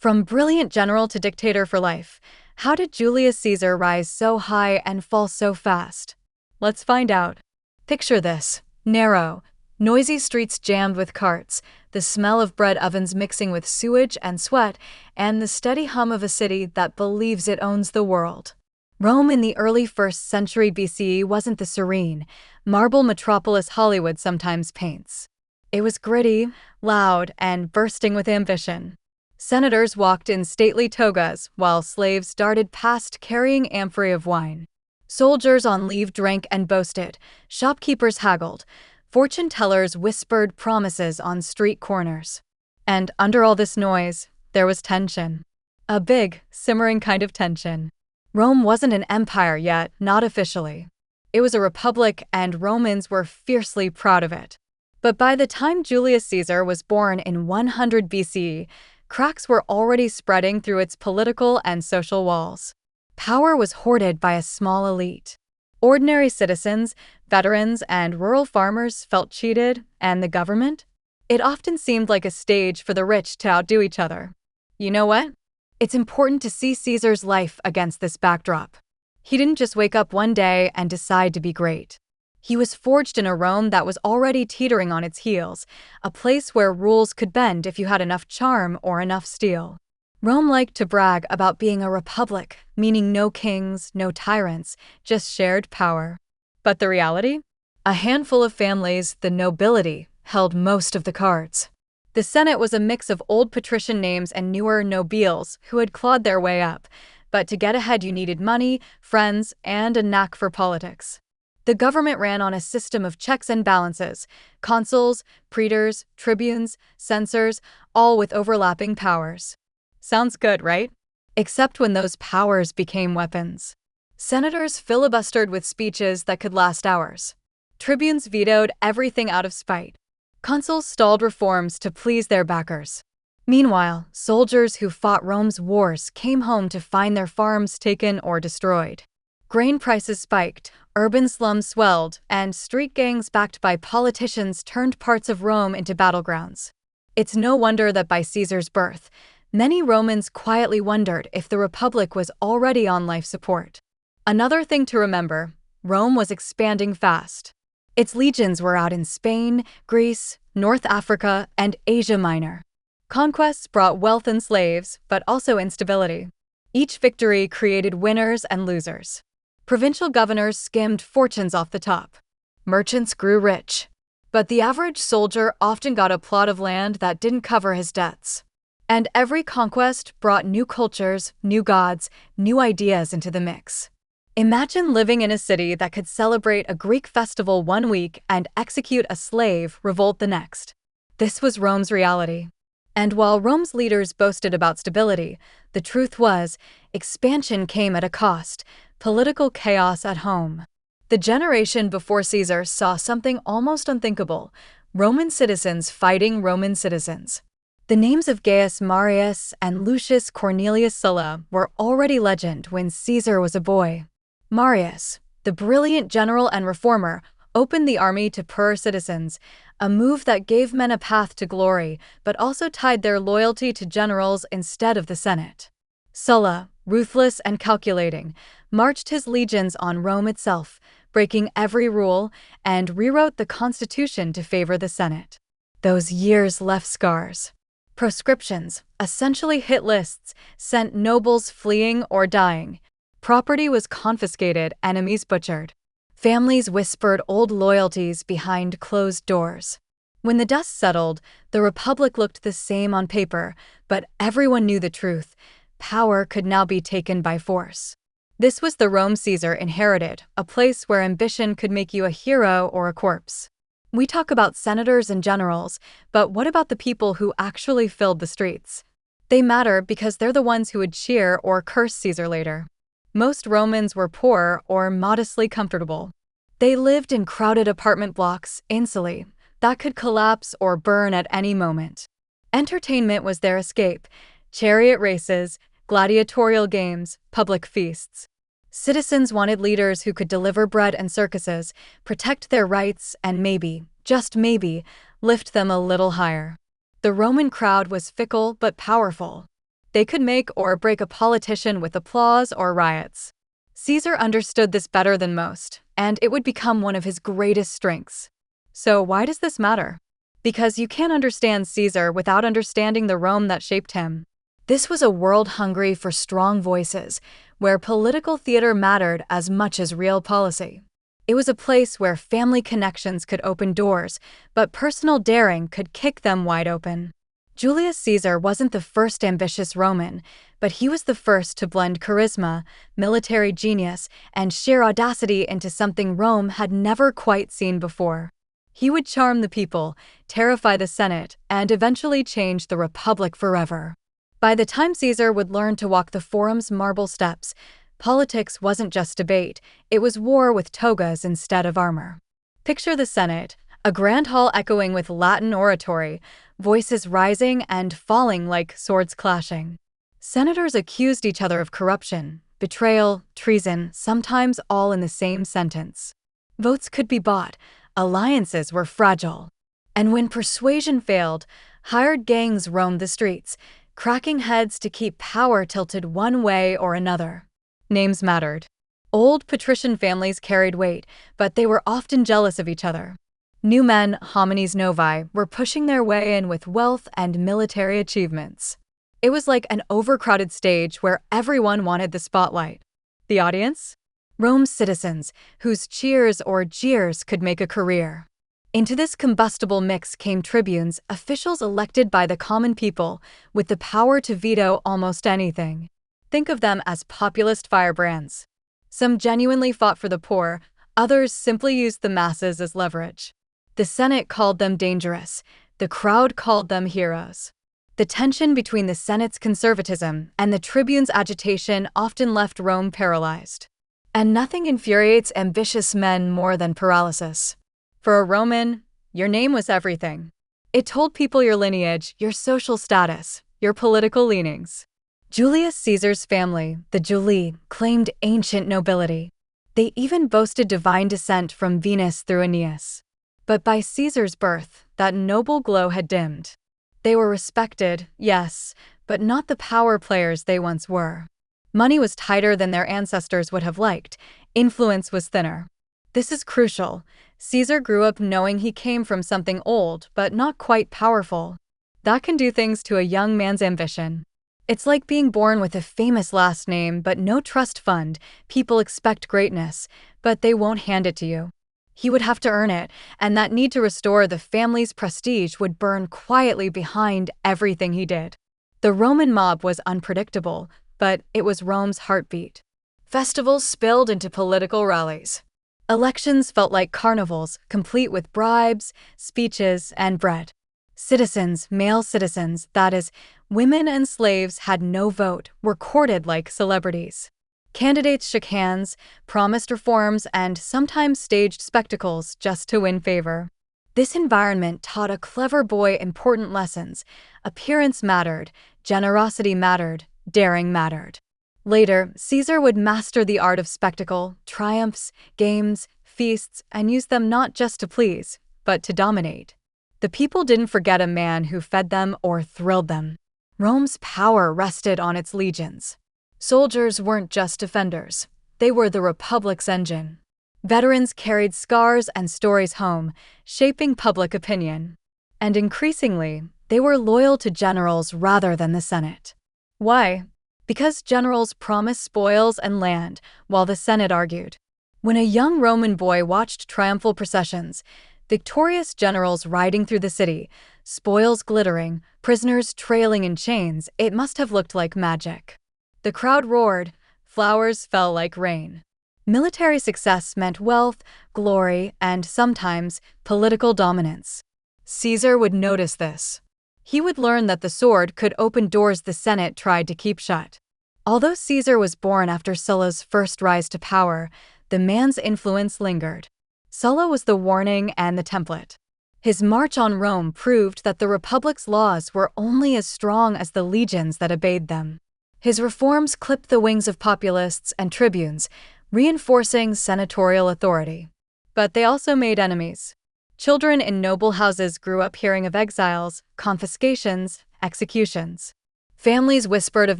From brilliant general to dictator for life, how did Julius Caesar rise so high and fall so fast? Let's find out. Picture this: narrow, noisy streets jammed with carts, the smell of bread ovens mixing with sewage and sweat, and the steady hum of a city that believes it owns the world. Rome in the early 1st century BCE wasn't the serene, marble metropolis Hollywood sometimes paints. It was gritty, loud, and bursting with ambition. Senators walked in stately togas, while slaves darted past carrying amphorae of wine. Soldiers on leave drank and boasted, shopkeepers haggled, fortune tellers whispered promises on street corners. And under all this noise, there was tension. A big, simmering kind of tension. Rome wasn't an empire yet, not officially. It was a republic, and Romans were fiercely proud of it. But by the time Julius Caesar was born in 100 BCE, cracks were already spreading through its political and social walls. Power was hoarded by a small elite. Ordinary citizens, veterans, and rural farmers felt cheated, and the government? It often seemed like a stage for the rich to outdo each other. You know what? It's important to see Caesar's life against this backdrop. He didn't just wake up one day and decide to be great. He was forged in a Rome that was already teetering on its heels, a place where rules could bend if you had enough charm or enough steel. Rome liked to brag about being a republic, meaning no kings, no tyrants, just shared power. But the reality? A handful of families, the nobility, held most of the cards. The Senate was a mix of old patrician names and newer nobles who had clawed their way up, but to get ahead you needed money, friends, and a knack for politics. The government ran on a system of checks and balances: consuls, praetors, tribunes, censors, all with overlapping powers. Sounds good, right? Except when those powers became weapons. Senators filibustered with speeches that could last hours. Tribunes vetoed everything out of spite. Consuls stalled reforms to please their backers. Meanwhile, soldiers who fought Rome's wars came home to find their farms taken or destroyed. Grain prices spiked, urban slums swelled, and street gangs backed by politicians turned parts of Rome into battlegrounds. It's no wonder that by Caesar's birth, many Romans quietly wondered if the Republic was already on life support. Another thing to remember: Rome was expanding fast. Its legions were out in Spain, Greece, North Africa, and Asia Minor. Conquests brought wealth and slaves, but also instability. Each victory created winners and losers. Provincial governors skimmed fortunes off the top. Merchants grew rich. But the average soldier often got a plot of land that didn't cover his debts. And every conquest brought new cultures, new gods, new ideas into the mix. Imagine living in a city that could celebrate a Greek festival one week and execute a slave revolt the next. This was Rome's reality. And while Rome's leaders boasted about stability, the truth was, expansion came at a cost: political chaos at home. The generation before Caesar saw something almost unthinkable: Roman citizens fighting Roman citizens. The names of Gaius Marius and Lucius Cornelius Sulla were already legend when Caesar was a boy. Marius, the brilliant general and reformer, opened the army to poor citizens, a move that gave men a path to glory, but also tied their loyalty to generals instead of the Senate. Sulla, ruthless and calculating, marched his legions on Rome itself, breaking every rule, and rewrote the constitution to favor the Senate. Those years left scars. Proscriptions, essentially hit lists, sent nobles fleeing or dying. Property was confiscated, enemies butchered. Families whispered old loyalties behind closed doors. When the dust settled, the Republic looked the same on paper, but everyone knew the truth: power could now be taken by force. This was the Rome Caesar inherited, a place where ambition could make you a hero or a corpse. We talk about senators and generals, but what about the people who actually filled the streets? They matter because they're the ones who would cheer or curse Caesar later. Most Romans were poor or modestly comfortable. They lived in crowded apartment blocks, insulate, that could collapse or burn at any moment. Entertainment was their escape: chariot races, gladiatorial games, public feasts. Citizens wanted leaders who could deliver bread and circuses, protect their rights, and maybe, just maybe, lift them a little higher. The Roman crowd was fickle but powerful. They could make or break a politician with applause or riots. Caesar understood this better than most, and it would become one of his greatest strengths. So why does this matter? Because you can't understand Caesar without understanding the Rome that shaped him. This was a world hungry for strong voices, where political theater mattered as much as real policy. It was a place where family connections could open doors, but personal daring could kick them wide open. Julius Caesar wasn't the first ambitious Roman, but he was the first to blend charisma, military genius, and sheer audacity into something Rome had never quite seen before. He would charm the people, terrify the Senate, and eventually change the Republic forever. By the time Caesar would learn to walk the Forum's marble steps, politics wasn't just debate, it was war with togas instead of armor. Picture the Senate, a grand hall echoing with Latin oratory, voices rising and falling like swords clashing. Senators accused each other of corruption, betrayal, treason, sometimes all in the same sentence. Votes could be bought, alliances were fragile. And when persuasion failed, hired gangs roamed the streets, cracking heads to keep power tilted one way or another. Names mattered. Old patrician families carried weight, but they were often jealous of each other. New men, homines novae, were pushing their way in with wealth and military achievements. It was like an overcrowded stage where everyone wanted the spotlight. The audience? Rome's citizens, whose cheers or jeers could make a career. Into this combustible mix came tribunes, officials elected by the common people, with the power to veto almost anything. Think of them as populist firebrands. Some genuinely fought for the poor, others simply used the masses as leverage. The Senate called them dangerous, the crowd called them heroes. The tension between the Senate's conservatism and the tribunes' agitation often left Rome paralyzed. And nothing infuriates ambitious men more than paralysis. For a Roman, your name was everything. It told people your lineage, your social status, your political leanings. Julius Caesar's family, the Julii, claimed ancient nobility. They even boasted divine descent from Venus through Aeneas. But by Caesar's birth, that noble glow had dimmed. They were respected, yes, but not the power players they once were. Money was tighter than their ancestors would have liked, influence was thinner. This is crucial. Caesar grew up knowing he came from something old but not quite powerful. That can do things to a young man's ambition. It's like being born with a famous last name but no trust fund. People expect greatness, but they won't hand it to you. He would have to earn it, and that need to restore the family's prestige would burn quietly behind everything he did. The Roman mob was unpredictable, but it was Rome's heartbeat. Festivals spilled into political rallies. Elections felt like carnivals, complete with bribes, speeches, and bread. Citizens, male citizens, that is, women and slaves had no vote, were courted like celebrities. Candidates shook hands, promised reforms, and sometimes staged spectacles just to win favor. This environment taught a clever boy important lessons. Appearance mattered, generosity mattered, daring mattered. Later, Caesar would master the art of spectacle, triumphs, games, feasts, and use them not just to please, but to dominate. The people didn't forget a man who fed them or thrilled them. Rome's power rested on its legions. Soldiers weren't just defenders, they were the Republic's engine. Veterans carried scars and stories home, shaping public opinion. And increasingly, they were loyal to generals rather than the Senate. Why? Because generals promised spoils and land, while the Senate argued. When a young Roman boy watched triumphal processions, victorious generals riding through the city, spoils glittering, prisoners trailing in chains, it must have looked like magic. The crowd roared, flowers fell like rain. Military success meant wealth, glory, and sometimes political dominance. Caesar would notice this. He would learn that the sword could open doors the Senate tried to keep shut. Although Caesar was born after Sulla's first rise to power, the man's influence lingered. Sulla was the warning and the template. His march on Rome proved that the Republic's laws were only as strong as the legions that obeyed them. His reforms clipped the wings of populists and tribunes, reinforcing senatorial authority. But they also made enemies. Children in noble houses grew up hearing of exiles, confiscations, executions. Families whispered of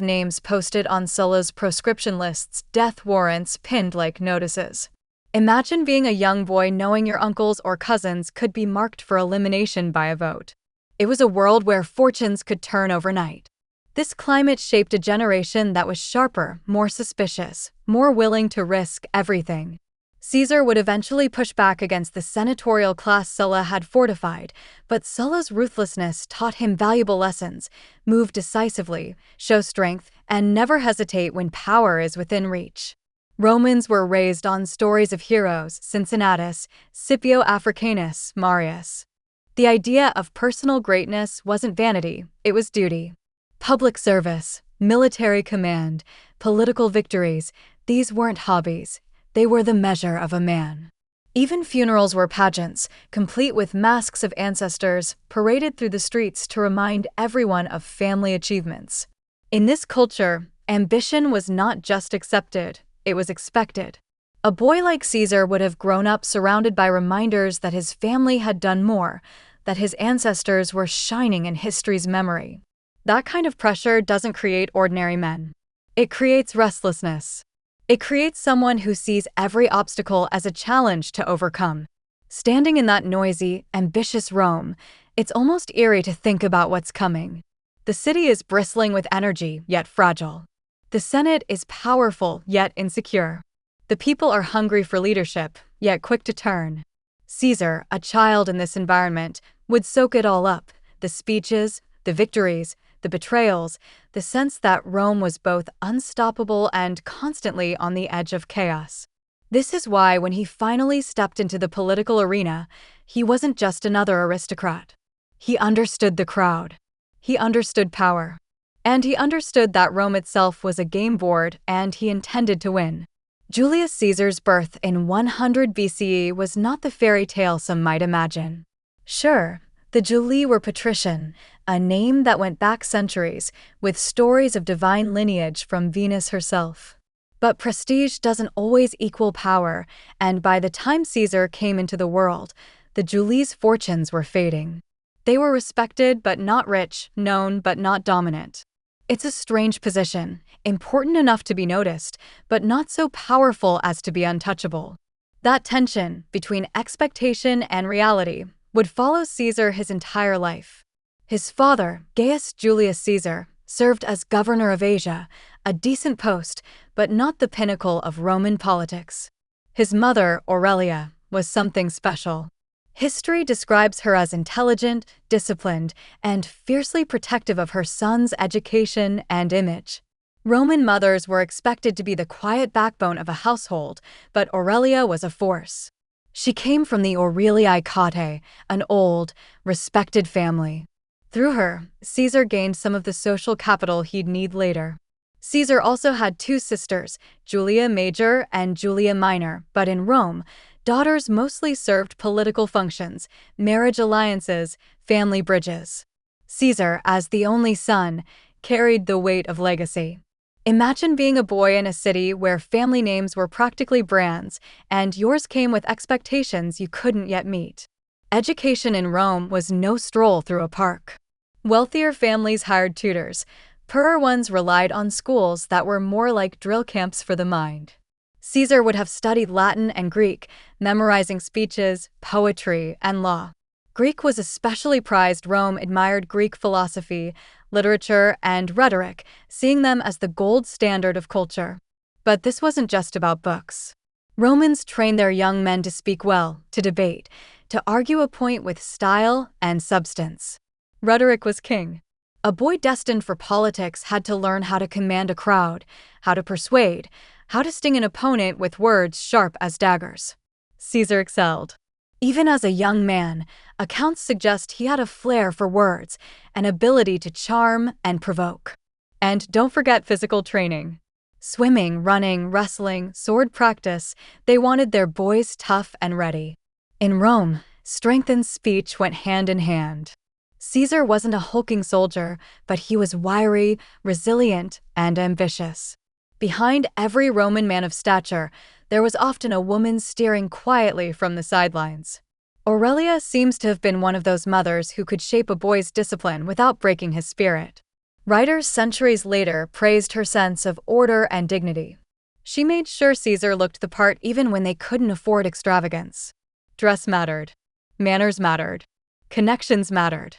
names posted on Sulla's proscription lists, death warrants pinned like notices. Imagine being a young boy knowing your uncles or cousins could be marked for elimination by a vote. It was a world where fortunes could turn overnight. This climate shaped a generation that was sharper, more suspicious, more willing to risk everything. Caesar would eventually push back against the senatorial class Sulla had fortified, but Sulla's ruthlessness taught him valuable lessons: move decisively, show strength, and never hesitate when power is within reach. Romans were raised on stories of heroes: Cincinnatus, Scipio Africanus, Marius. The idea of personal greatness wasn't vanity, it was duty. Public service, military command, political victories, these weren't hobbies, they were the measure of a man. Even funerals were pageants, complete with masks of ancestors, paraded through the streets to remind everyone of family achievements. In this culture, ambition was not just accepted, it was expected. A boy like Caesar would have grown up surrounded by reminders that his family had done more, that his ancestors were shining in history's memory. That kind of pressure doesn't create ordinary men. It creates restlessness. It creates someone who sees every obstacle as a challenge to overcome. Standing in that noisy, ambitious Rome, it's almost eerie to think about what's coming. The city is bristling with energy, yet fragile. The Senate is powerful, yet insecure. The people are hungry for leadership, yet quick to turn. Caesar, a child in this environment, would soak it all up: the speeches, the victories, the betrayals, the sense that Rome was both unstoppable and constantly on the edge of chaos. This is why, when he finally stepped into the political arena, he wasn't just another aristocrat. He understood the crowd. He understood power. And he understood that Rome itself was a game board, and he intended to win. Julius Caesar's birth in 100 BCE was not the fairy tale some might imagine. Sure, the Julii were patrician, a name that went back centuries, with stories of divine lineage from Venus herself. But prestige doesn't always equal power, and by the time Caesar came into the world, the Julii's fortunes were fading. They were respected but not rich, known but not dominant. It's a strange position, important enough to be noticed, but not so powerful as to be untouchable. That tension between expectation and reality would follow Caesar his entire life. His father, Gaius Julius Caesar, served as governor of Asia, a decent post, but not the pinnacle of Roman politics. His mother, Aurelia, was something special. History describes her as intelligent, disciplined, and fiercely protective of her son's education and image. Roman mothers were expected to be the quiet backbone of a household, but Aurelia was a force. She came from the Aurelii Catae, an old, respected family. Through her, Caesar gained some of the social capital he'd need later. Caesar also had two sisters, Julia Major and Julia Minor, but in Rome, daughters mostly served political functions, marriage alliances, family bridges. Caesar, as the only son, carried the weight of legacy. Imagine being a boy in a city where family names were practically brands, and yours came with expectations you couldn't yet meet. Education in Rome was no stroll through a park. Wealthier families hired tutors. Poorer ones relied on schools that were more like drill camps for the mind. Caesar would have studied Latin and Greek, memorizing speeches, poetry, and law. Greek was especially prized. Rome admired Greek philosophy, literature, and rhetoric, seeing them as the gold standard of culture. But this wasn't just about books. Romans trained their young men to speak well, to debate, to argue a point with style and substance. Rhetoric was king. A boy destined for politics had to learn how to command a crowd, how to persuade, how to sting an opponent with words sharp as daggers. Caesar excelled. Even as a young man, accounts suggest he had a flair for words, an ability to charm and provoke. And don't forget physical training. Swimming, running, wrestling, sword practice, they wanted their boys tough and ready. In Rome, strength and speech went hand in hand. Caesar wasn't a hulking soldier, but he was wiry, resilient, and ambitious. Behind every Roman man of stature, there was often a woman steering quietly from the sidelines. Aurelia seems to have been one of those mothers who could shape a boy's discipline without breaking his spirit. Writers centuries later praised her sense of order and dignity. She made sure Caesar looked the part even when they couldn't afford extravagance. Dress mattered. Manners mattered. Connections mattered.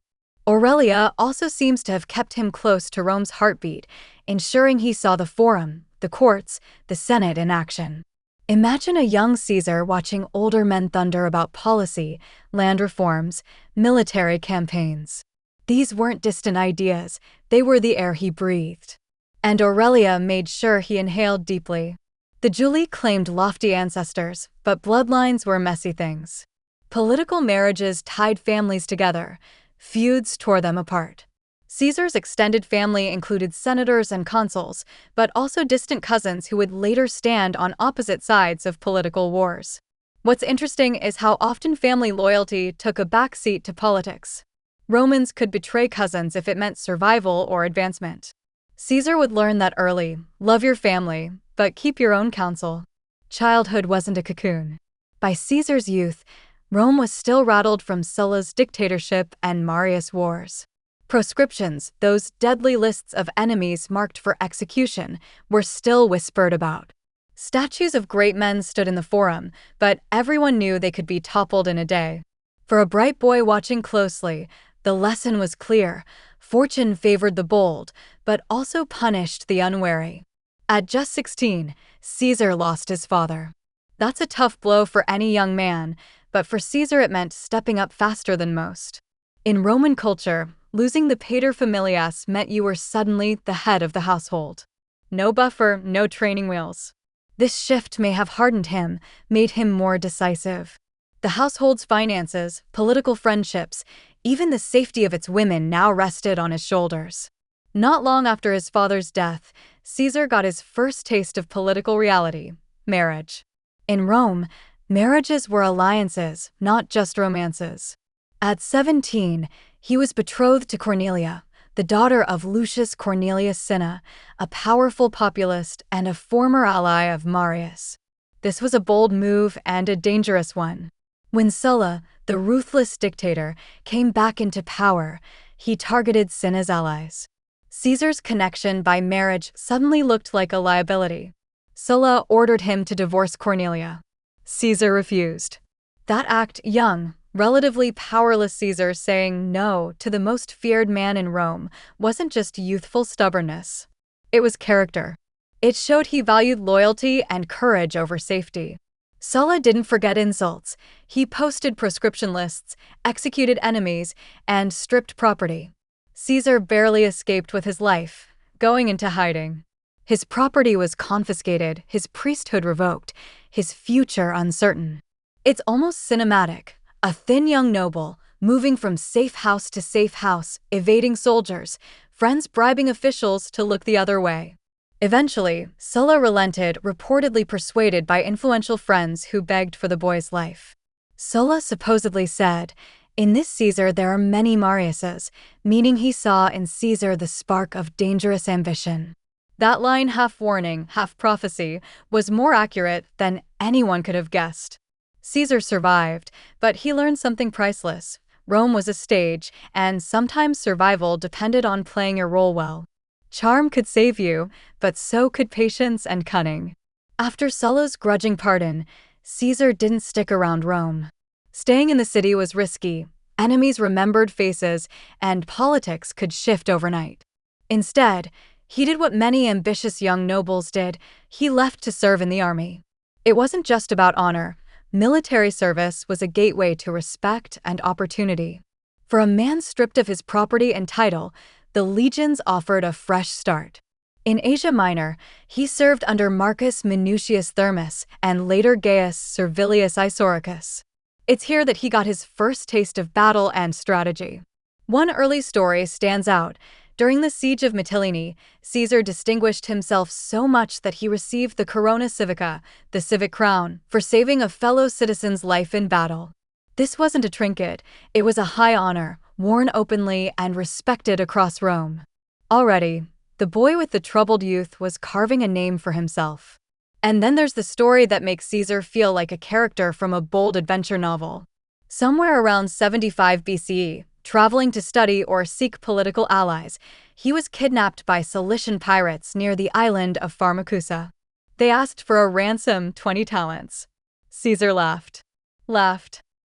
Aurelia also seems to have kept him close to Rome's heartbeat, ensuring he saw the forum, the courts, the Senate in action. Imagine a young Caesar watching older men thunder about policy, land reforms, military campaigns. These weren't distant ideas, they were the air he breathed. And Aurelia made sure he inhaled deeply. The Julii claimed lofty ancestors, but bloodlines were messy things. Political marriages tied families together, feuds tore them apart. Caesar's extended family included senators and consuls, but also distant cousins who would later stand on opposite sides of political wars. What's interesting is how often family loyalty took a backseat to politics. Romans could betray cousins if it meant survival or advancement. Caesar would learn that early: love your family, but keep your own counsel. Childhood wasn't a cocoon. By Caesar's youth, Rome was still rattled from Sulla's dictatorship and Marius' wars. Proscriptions, those deadly lists of enemies marked for execution, were still whispered about. Statues of great men stood in the forum, but everyone knew they could be toppled in a day. For a bright boy watching closely, the lesson was clear: fortune favored the bold, but also punished the unwary. At just 16, Caesar lost his father. That's a tough blow for any young man, but for Caesar it meant stepping up faster than most. In Roman culture, losing the paterfamilias meant you were suddenly the head of the household. No buffer, no training wheels. This shift may have hardened him, made him more decisive. The household's finances, political friendships, even the safety of its women now rested on his shoulders. Not long after his father's death, Caesar got his first taste of political reality: marriage. In Rome, marriages were alliances, not just romances. At 17, he was betrothed to Cornelia, the daughter of Lucius Cornelius Cinna, a powerful populist and a former ally of Marius. This was a bold move and a dangerous one. When Sulla, the ruthless dictator, came back into power, he targeted Cinna's allies. Caesar's connection by marriage suddenly looked like a liability. Sulla ordered him to divorce Cornelia. Caesar refused. That act, young, relatively powerless Caesar saying no to the most feared man in Rome, wasn't just youthful stubbornness. It was character. It showed he valued loyalty and courage over safety. Sulla didn't forget insults. He posted proscription lists, executed enemies, and stripped property. Caesar barely escaped with his life, going into hiding. His property was confiscated, his priesthood revoked, his future uncertain. It's almost cinematic. A thin young noble, moving from safe house to safe house, evading soldiers, friends bribing officials to look the other way. Eventually, Sulla relented, reportedly persuaded by influential friends who begged for the boy's life. Sulla supposedly said, "In this Caesar there are many Mariuses," meaning he saw in Caesar the spark of dangerous ambition. That line, half warning, half prophecy, was more accurate than anyone could have guessed. Caesar survived, but he learned something priceless. Rome was a stage, and sometimes survival depended on playing your role well. Charm could save you, but so could patience and cunning. After Sulla's grudging pardon, Caesar didn't stick around Rome. Staying in the city was risky. Enemies remembered faces, and politics could shift overnight. Instead, he did what many ambitious young nobles did: he left to serve in the army. It wasn't just about honor. Military service was a gateway to respect and opportunity. For a man stripped of his property and title, the legions offered a fresh start. In Asia Minor, he served under Marcus Minucius Thermus and later Gaius Servilius Isauricus. It's here that he got his first taste of battle and strategy. One early story stands out. During the siege of Mytilene, Caesar distinguished himself so much that he received the corona civica, the civic crown, for saving a fellow citizen's life in battle. This wasn't a trinket, it was a high honor, worn openly and respected across Rome. Already, the boy with the troubled youth was carving a name for himself. And then there's the story that makes Caesar feel like a character from a bold adventure novel. Somewhere around 75 BCE, Traveling to study or seek political allies, he was kidnapped by Cilician pirates near the island of Pharmacusa. They asked for a ransom, 20 talents. Caesar laughed.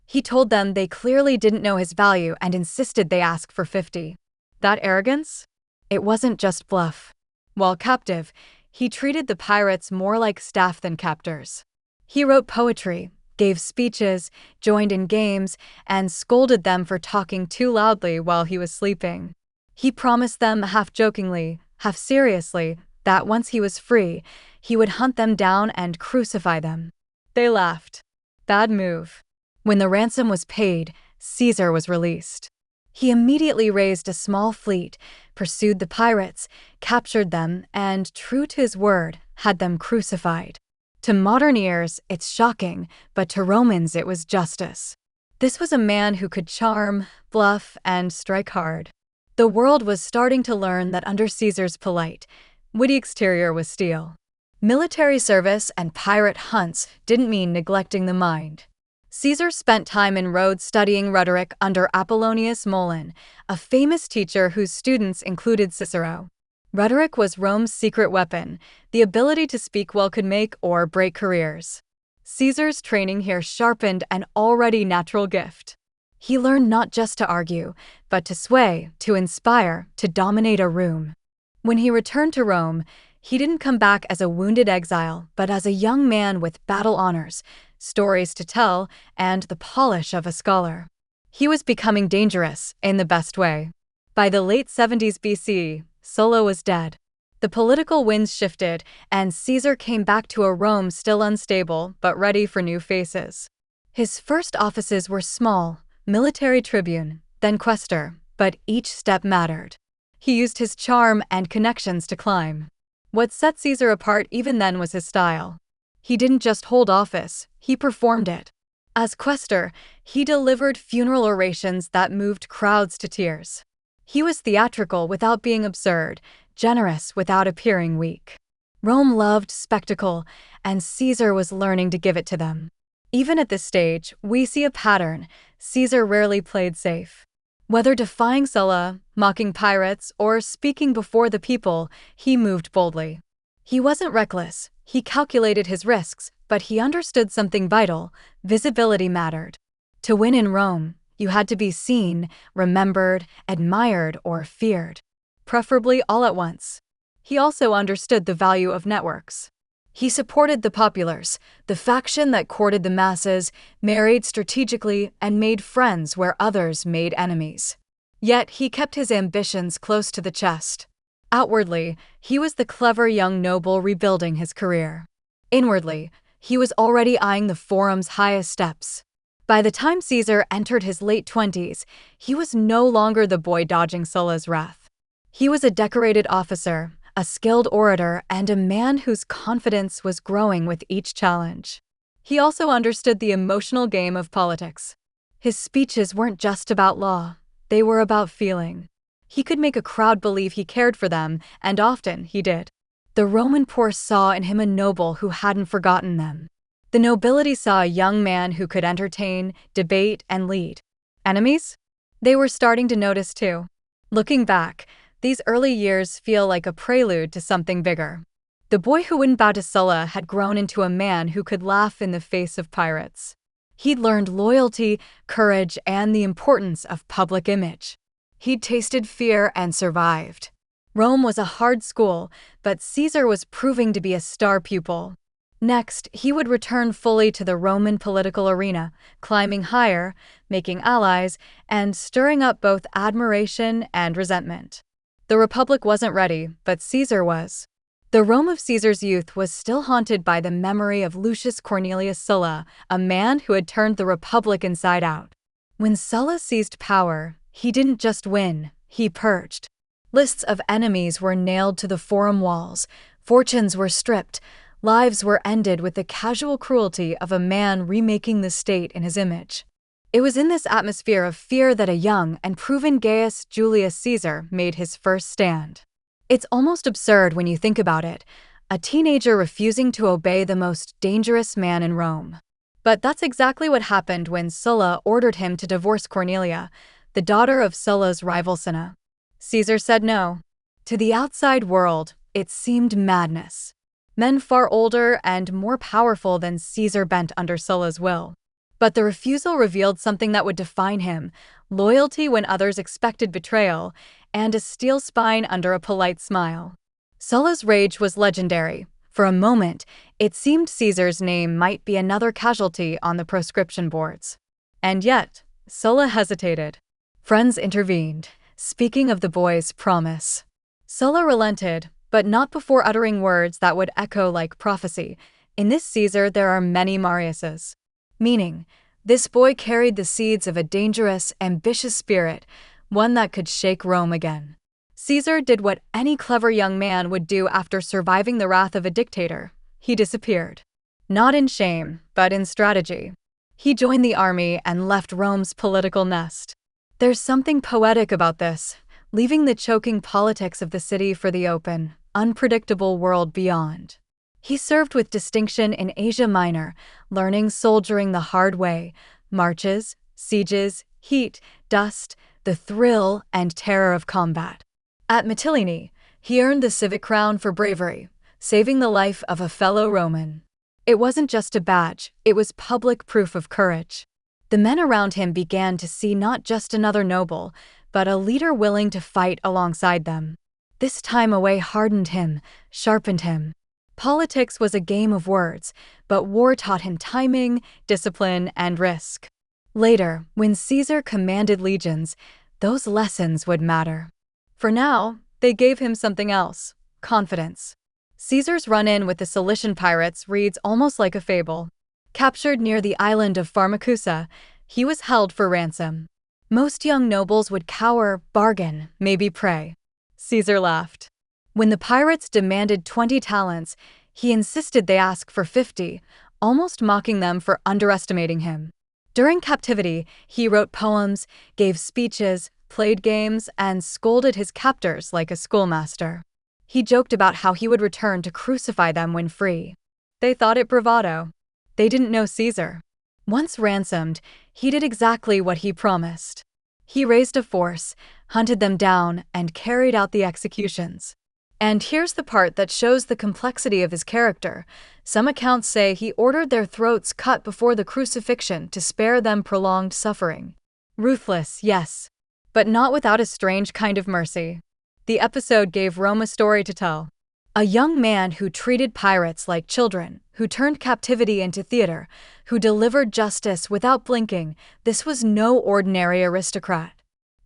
He told them they clearly didn't know his value and insisted they ask for 50. That arrogance? It wasn't just bluff. While captive, he treated the pirates more like staff than captors. He wrote poetry, gave speeches, joined in games, and scolded them for talking too loudly while he was sleeping. He promised them, half jokingly, half seriously, that once he was free, he would hunt them down and crucify them. They laughed. Bad move. When the ransom was paid, Caesar was released. He immediately raised a small fleet, pursued the pirates, captured them, and, true to his word, had them crucified. To modern ears, it's shocking, but to Romans it was justice. This was a man who could charm, bluff, and strike hard. The world was starting to learn that under Caesar's polite, witty exterior was steel. Military service and pirate hunts didn't mean neglecting the mind. Caesar spent time in Rhodes studying rhetoric under Apollonius Molon, a famous teacher whose students included Cicero. Rhetoric was Rome's secret weapon. The ability to speak well could make or break careers. Caesar's training here sharpened an already natural gift. He learned not just to argue, but to sway, to inspire, to dominate a room. When he returned to Rome, he didn't come back as a wounded exile, but as a young man with battle honors, stories to tell, and the polish of a scholar. He was becoming dangerous, in the best way. By the late 70s BC, Sulla was dead. The political winds shifted, and Caesar came back to a Rome still unstable, but ready for new faces. His first offices were small, military tribune, then quaestor, but each step mattered. He used his charm and connections to climb. What set Caesar apart even then was his style. He didn't just hold office, he performed it. As quaestor, he delivered funeral orations that moved crowds to tears. He was theatrical without being absurd, generous without appearing weak. Rome loved spectacle, and Caesar was learning to give it to them. Even at this stage, we see a pattern. Caesar rarely played safe. Whether defying Sulla, mocking pirates, or speaking before the people, he moved boldly. He wasn't reckless, he calculated his risks, but he understood something vital: visibility mattered. To win in Rome, you had to be seen, remembered, admired, or feared. Preferably all at once. He also understood the value of networks. He supported the populares, the faction that courted the masses, married strategically, and made friends where others made enemies. Yet he kept his ambitions close to the chest. Outwardly, he was the clever young noble rebuilding his career. Inwardly, he was already eyeing the forum's highest steps. By the time Caesar entered his late 20s, he was no longer the boy dodging Sulla's wrath. He was a decorated officer, a skilled orator, and a man whose confidence was growing with each challenge. He also understood the emotional game of politics. His speeches weren't just about law, they were about feeling. He could make a crowd believe he cared for them, and often he did. The Roman poor saw in him a noble who hadn't forgotten them. The nobility saw a young man who could entertain, debate, and lead. Enemies? They were starting to notice too. Looking back, these early years feel like a prelude to something bigger. The boy who wouldn't bow to Sulla had grown into a man who could laugh in the face of pirates. He'd learned loyalty, courage, and the importance of public image. He'd tasted fear and survived. Rome was a hard school, but Caesar was proving to be a star pupil. Next, he would return fully to the Roman political arena, climbing higher, making allies, and stirring up both admiration and resentment. The Republic wasn't ready, but Caesar was. The Rome of Caesar's youth was still haunted by the memory of Lucius Cornelius Sulla, a man who had turned the Republic inside out. When Sulla seized power, he didn't just win, he purged. Lists of enemies were nailed to the forum walls, fortunes were stripped, lives were ended with the casual cruelty of a man remaking the state in his image. It was in this atmosphere of fear that a young and proven Gaius Julius Caesar made his first stand. It's almost absurd when you think about it, a teenager refusing to obey the most dangerous man in Rome. But that's exactly what happened when Sulla ordered him to divorce Cornelia, the daughter of Sulla's rival Cinna. Caesar said no. To the outside world, it seemed madness. Men far older and more powerful than Caesar bent under Sulla's will. But the refusal revealed something that would define him: loyalty when others expected betrayal, and a steel spine under a polite smile. Sulla's rage was legendary. For a moment, it seemed Caesar's name might be another casualty on the proscription boards. And yet, Sulla hesitated. Friends intervened, speaking of the boy's promise. Sulla relented, but not before uttering words that would echo like prophecy. In this Caesar there are many Mariuses. Meaning, this boy carried the seeds of a dangerous, ambitious spirit, one that could shake Rome again. Caesar did what any clever young man would do after surviving the wrath of a dictator. He disappeared. Not in shame, but in strategy. He joined the army and left Rome's political nest. There's something poetic about this, leaving the choking politics of the city for the open, unpredictable world beyond. He served with distinction in Asia Minor, learning soldiering the hard way: marches, sieges, heat, dust, the thrill and terror of combat. At Mytilene, he earned the civic crown for bravery, saving the life of a fellow Roman. It wasn't just a badge, it was public proof of courage. The men around him began to see not just another noble, but a leader willing to fight alongside them. This time away hardened him, sharpened him. Politics was a game of words, but war taught him timing, discipline, and risk. Later, when Caesar commanded legions, those lessons would matter. For now, they gave him something else: confidence. Caesar's run-in with the Cilician pirates reads almost like a fable. Captured near the island of Pharmacusa, he was held for ransom. Most young nobles would cower, bargain, maybe pray. Caesar laughed. When the pirates demanded 20 talents, he insisted they ask for 50, almost mocking them for underestimating him. During captivity, he wrote poems, gave speeches, played games, and scolded his captors like a schoolmaster. He joked about how he would return to crucify them when free. They thought it bravado. They didn't know Caesar. Once ransomed, he did exactly what he promised. He raised a force, hunted them down, and carried out the executions. And here's the part that shows the complexity of his character. Some accounts say he ordered their throats cut before the crucifixion to spare them prolonged suffering. Ruthless, yes, but not without a strange kind of mercy. The episode gave Rome a story to tell. A young man who treated pirates like children, who turned captivity into theater, who delivered justice without blinking. This was no ordinary aristocrat.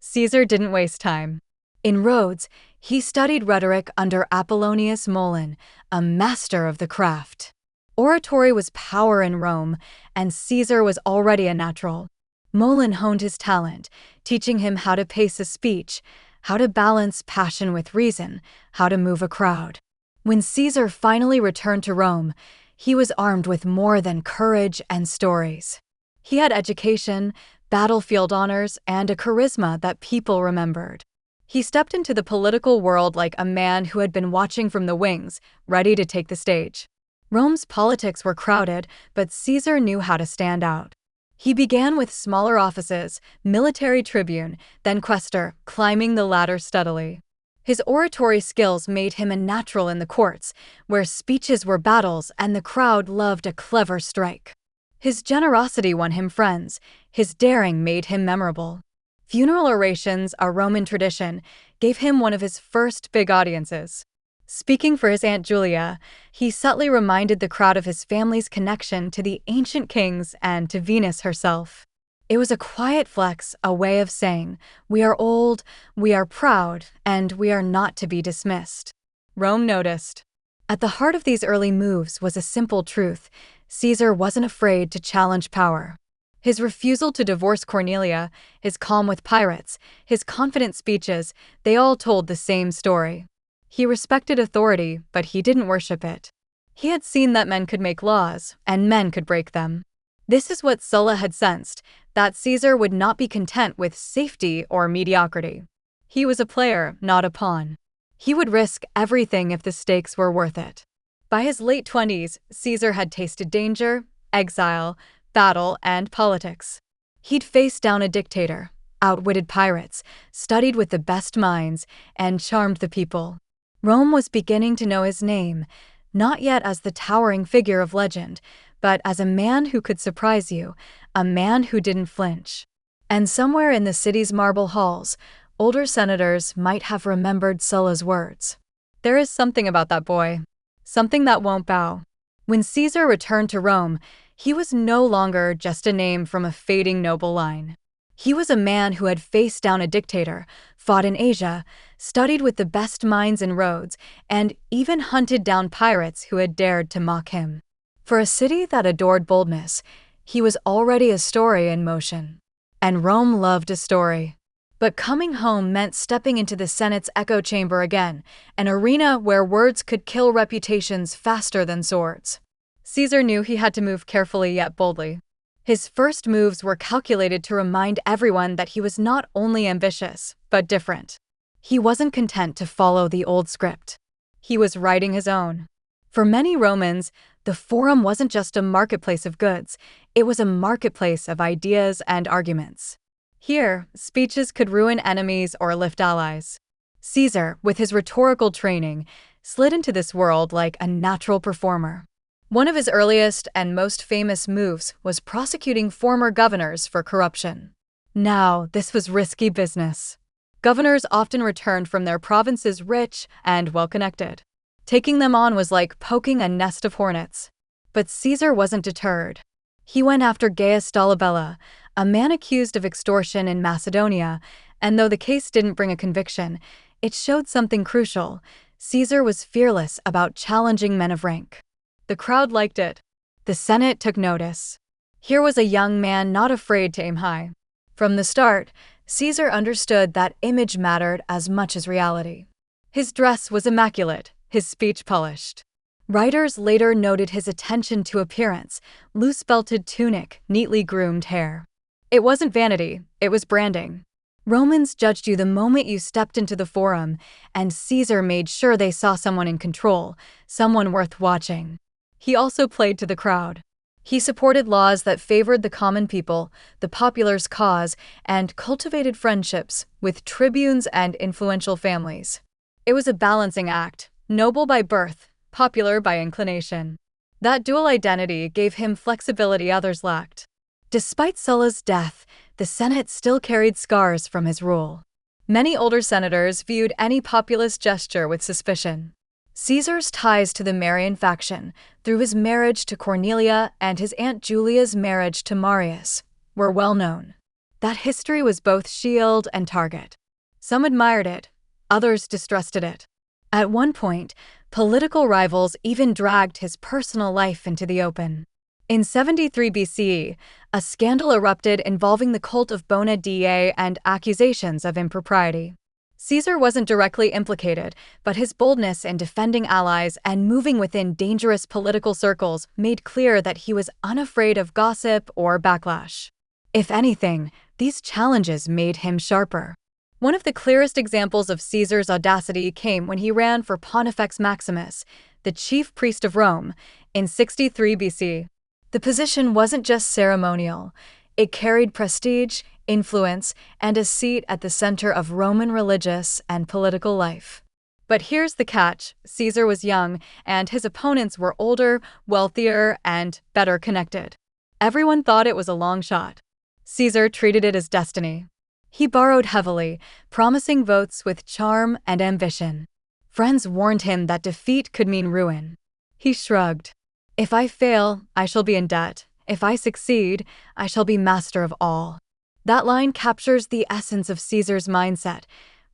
Caesar didn't waste time. In Rhodes, he studied rhetoric under Apollonius Molon, a master of the craft. Oratory was power in Rome, and Caesar was already a natural. Molon honed his talent, teaching him how to pace a speech, how to balance passion with reason, how to move a crowd. When Caesar finally returned to Rome, he was armed with more than courage and stories. He had education, battlefield honors, and a charisma that people remembered. He stepped into the political world like a man who had been watching from the wings, ready to take the stage. Rome's politics were crowded, but Caesar knew how to stand out. He began with smaller offices: military tribune, then quaestor, climbing the ladder steadily. His oratory skills made him a natural in the courts, where speeches were battles and the crowd loved a clever strike. His generosity won him friends, his daring made him memorable. Funeral orations, a Roman tradition, gave him one of his first big audiences. Speaking for his Aunt Julia, he subtly reminded the crowd of his family's connection to the ancient kings and to Venus herself. It was a quiet flex, a way of saying, "We are old, we are proud, and we are not to be dismissed." Rome noticed. At the heart of these early moves was a simple truth: Caesar wasn't afraid to challenge power. His refusal to divorce Cornelia, his calm with pirates, his confident speeches, they all told the same story. He respected authority, but he didn't worship it. He had seen that men could make laws, and men could break them. This is what Sulla had sensed, that Caesar would not be content with safety or mediocrity. He was a player, not a pawn. He would risk everything if the stakes were worth it. By his late 20s, Caesar had tasted danger, exile, battle, and politics. He'd faced down a dictator, outwitted pirates, studied with the best minds, and charmed the people. Rome was beginning to know his name, not yet as the towering figure of legend, but as a man who could surprise you, a man who didn't flinch. And somewhere in the city's marble halls, older senators might have remembered Sulla's words. There is something about that boy, something that won't bow. When Caesar returned to Rome, he was no longer just a name from a fading noble line. He was a man who had faced down a dictator, fought in Asia, studied with the best minds in Rhodes, and even hunted down pirates who had dared to mock him. For a city that adored boldness, he was already a story in motion. And Rome loved a story. But coming home meant stepping into the Senate's echo chamber again, an arena where words could kill reputations faster than swords. Caesar knew he had to move carefully yet boldly. His first moves were calculated to remind everyone that he was not only ambitious, but different. He wasn't content to follow the old script. He was writing his own. For many Romans, the Forum wasn't just a marketplace of goods, it was a marketplace of ideas and arguments. Here, speeches could ruin enemies or lift allies. Caesar, with his rhetorical training, slid into this world like a natural performer. One of his earliest and most famous moves was prosecuting former governors for corruption. Now, this was risky business. Governors often returned from their provinces rich and well-connected. Taking them on was like poking a nest of hornets. But Caesar wasn't deterred. He went after Gaius Dolabella, a man accused of extortion in Macedonia, and though the case didn't bring a conviction, it showed something crucial. Caesar was fearless about challenging men of rank. The crowd liked it. The Senate took notice. Here was a young man not afraid to aim high. From the start, Caesar understood that image mattered as much as reality. His dress was immaculate, his speech polished. Writers later noted his attention to appearance, loose-belted tunic, neatly groomed hair. It wasn't vanity, it was branding. Romans judged you the moment you stepped into the Forum, and Caesar made sure they saw someone in control, someone worth watching. He also played to the crowd. He supported laws that favored the common people, the populace cause, and cultivated friendships with tribunes and influential families. It was a balancing act, noble by birth, popular by inclination. That dual identity gave him flexibility others lacked. Despite Sulla's death, the Senate still carried scars from his rule. Many older senators viewed any populist gesture with suspicion. Caesar's ties to the Marian faction, through his marriage to Cornelia and his Aunt Julia's marriage to Marius, were well known. That history was both shield and target. Some admired it, others distrusted it. At one point, political rivals even dragged his personal life into the open. In 73 BCE, a scandal erupted involving the cult of Bona Dea and accusations of impropriety. Caesar wasn't directly implicated, but his boldness in defending allies and moving within dangerous political circles made clear that he was unafraid of gossip or backlash. If anything, these challenges made him sharper. One of the clearest examples of Caesar's audacity came when he ran for Pontifex Maximus, the chief priest of Rome, in 63 BC. The position wasn't just ceremonial. It carried prestige, influence, and a seat at the center of Roman religious and political life. But here's the catch: Caesar was young, and his opponents were older, wealthier, and better connected. Everyone thought it was a long shot. Caesar treated it as destiny. He borrowed heavily, promising votes with charm and ambition. Friends warned him that defeat could mean ruin. He shrugged. If I fail, I shall be in debt. If I succeed, I shall be master of all. That line captures the essence of Caesar's mindset.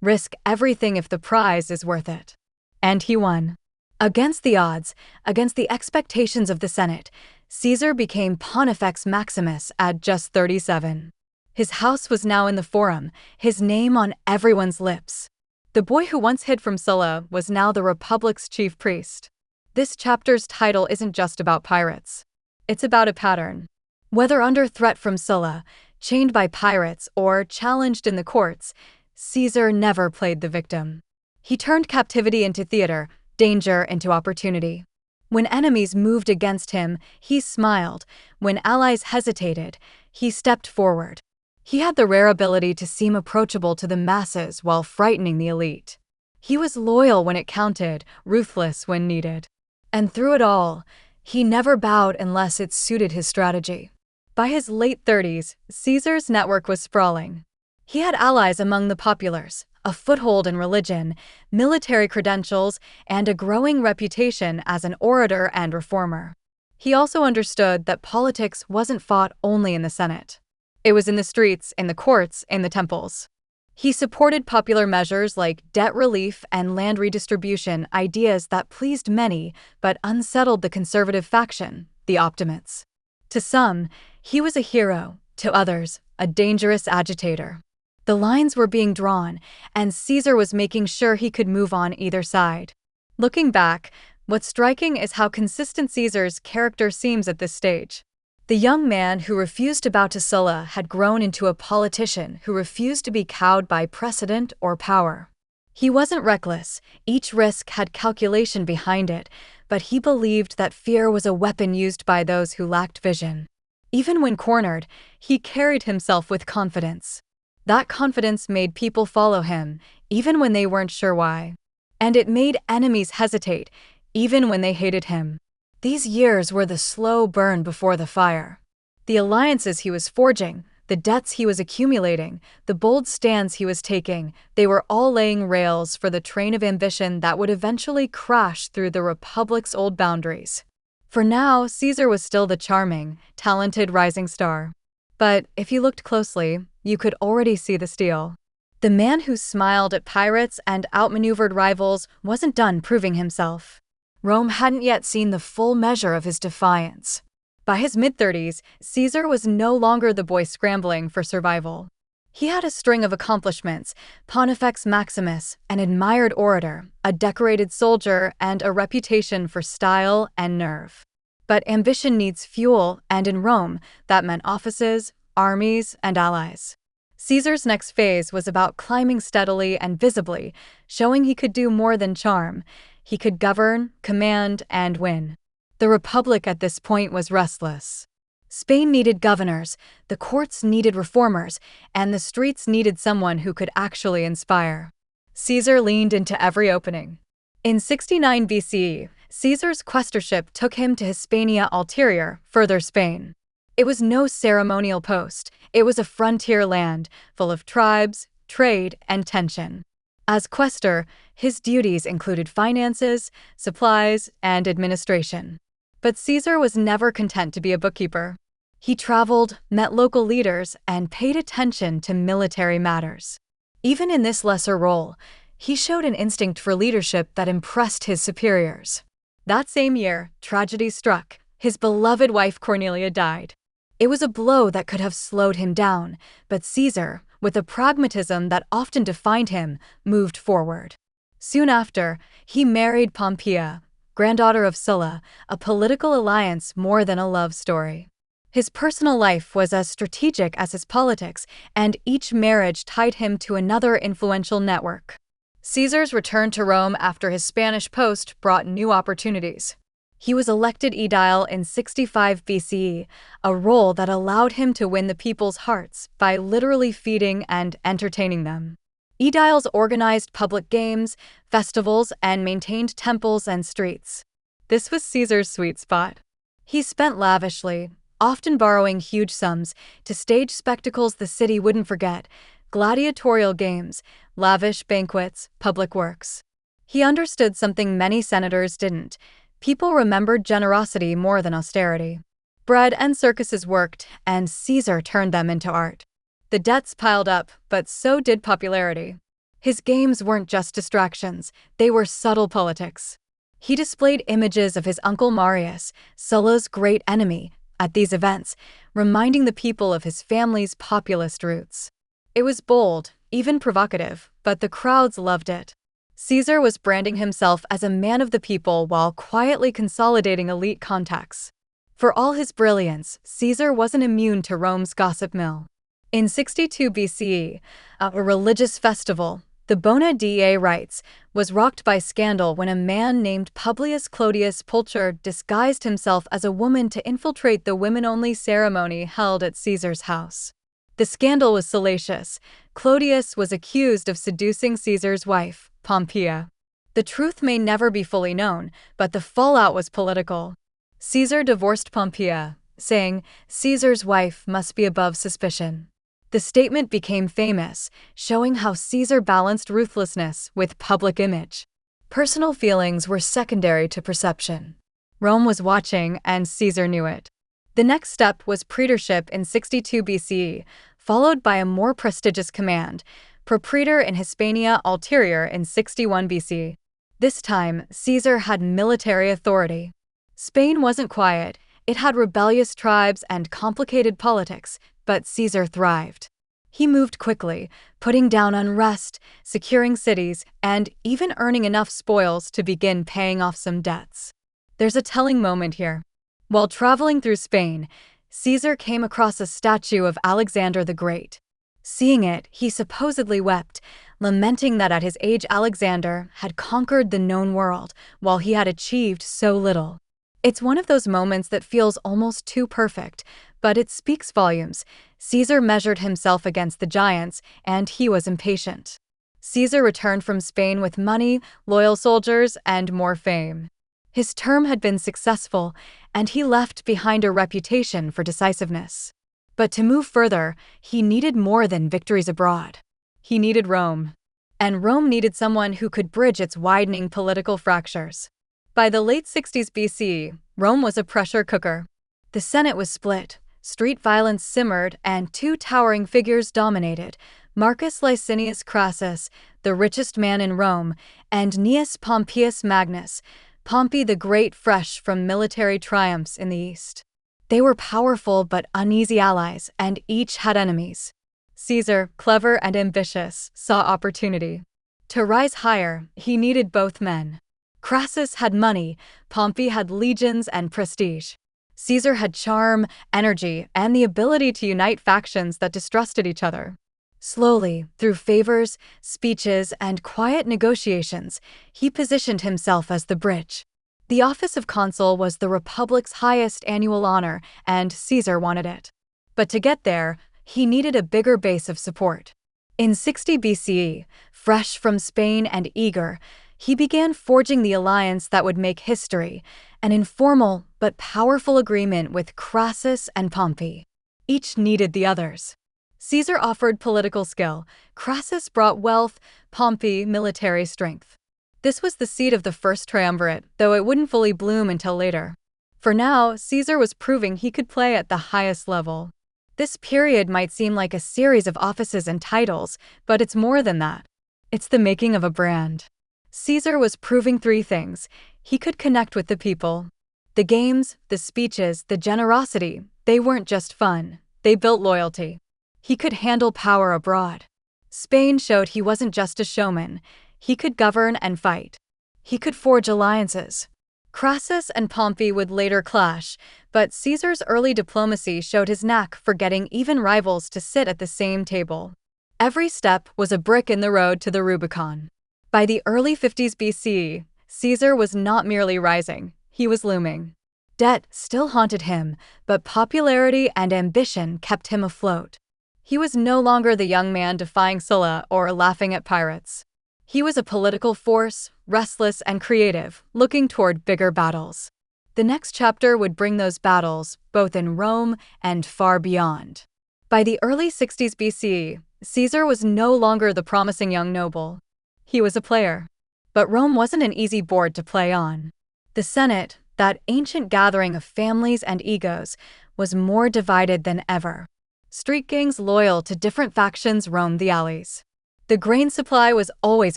Risk everything if the prize is worth it. And he won. Against the odds, against the expectations of the Senate, Caesar became Pontifex Maximus at just 37. His house was now in the Forum, his name on everyone's lips. The boy who once hid from Sulla was now the Republic's chief priest. This chapter's title isn't just about pirates. It's about a pattern. Whether under threat from Sulla, chained by pirates, or challenged in the courts, Caesar never played the victim. He turned captivity into theater, danger into opportunity. When enemies moved against him, he smiled. When allies hesitated, he stepped forward. He had the rare ability to seem approachable to the masses while frightening the elite. He was loyal when it counted, ruthless when needed. And through it all, he never bowed unless it suited his strategy. By his late 30s, Caesar's network was sprawling. He had allies among the populace, a foothold in religion, military credentials, and a growing reputation as an orator and reformer. He also understood that politics wasn't fought only in the Senate. It was in the streets, in the courts, in the temples. He supported popular measures like debt relief and land redistribution, ideas that pleased many but unsettled the conservative faction, the optimates. To some, he was a hero; to others, a dangerous agitator. The lines were being drawn, and Caesar was making sure he could move on either side. Looking back, what's striking is how consistent Caesar's character seems at this stage. The young man who refused to bow to Sulla had grown into a politician who refused to be cowed by precedent or power. He wasn't reckless; each risk had calculation behind it, but he believed that fear was a weapon used by those who lacked vision. Even when cornered, he carried himself with confidence. That confidence made people follow him, even when they weren't sure why. And it made enemies hesitate, even when they hated him. These years were the slow burn before the fire. The alliances he was forging, the debts he was accumulating, the bold stands he was taking, they were all laying rails for the train of ambition that would eventually crash through the Republic's old boundaries. For now, Caesar was still the charming, talented rising star. But if you looked closely, you could already see the steel. The man who smiled at pirates and outmaneuvered rivals wasn't done proving himself. Rome hadn't yet seen the full measure of his defiance. By his mid-30s, Caesar was no longer the boy scrambling for survival. He had a string of accomplishments: Pontifex Maximus, an admired orator, a decorated soldier, and a reputation for style and nerve. But ambition needs fuel, and in Rome, that meant offices, armies, and allies. Caesar's next phase was about climbing steadily and visibly, showing he could do more than charm. He could govern, command, and win. The Republic at this point was restless. Spain needed governors, the courts needed reformers, and the streets needed someone who could actually inspire. Caesar leaned into every opening. In 69 BCE, Caesar's quaestorship took him to Hispania Ulterior, further Spain. It was no ceremonial post; it was a frontier land, full of tribes, trade, and tension. As quaestor, his duties included finances, supplies, and administration. But Caesar was never content to be a bookkeeper. He traveled, met local leaders, and paid attention to military matters. Even in this lesser role, he showed an instinct for leadership that impressed his superiors. That same year, tragedy struck. His beloved wife Cornelia died. It was a blow that could have slowed him down, but Caesar, with a pragmatism that often defined him, moved forward. Soon after, he married Pompeia, granddaughter of Sulla, a political alliance more than a love story. His personal life was as strategic as his politics, and each marriage tied him to another influential network. Caesar's return to Rome after his Spanish post brought new opportunities. He was elected aedile in 65 BCE, a role that allowed him to win the people's hearts by literally feeding and entertaining them. Aediles organized public games, festivals, and maintained temples and streets. This was Caesar's sweet spot. He spent lavishly, often borrowing huge sums, to stage spectacles the city wouldn't forget: gladiatorial games, lavish banquets, public works. He understood something many senators didn't. People remembered generosity more than austerity. Bread and circuses worked, and Caesar turned them into art. The debts piled up, but so did popularity. His games weren't just distractions, they were subtle politics. He displayed images of his uncle Marius, Sulla's great enemy, at these events, reminding the people of his family's populist roots. It was bold, even provocative, but the crowds loved it. Caesar was branding himself as a man of the people while quietly consolidating elite contacts. For all his brilliance, Caesar wasn't immune to Rome's gossip mill. In 62 BCE, a religious festival, the Bona Dei rites, was rocked by scandal when a man named Publius Clodius Pulcher disguised himself as a woman to infiltrate the women-only ceremony held at Caesar's house. The scandal was salacious. Clodius was accused of seducing Caesar's wife, Pompeia. The truth may never be fully known, but the fallout was political. Caesar divorced Pompeia, saying, "Caesar's wife must be above suspicion." The statement became famous, showing how Caesar balanced ruthlessness with public image. Personal feelings were secondary to perception. Rome was watching, and Caesar knew it. The next step was praetorship in 62 BCE, followed by a more prestigious command, propraetor in Hispania Ulterior in 61 BC. This time, Caesar had military authority. Spain wasn't quiet. It had rebellious tribes and complicated politics, but Caesar thrived. He moved quickly, putting down unrest, securing cities, and even earning enough spoils to begin paying off some debts. There's a telling moment here. While traveling through Spain, Caesar came across a statue of Alexander the Great. Seeing it, he supposedly wept, lamenting that at his age Alexander had conquered the known world while he had achieved so little. It's one of those moments that feels almost too perfect, but it speaks volumes. Caesar measured himself against the giants, and he was impatient. Caesar returned from Spain with money, loyal soldiers, and more fame. His term had been successful, and he left behind a reputation for decisiveness. But to move further, he needed more than victories abroad. He needed Rome. And Rome needed someone who could bridge its widening political fractures. By the late 60s BC, Rome was a pressure cooker. The Senate was split, street violence simmered, and two towering figures dominated: Marcus Licinius Crassus, the richest man in Rome, and Gnaeus Pompeius Magnus, Pompey the Great, fresh from military triumphs in the East. They were powerful but uneasy allies, and each had enemies. Caesar, clever and ambitious, saw opportunity. To rise higher, he needed both men. Crassus had money, Pompey had legions and prestige. Caesar had charm, energy, and the ability to unite factions that distrusted each other. Slowly, through favors, speeches, and quiet negotiations, he positioned himself as the bridge. The office of consul was the Republic's highest annual honor, and Caesar wanted it. But to get there, he needed a bigger base of support. In 60 BCE, fresh from Spain and eager, he began forging the alliance that would make history, an informal but powerful agreement with Crassus and Pompey. Each needed the others. Caesar offered political skill, Crassus brought wealth, Pompey military strength. This was the seed of the first triumvirate, though it wouldn't fully bloom until later. For now, Caesar was proving he could play at the highest level. This period might seem like a series of offices and titles, but it's more than that. It's the making of a brand. Caesar was proving three things. He could connect with the people. The games, the speeches, the generosity, they weren't just fun. They built loyalty. He could handle power abroad. Spain showed he wasn't just a showman. He could govern and fight. He could forge alliances. Crassus and Pompey would later clash, but Caesar's early diplomacy showed his knack for getting even rivals to sit at the same table. Every step was a brick in the road to the Rubicon. By the early 50s BC, Caesar was not merely rising, he was looming. Debt still haunted him, but popularity and ambition kept him afloat. He was no longer the young man defying Sulla or laughing at pirates. He was a political force, restless and creative, looking toward bigger battles. The next chapter would bring those battles, both in Rome and far beyond. By the early 60s BC, Caesar was no longer the promising young noble. He was a player. But Rome wasn't an easy board to play on. The Senate, that ancient gathering of families and egos, was more divided than ever. Street gangs loyal to different factions roamed the alleys. The grain supply was always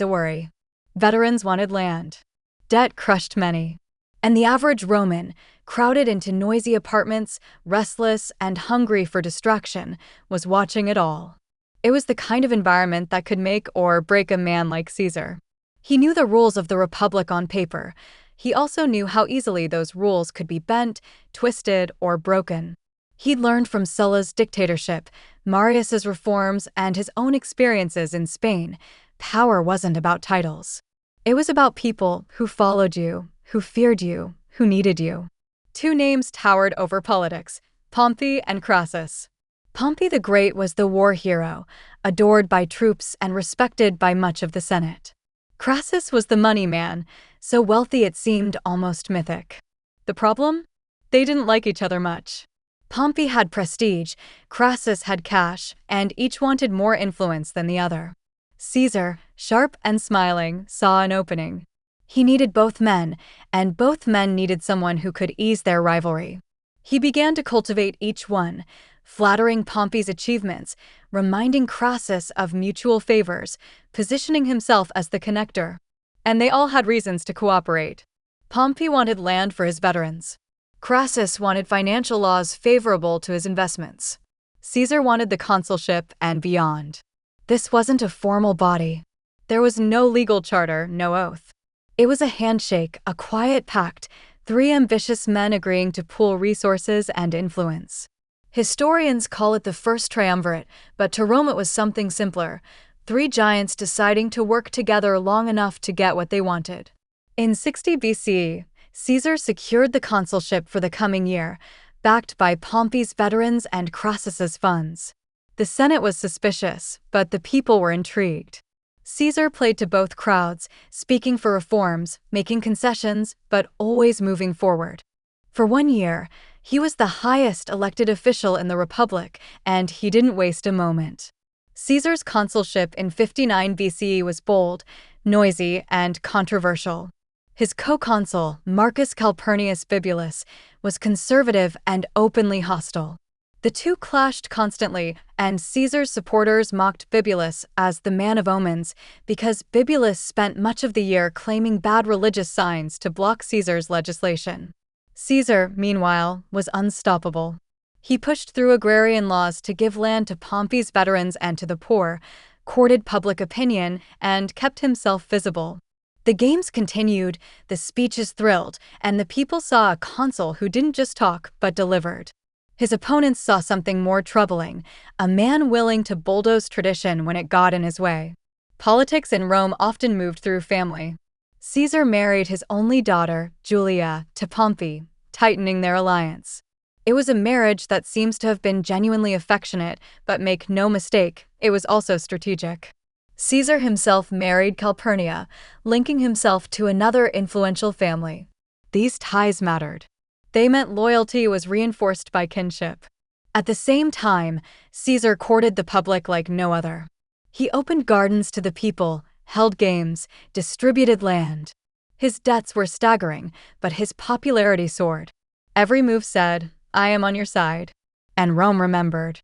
a worry. Veterans wanted land. Debt crushed many. And the average Roman, crowded into noisy apartments, restless and hungry for distraction, was watching it all. It was the kind of environment that could make or break a man like Caesar. He knew the rules of the Republic on paper. He also knew how easily those rules could be bent, twisted, or broken. He'd learned from Sulla's dictatorship, Marius's reforms, and his own experiences in Spain. Power wasn't about titles. It was about people who followed you, who feared you, who needed you. Two names towered over politics: Pompey and Crassus. Pompey the Great was the war hero, adored by troops and respected by much of the Senate. Crassus was the money man, so wealthy it seemed almost mythic. The problem? They didn't like each other much. Pompey had prestige, Crassus had cash, and each wanted more influence than the other. Caesar, sharp and smiling, saw an opening. He needed both men, and both men needed someone who could ease their rivalry. He began to cultivate each one, flattering Pompey's achievements, reminding Crassus of mutual favors, positioning himself as the connector. And they all had reasons to cooperate. Pompey wanted land for his veterans. Crassus wanted financial laws favorable to his investments. Caesar wanted the consulship and beyond. This wasn't a formal body. There was no legal charter, no oath. It was a handshake, a quiet pact, three ambitious men agreeing to pool resources and influence. Historians call it the first triumvirate, but to Rome it was something simpler. Three giants deciding to work together long enough to get what they wanted. In 60 BCE, Caesar secured the consulship for the coming year, backed by Pompey's veterans and Crassus's funds. The Senate was suspicious, but the people were intrigued. Caesar played to both crowds, speaking for reforms, making concessions, but always moving forward. For 1 year, he was the highest elected official in the Republic, and he didn't waste a moment. Caesar's consulship in 59 BCE was bold, noisy, and controversial. His co-consul, Marcus Calpurnius Bibulus, was conservative and openly hostile. The two clashed constantly, and Caesar's supporters mocked Bibulus as the man of omens because Bibulus spent much of the year claiming bad religious signs to block Caesar's legislation. Caesar, meanwhile, was unstoppable. He pushed through agrarian laws to give land to Pompey's veterans and to the poor, courted public opinion, and kept himself visible. The games continued, the speeches thrilled, and the people saw a consul who didn't just talk but delivered. His opponents saw something more troubling, a man willing to bulldoze tradition when it got in his way. Politics in Rome often moved through family. Caesar married his only daughter, Julia, to Pompey, tightening their alliance. It was a marriage that seems to have been genuinely affectionate, but make no mistake, it was also strategic. Caesar himself married Calpurnia, linking himself to another influential family. These ties mattered. They meant loyalty was reinforced by kinship. At the same time, Caesar courted the public like no other. He opened gardens to the people, held games, distributed land. His debts were staggering, but his popularity soared. Every move said, "I am on your side." And Rome remembered.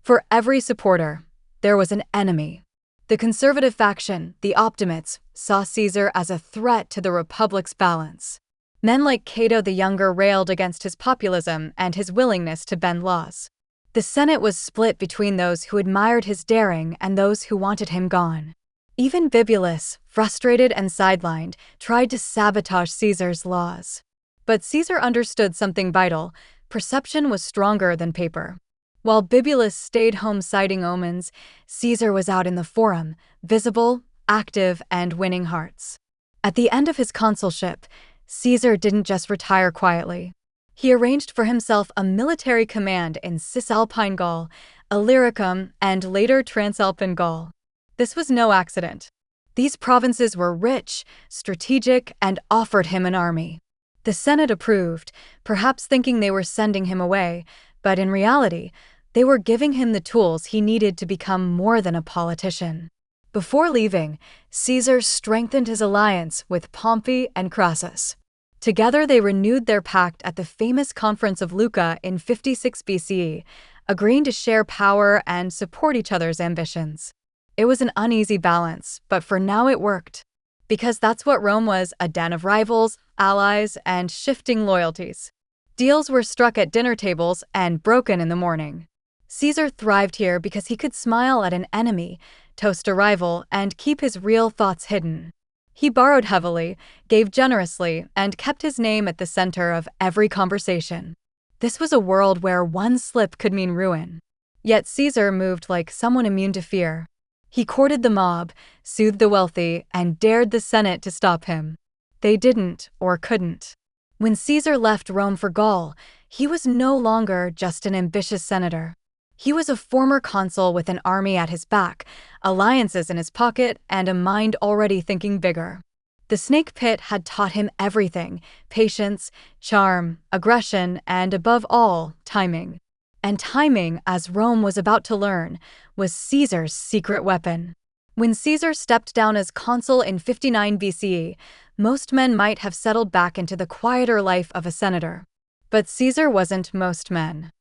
For every supporter, there was an enemy. The conservative faction, the Optimates, saw Caesar as a threat to the Republic's balance. Men like Cato the Younger railed against his populism and his willingness to bend laws. The Senate was split between those who admired his daring and those who wanted him gone. Even Bibulus, frustrated and sidelined, tried to sabotage Caesar's laws. But Caesar understood something vital: perception was stronger than paper. While Bibulus stayed home citing omens, Caesar was out in the forum, visible, active, and winning hearts. At the end of his consulship, Caesar didn't just retire quietly. He arranged for himself a military command in Cisalpine Gaul, Illyricum, and later Transalpine Gaul. This was no accident. These provinces were rich, strategic, and offered him an army. The Senate approved, perhaps thinking they were sending him away, but in reality, they were giving him the tools he needed to become more than a politician. Before leaving, Caesar strengthened his alliance with Pompey and Crassus. Together they renewed their pact at the famous Conference of Lucca in 56 BCE, agreeing to share power and support each other's ambitions. It was an uneasy balance, but for now it worked. Because that's what Rome was, a den of rivals, allies, and shifting loyalties. Deals were struck at dinner tables and broken in the morning. Caesar thrived here because he could smile at an enemy, toast a rival, and keep his real thoughts hidden. He borrowed heavily, gave generously, and kept his name at the center of every conversation. This was a world where one slip could mean ruin. Yet Caesar moved like someone immune to fear. He courted the mob, soothed the wealthy, and dared the Senate to stop him. They didn't, or couldn't. When Caesar left Rome for Gaul, he was no longer just an ambitious senator. He was a former consul with an army at his back, alliances in his pocket, and a mind already thinking bigger. The snake pit had taught him everything: patience, charm, aggression, and above all, timing. And timing, as Rome was about to learn, was Caesar's secret weapon. When Caesar stepped down as consul in 59 BCE, most men might have settled back into the quieter life of a senator. But Caesar wasn't most men.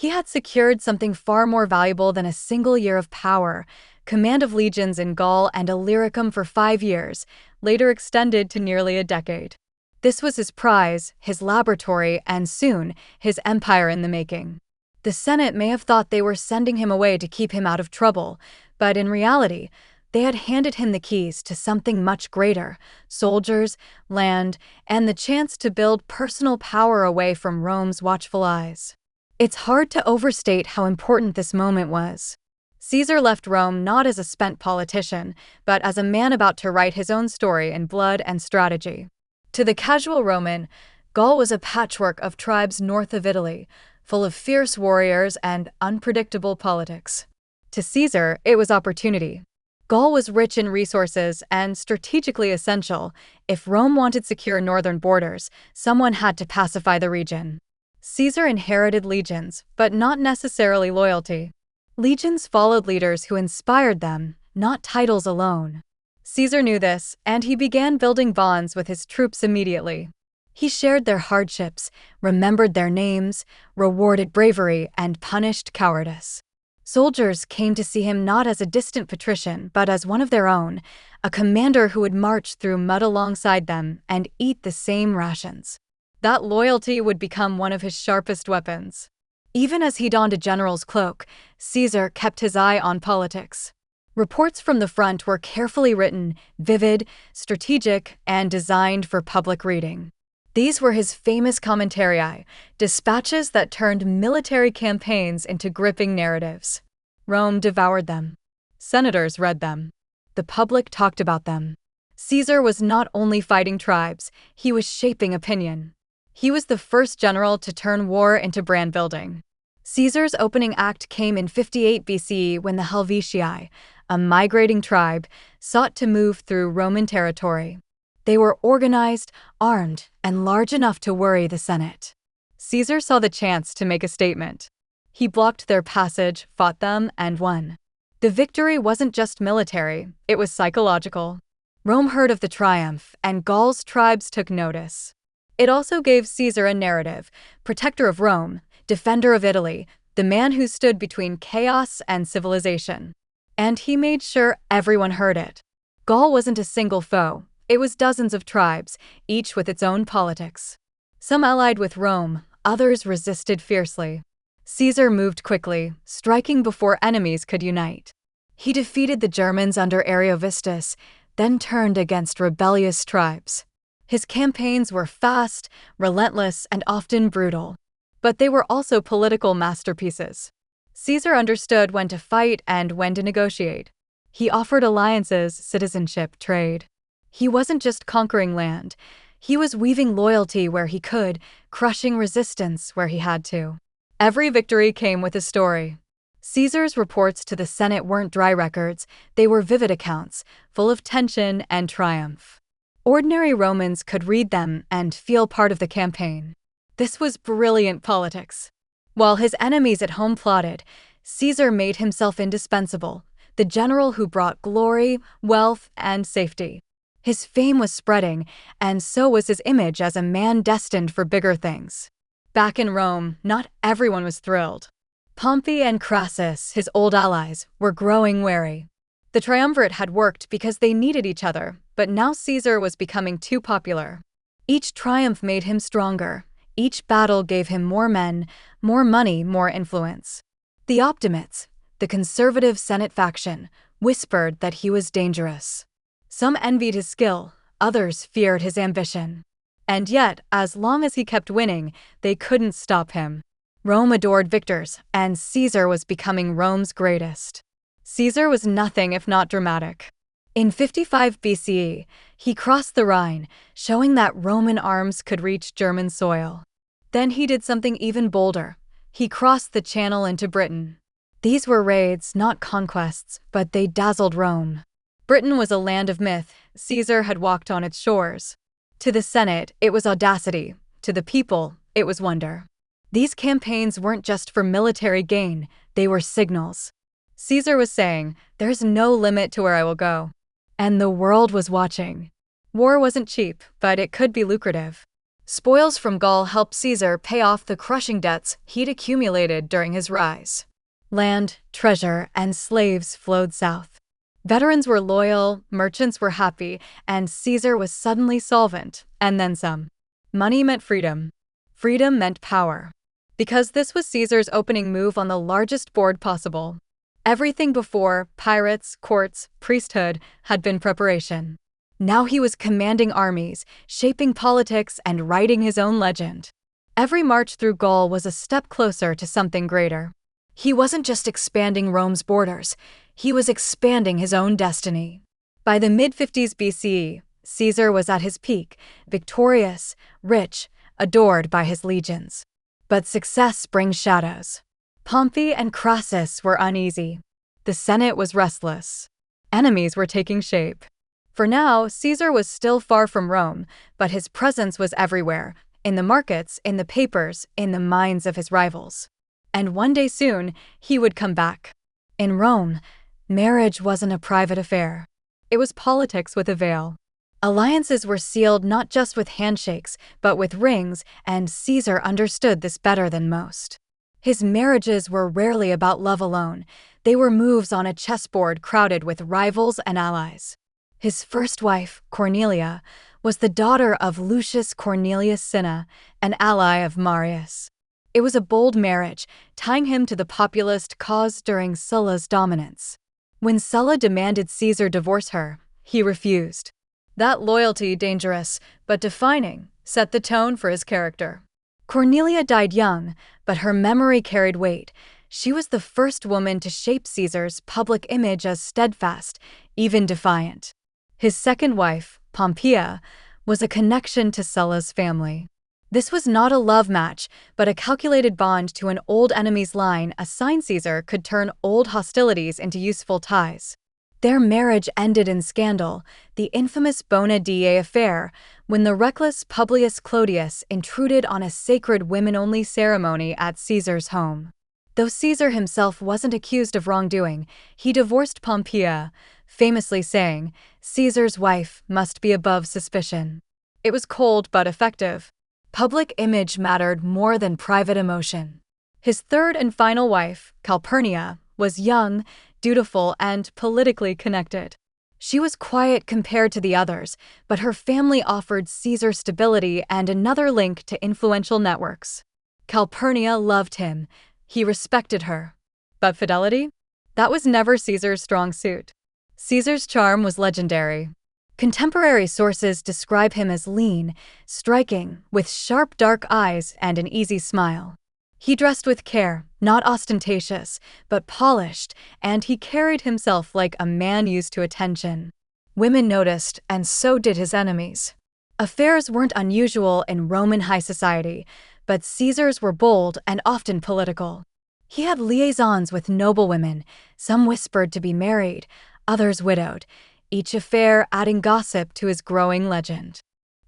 He had secured something far more valuable than a single year of power: command of legions in Gaul and Illyricum for 5 years, later extended to nearly a decade. This was his prize, his laboratory, and soon, his empire in the making. The Senate may have thought they were sending him away to keep him out of trouble, but in reality, they had handed him the keys to something much greater: soldiers, land, and the chance to build personal power away from Rome's watchful eyes. It's hard to overstate how important this moment was. Caesar left Rome not as a spent politician, but as a man about to write his own story in blood and strategy. To the casual Roman, Gaul was a patchwork of tribes north of Italy, full of fierce warriors and unpredictable politics. To Caesar, it was opportunity. Gaul was rich in resources and strategically essential. If Rome wanted secure northern borders, someone had to pacify the region. Caesar inherited legions, but not necessarily loyalty. Legions followed leaders who inspired them, not titles alone. Caesar knew this, and he began building bonds with his troops immediately. He shared their hardships, remembered their names, rewarded bravery, and punished cowardice. Soldiers came to see him not as a distant patrician, but as one of their own, a commander who would march through mud alongside them and eat the same rations. That loyalty would become one of his sharpest weapons. Even as he donned a general's cloak, Caesar kept his eye on politics. Reports from the front were carefully written, vivid, strategic, and designed for public reading. These were his famous commentarii, dispatches that turned military campaigns into gripping narratives. Rome devoured them. Senators read them. The public talked about them. Caesar was not only fighting tribes, he was shaping opinion. He was the first general to turn war into brand building. Caesar's opening act came in 58 BCE when the Helvetii, a migrating tribe, sought to move through Roman territory. They were organized, armed, and large enough to worry the Senate. Caesar saw the chance to make a statement. He blocked their passage, fought them, and won. The victory wasn't just military, it was psychological. Rome heard of the triumph, and Gaul's tribes took notice. It also gave Caesar a narrative: protector of Rome, defender of Italy, the man who stood between chaos and civilization. And he made sure everyone heard it. Gaul wasn't a single foe, it was dozens of tribes, each with its own politics. Some allied with Rome, others resisted fiercely. Caesar moved quickly, striking before enemies could unite. He defeated the Germans under Ariovistus, then turned against rebellious tribes. His campaigns were fast, relentless, and often brutal. But they were also political masterpieces. Caesar understood when to fight and when to negotiate. He offered alliances, citizenship, trade. He wasn't just conquering land. He was weaving loyalty where he could, crushing resistance where he had to. Every victory came with a story. Caesar's reports to the Senate weren't dry records, they were vivid accounts, full of tension and triumph. Ordinary Romans could read them and feel part of the campaign. This was brilliant politics. While his enemies at home plotted, Caesar made himself indispensable, the general who brought glory, wealth, and safety. His fame was spreading, and so was his image as a man destined for bigger things. Back in Rome, not everyone was thrilled. Pompey and Crassus, his old allies, were growing wary. The triumvirate had worked because they needed each other, but now Caesar was becoming too popular. Each triumph made him stronger. Each battle gave him more men, more money, more influence. The Optimates, the conservative Senate faction, whispered that he was dangerous. Some envied his skill, others feared his ambition. And yet, as long as he kept winning, they couldn't stop him. Rome adored victors, and Caesar was becoming Rome's greatest. Caesar was nothing if not dramatic. In 55 BCE, he crossed the Rhine, showing that Roman arms could reach German soil. Then he did something even bolder. He crossed the Channel into Britain. These were raids, not conquests, but they dazzled Rome. Britain was a land of myth. Caesar had walked on its shores. To the Senate, it was audacity. To the people, it was wonder. These campaigns weren't just for military gain, they were signals. Caesar was saying, "There's no limit to where I will go." And the world was watching. War wasn't cheap, but it could be lucrative. Spoils from Gaul helped Caesar pay off the crushing debts he'd accumulated during his rise. Land, treasure, and slaves flowed south. Veterans were loyal, merchants were happy, and Caesar was suddenly solvent, and then some. Money meant freedom. Freedom meant power. Because this was Caesar's opening move on the largest board possible. Everything before, pirates, courts, priesthood, had been preparation. Now he was commanding armies, shaping politics, and writing his own legend. Every march through Gaul was a step closer to something greater. He wasn't just expanding Rome's borders, he was expanding his own destiny. By the mid-50s BCE, Caesar was at his peak, victorious, rich, adored by his legions. But success brings shadows. Pompey and Crassus were uneasy. The Senate was restless. Enemies were taking shape. For now, Caesar was still far from Rome, but his presence was everywhere, in the markets, in the papers, in the minds of his rivals. And one day soon, he would come back. In Rome, marriage wasn't a private affair. It was politics with a veil. Alliances were sealed not just with handshakes, but with rings, and Caesar understood this better than most. His marriages were rarely about love alone. They were moves on a chessboard crowded with rivals and allies. His first wife, Cornelia, was the daughter of Lucius Cornelius Cinna, an ally of Marius. It was a bold marriage, tying him to the populist cause during Sulla's dominance. When Sulla demanded Caesar divorce her, he refused. That loyalty, dangerous but defining, set the tone for his character. Cornelia died young, but her memory carried weight. She was the first woman to shape Caesar's public image as steadfast, even defiant. His second wife, Pompeia, was a connection to Sulla's family. This was not a love match, but a calculated bond to an old enemy's line. A sign Caesar could turn old hostilities into useful ties. Their marriage ended in scandal, the infamous Bona Dea affair, when the reckless Publius Clodius intruded on a sacred women-only ceremony at Caesar's home. Though Caesar himself wasn't accused of wrongdoing, he divorced Pompeia, famously saying, "Caesar's wife must be above suspicion." It was cold but effective. Public image mattered more than private emotion. His third and final wife, Calpurnia, was young, dutiful, and politically connected. She was quiet compared to the others, but her family offered Caesar stability and another link to influential networks. Calpurnia loved him. He respected her. But fidelity? That was never Caesar's strong suit. Caesar's charm was legendary. Contemporary sources describe him as lean, striking, with sharp dark eyes and an easy smile. He dressed with care, not ostentatious, but polished, and he carried himself like a man used to attention. Women noticed, and so did his enemies. Affairs weren't unusual in Roman high society, but Caesar's were bold and often political. He had liaisons with noblewomen, some whispered to be married, others widowed, each affair adding gossip to his growing legend.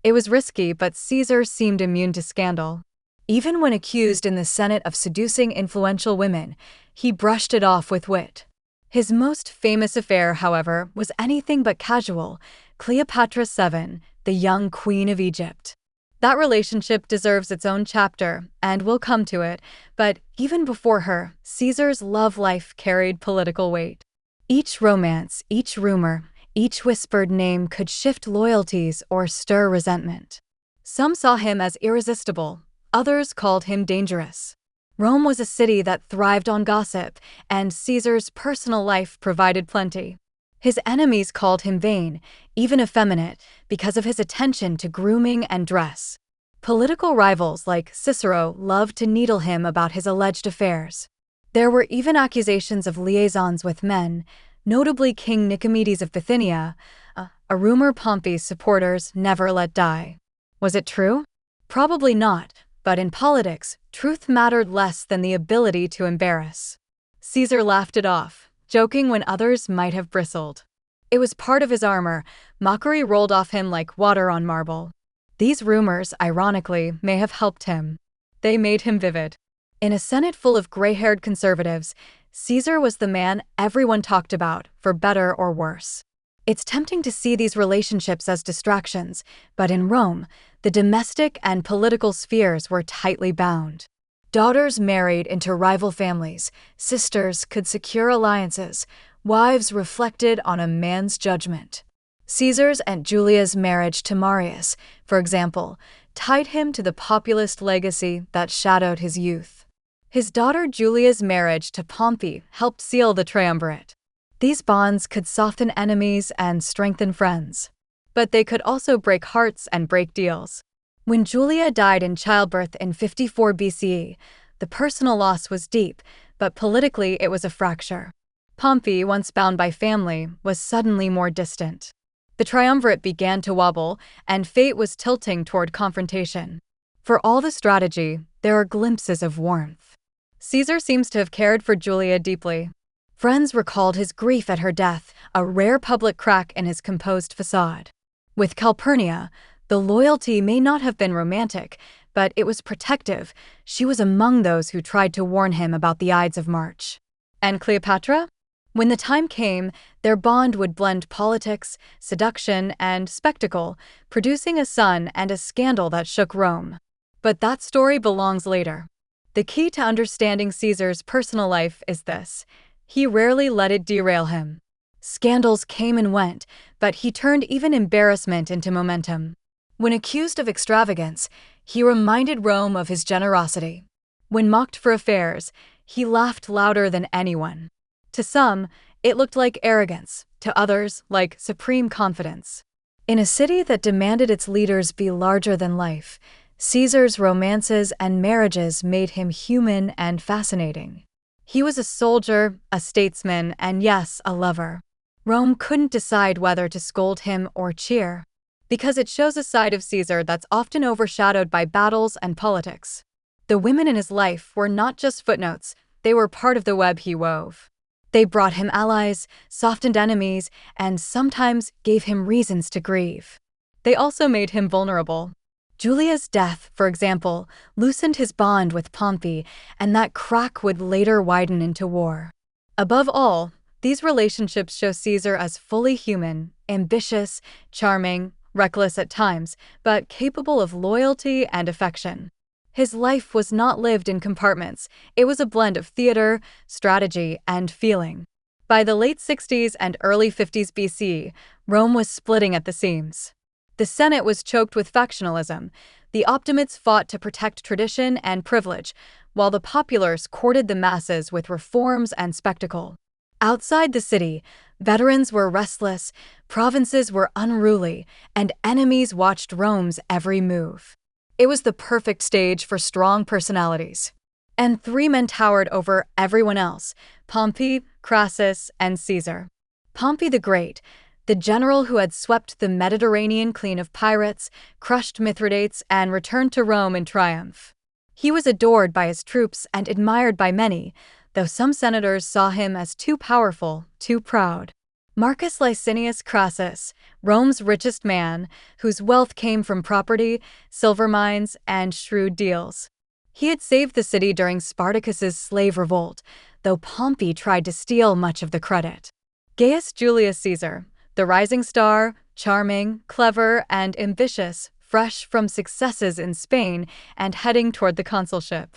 It was risky, but Caesar seemed immune to scandal. Even when accused in the Senate of seducing influential women, he brushed it off with wit. His most famous affair, however, was anything but casual: Cleopatra VII, the young Queen of Egypt. That relationship deserves its own chapter, and we'll come to it, but even before her, Caesar's love life carried political weight. Each romance, each rumor, each whispered name could shift loyalties or stir resentment. Some saw him as irresistible, others called him dangerous. Rome was a city that thrived on gossip, and Caesar's personal life provided plenty. His enemies called him vain, even effeminate, because of his attention to grooming and dress. Political rivals like Cicero loved to needle him about his alleged affairs. There were even accusations of liaisons with men, notably King Nicomedes of Bithynia, a rumor Pompey's supporters never let die. Was it true? Probably not, but in politics, truth mattered less than the ability to embarrass. Caesar laughed it off, joking when others might have bristled. It was part of his armor. Mockery rolled off him like water on marble. These rumors, ironically, may have helped him. They made him vivid. In a Senate full of gray-haired conservatives, Caesar was the man everyone talked about, for better or worse. It's tempting to see these relationships as distractions, but in Rome, the domestic and political spheres were tightly bound. Daughters married into rival families, sisters could secure alliances, wives reflected on a man's judgment. Caesar's and Julia's marriage to Marius, for example, tied him to the populist legacy that shadowed his youth. His daughter Julia's marriage to Pompey helped seal the triumvirate. These bonds could soften enemies and strengthen friends. But they could also break hearts and break deals. When Julia died in childbirth in 54 BCE, the personal loss was deep, but politically it was a fracture. Pompey, once bound by family, was suddenly more distant. The triumvirate began to wobble, and fate was tilting toward confrontation. For all the strategy, there are glimpses of warmth. Caesar seems to have cared for Julia deeply. Friends recalled his grief at her death, a rare public crack in his composed facade. With Calpurnia, the loyalty may not have been romantic, but it was protective. She was among those who tried to warn him about the Ides of March. And Cleopatra? When the time came, their bond would blend politics, seduction, and spectacle, producing a son and a scandal that shook Rome. But that story belongs later. The key to understanding Caesar's personal life is this: he rarely let it derail him. Scandals came and went, but he turned even embarrassment into momentum. When accused of extravagance, he reminded Rome of his generosity. When mocked for affairs, he laughed louder than anyone. To some, it looked like arrogance, to others, like supreme confidence. In a city that demanded its leaders be larger than life, Caesar's romances and marriages made him human and fascinating. He was a soldier, a statesman, and yes, a lover. Rome couldn't decide whether to scold him or cheer, because it shows a side of Caesar that's often overshadowed by battles and politics. The women in his life were not just footnotes, they were part of the web he wove. They brought him allies, softened enemies, and sometimes gave him reasons to grieve. They also made him vulnerable. Julia's death, for example, loosened his bond with Pompey, and that crack would later widen into war. Above all, these relationships show Caesar as fully human, ambitious, charming, reckless at times, but capable of loyalty and affection. His life was not lived in compartments. It was a blend of theater, strategy, and feeling. By the late 60s and early 50s BC, Rome was splitting at the seams. The Senate was choked with factionalism. The Optimates fought to protect tradition and privilege, while the populace courted the masses with reforms and spectacle. Outside the city, veterans were restless, provinces were unruly, and enemies watched Rome's every move. It was the perfect stage for strong personalities. And three men towered over everyone else: Pompey, Crassus, and Caesar. Pompey the Great, the general who had swept the Mediterranean clean of pirates, crushed Mithridates, and returned to Rome in triumph. He was adored by his troops and admired by many, though some senators saw him as too powerful, too proud. Marcus Licinius Crassus, Rome's richest man, whose wealth came from property, silver mines, and shrewd deals. He had saved the city during Spartacus's slave revolt, though Pompey tried to steal much of the credit. Gaius Julius Caesar, the rising star, charming, clever, and ambitious, fresh from successes in Spain and heading toward the consulship.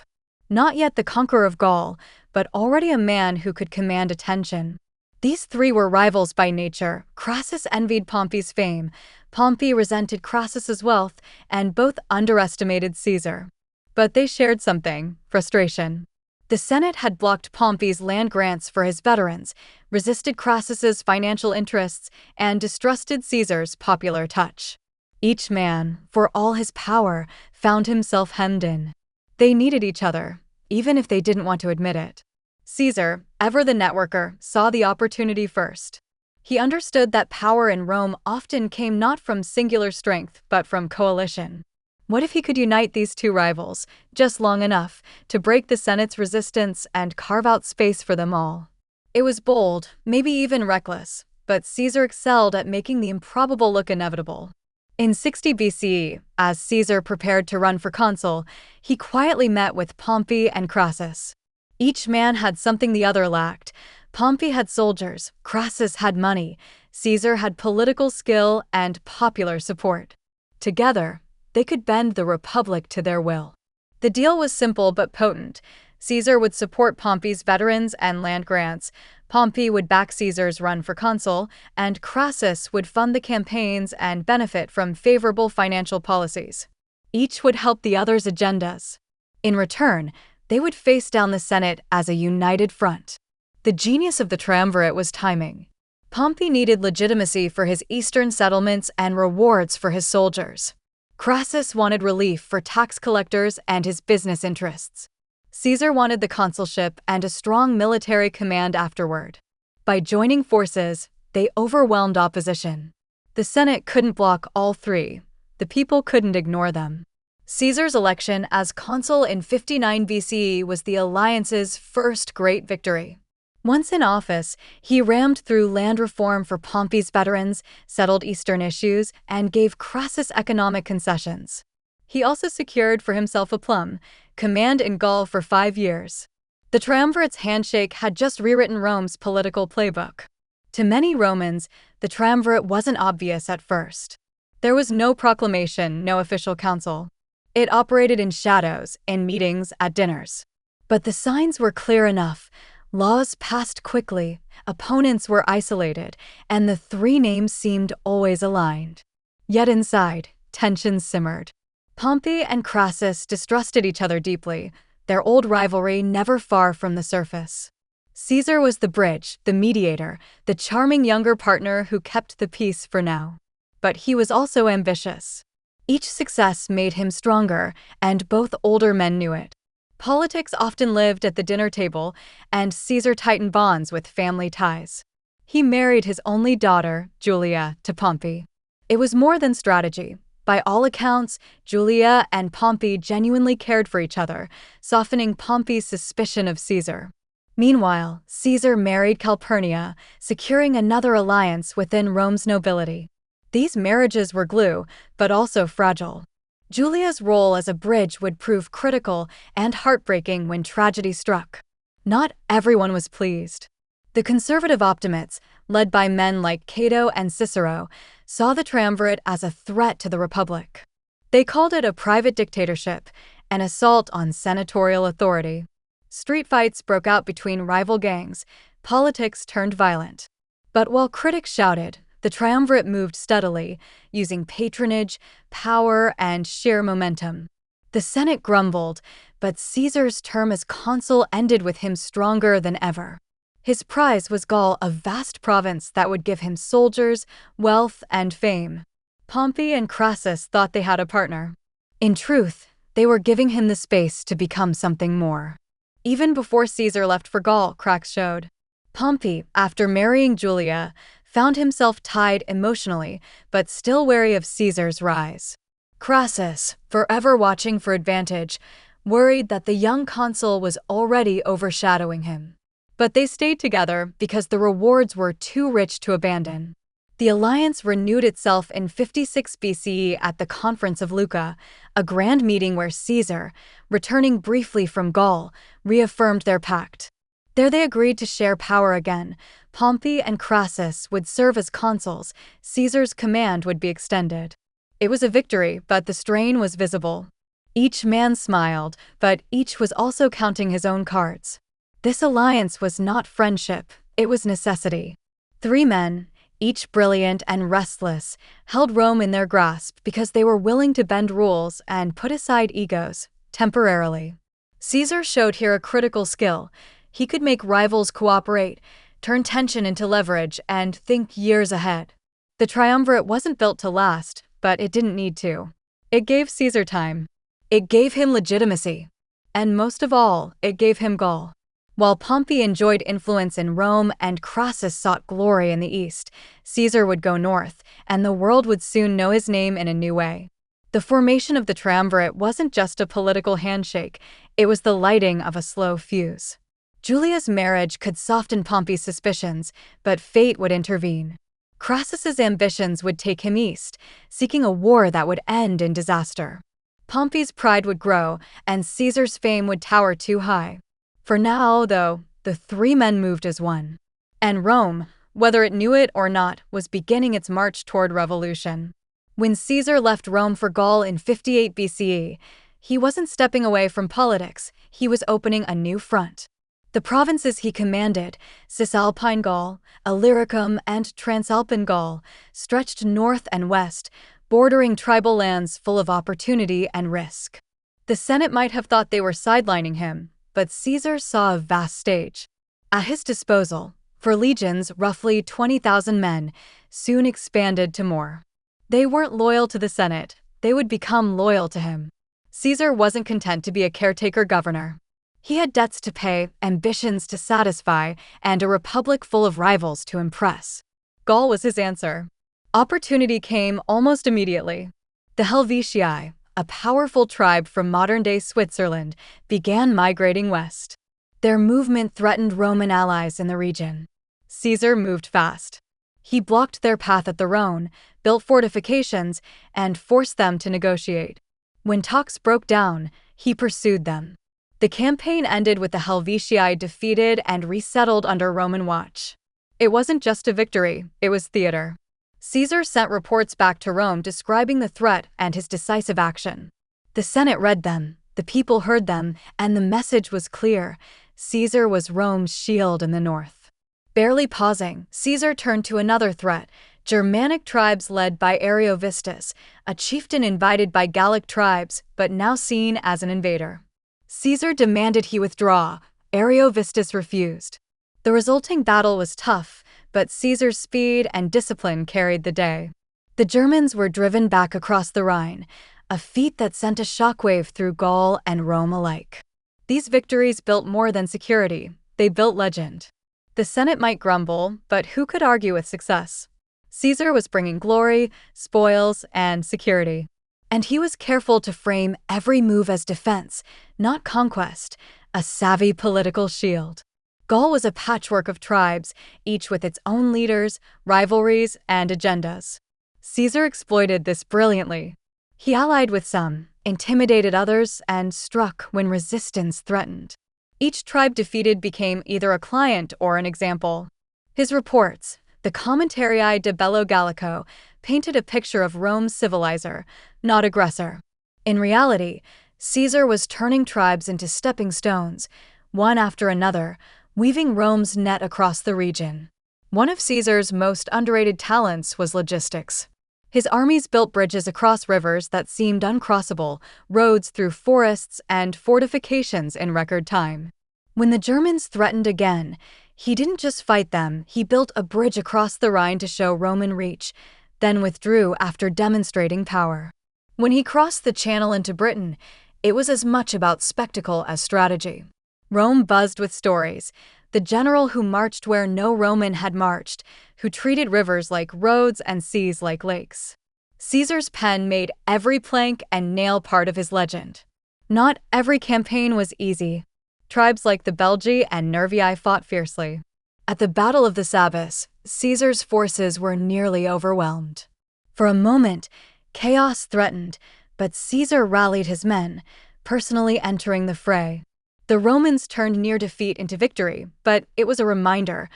Not yet the conqueror of Gaul, but already a man who could command attention. These three were rivals by nature. Crassus envied Pompey's fame, Pompey resented Crassus's wealth, and both underestimated Caesar. But they shared something: frustration. The Senate had blocked Pompey's land grants for his veterans, resisted Crassus's financial interests, and distrusted Caesar's popular touch. Each man, for all his power, found himself hemmed in. They needed each other, even if they didn't want to admit it. Caesar, ever the networker, saw the opportunity first. He understood that power in Rome often came not from singular strength but from coalition. What if he could unite these two rivals, just long enough to break the Senate's resistance and carve out space for them all? It was bold, maybe even reckless, but Caesar excelled at making the improbable look inevitable. In 60 BCE, as Caesar prepared to run for consul, he quietly met with Pompey and Crassus. Each man had something the other lacked. Pompey had soldiers, Crassus had money, Caesar had political skill and popular support. Together, they could bend the Republic to their will. The deal was simple but potent. Caesar would support Pompey's veterans and land grants, Pompey would back Caesar's run for consul, and Crassus would fund the campaigns and benefit from favorable financial policies. Each would help the other's agendas. In return, they would face down the Senate as a united front. The genius of the triumvirate was timing. Pompey needed legitimacy for his eastern settlements and rewards for his soldiers. Crassus wanted relief for tax collectors and his business interests. Caesar wanted the consulship and a strong military command afterward. By joining forces, they overwhelmed opposition. The Senate couldn't block all three. The people couldn't ignore them. Caesar's election as consul in 59 BCE was the alliance's first great victory. Once in office, he rammed through land reform for Pompey's veterans, settled eastern issues, and gave Crassus economic concessions. He also secured for himself a plum, command in Gaul for 5 years. The triumvirate's handshake had just rewritten Rome's political playbook. To many Romans, the triumvirate wasn't obvious at first. There was no proclamation, no official council. It operated in shadows, in meetings, at dinners. But the signs were clear enough. Laws passed quickly, opponents were isolated, and the three names seemed always aligned. Yet inside, tensions simmered. Pompey and Crassus distrusted each other deeply, their old rivalry never far from the surface. Caesar was the bridge, the mediator, the charming younger partner who kept the peace for now. But he was also ambitious. Each success made him stronger, and both older men knew it. Politics often lived at the dinner table, and Caesar tightened bonds with family ties. He married his only daughter, Julia, to Pompey. It was more than strategy. By all accounts, Julia and Pompey genuinely cared for each other, softening Pompey's suspicion of Caesar. Meanwhile, Caesar married Calpurnia, securing another alliance within Rome's nobility. These marriages were glue, but also fragile. Julia's role as a bridge would prove critical and heartbreaking when tragedy struck. Not everyone was pleased. The conservative optimates, led by men like Cato and Cicero, saw the triumvirate as a threat to the Republic. They called it a private dictatorship, an assault on senatorial authority. Street fights broke out between rival gangs, politics turned violent. But while critics shouted, the triumvirate moved steadily, using patronage, power, and sheer momentum. The Senate grumbled, but Caesar's term as consul ended with him stronger than ever. His prize was Gaul, a vast province that would give him soldiers, wealth, and fame. Pompey and Crassus thought they had a partner. In truth, they were giving him the space to become something more. Even before Caesar left for Gaul, cracks showed. Pompey, after marrying Julia, found himself tied emotionally, but still wary of Caesar's rise. Crassus, forever watching for advantage, worried that the young consul was already overshadowing him. But they stayed together because the rewards were too rich to abandon. The alliance renewed itself in 56 BCE at the Conference of Luca, a grand meeting where Caesar, returning briefly from Gaul, reaffirmed their pact. There they agreed to share power again. Pompey and Crassus would serve as consuls, Caesar's command would be extended. It was a victory, but the strain was visible. Each man smiled, but each was also counting his own cards. This alliance was not friendship, it was necessity. 3 men, each brilliant and restless, held Rome in their grasp because they were willing to bend rules and put aside egos, temporarily. Caesar showed here a critical skill. He could make rivals cooperate, turn tension into leverage, and think years ahead. The triumvirate wasn't built to last, but it didn't need to. It gave Caesar time. It gave him legitimacy. And most of all, it gave him Gaul. While Pompey enjoyed influence in Rome and Crassus sought glory in the east, Caesar would go north, and the world would soon know his name in a new way. The formation of the triumvirate wasn't just a political handshake, it was the lighting of a slow fuse. Julia's marriage could soften Pompey's suspicions, but fate would intervene. Crassus's ambitions would take him east, seeking a war that would end in disaster. Pompey's pride would grow, and Caesar's fame would tower too high. For now, though, the three men moved as one. And Rome, whether it knew it or not, was beginning its march toward revolution. When Caesar left Rome for Gaul in 58 BCE, he wasn't stepping away from politics, he was opening a new front. The provinces he commanded, Cisalpine Gaul, Illyricum, and Transalpine Gaul, stretched north and west, bordering tribal lands full of opportunity and risk. The Senate might have thought they were sidelining him, but Caesar saw a vast stage. At his disposal, for legions, roughly 20,000 men, soon expanded to more. They weren't loyal to the Senate, they would become loyal to him. Caesar wasn't content to be a caretaker governor. He had debts to pay, ambitions to satisfy, and a republic full of rivals to impress. Gaul was his answer. Opportunity came almost immediately. The Helvetii, a powerful tribe from modern-day Switzerland, began migrating west. Their movement threatened Roman allies in the region. Caesar moved fast. He blocked their path at the Rhone, built fortifications, and forced them to negotiate. When talks broke down, he pursued them. The campaign ended with the Helvetii defeated and resettled under Roman watch. It wasn't just a victory, it was theater. Caesar sent reports back to Rome describing the threat and his decisive action. The Senate read them, the people heard them, and the message was clear. Caesar was Rome's shield in the north. Barely pausing, Caesar turned to another threat, Germanic tribes led by Ariovistus, a chieftain invited by Gallic tribes, but now seen as an invader. Caesar demanded he withdraw. Ariovistus refused. The resulting battle was tough, but Caesar's speed and discipline carried the day. The Germans were driven back across the Rhine, a feat that sent a shockwave through Gaul and Rome alike. These victories built more than security, they built legend. The Senate might grumble, but who could argue with success? Caesar was bringing glory, spoils, and security. And he was careful to frame every move as defense, not conquest, a savvy political shield. Gaul was a patchwork of tribes, each with its own leaders, rivalries, and agendas. Caesar exploited this brilliantly. He allied with some, intimidated others, and struck when resistance threatened. Each tribe defeated became either a client or an example. His reports, the Commentarii de Bello Gallico, painted a picture of Rome's civilizer, not aggressor. In reality, Caesar was turning tribes into stepping stones, one after another, weaving Rome's net across the region. One of Caesar's most underrated talents was logistics. His armies built bridges across rivers that seemed uncrossable, roads through forests, and fortifications in record time. When the Germans threatened again, he didn't just fight them, he built a bridge across the Rhine to show Roman reach, then withdrew after demonstrating power. When he crossed the Channel into Britain, it was as much about spectacle as strategy. Rome buzzed with stories. The general who marched where no Roman had marched, who treated rivers like roads and seas like lakes. Caesar's pen made every plank and nail part of his legend. Not every campaign was easy. Tribes like the Belgae and Nervii fought fiercely. At the Battle of the Sabus, Caesar's forces were nearly overwhelmed. For a moment, chaos threatened, but Caesar rallied his men, personally entering the fray. The Romans turned near defeat into victory, but it was a reminder: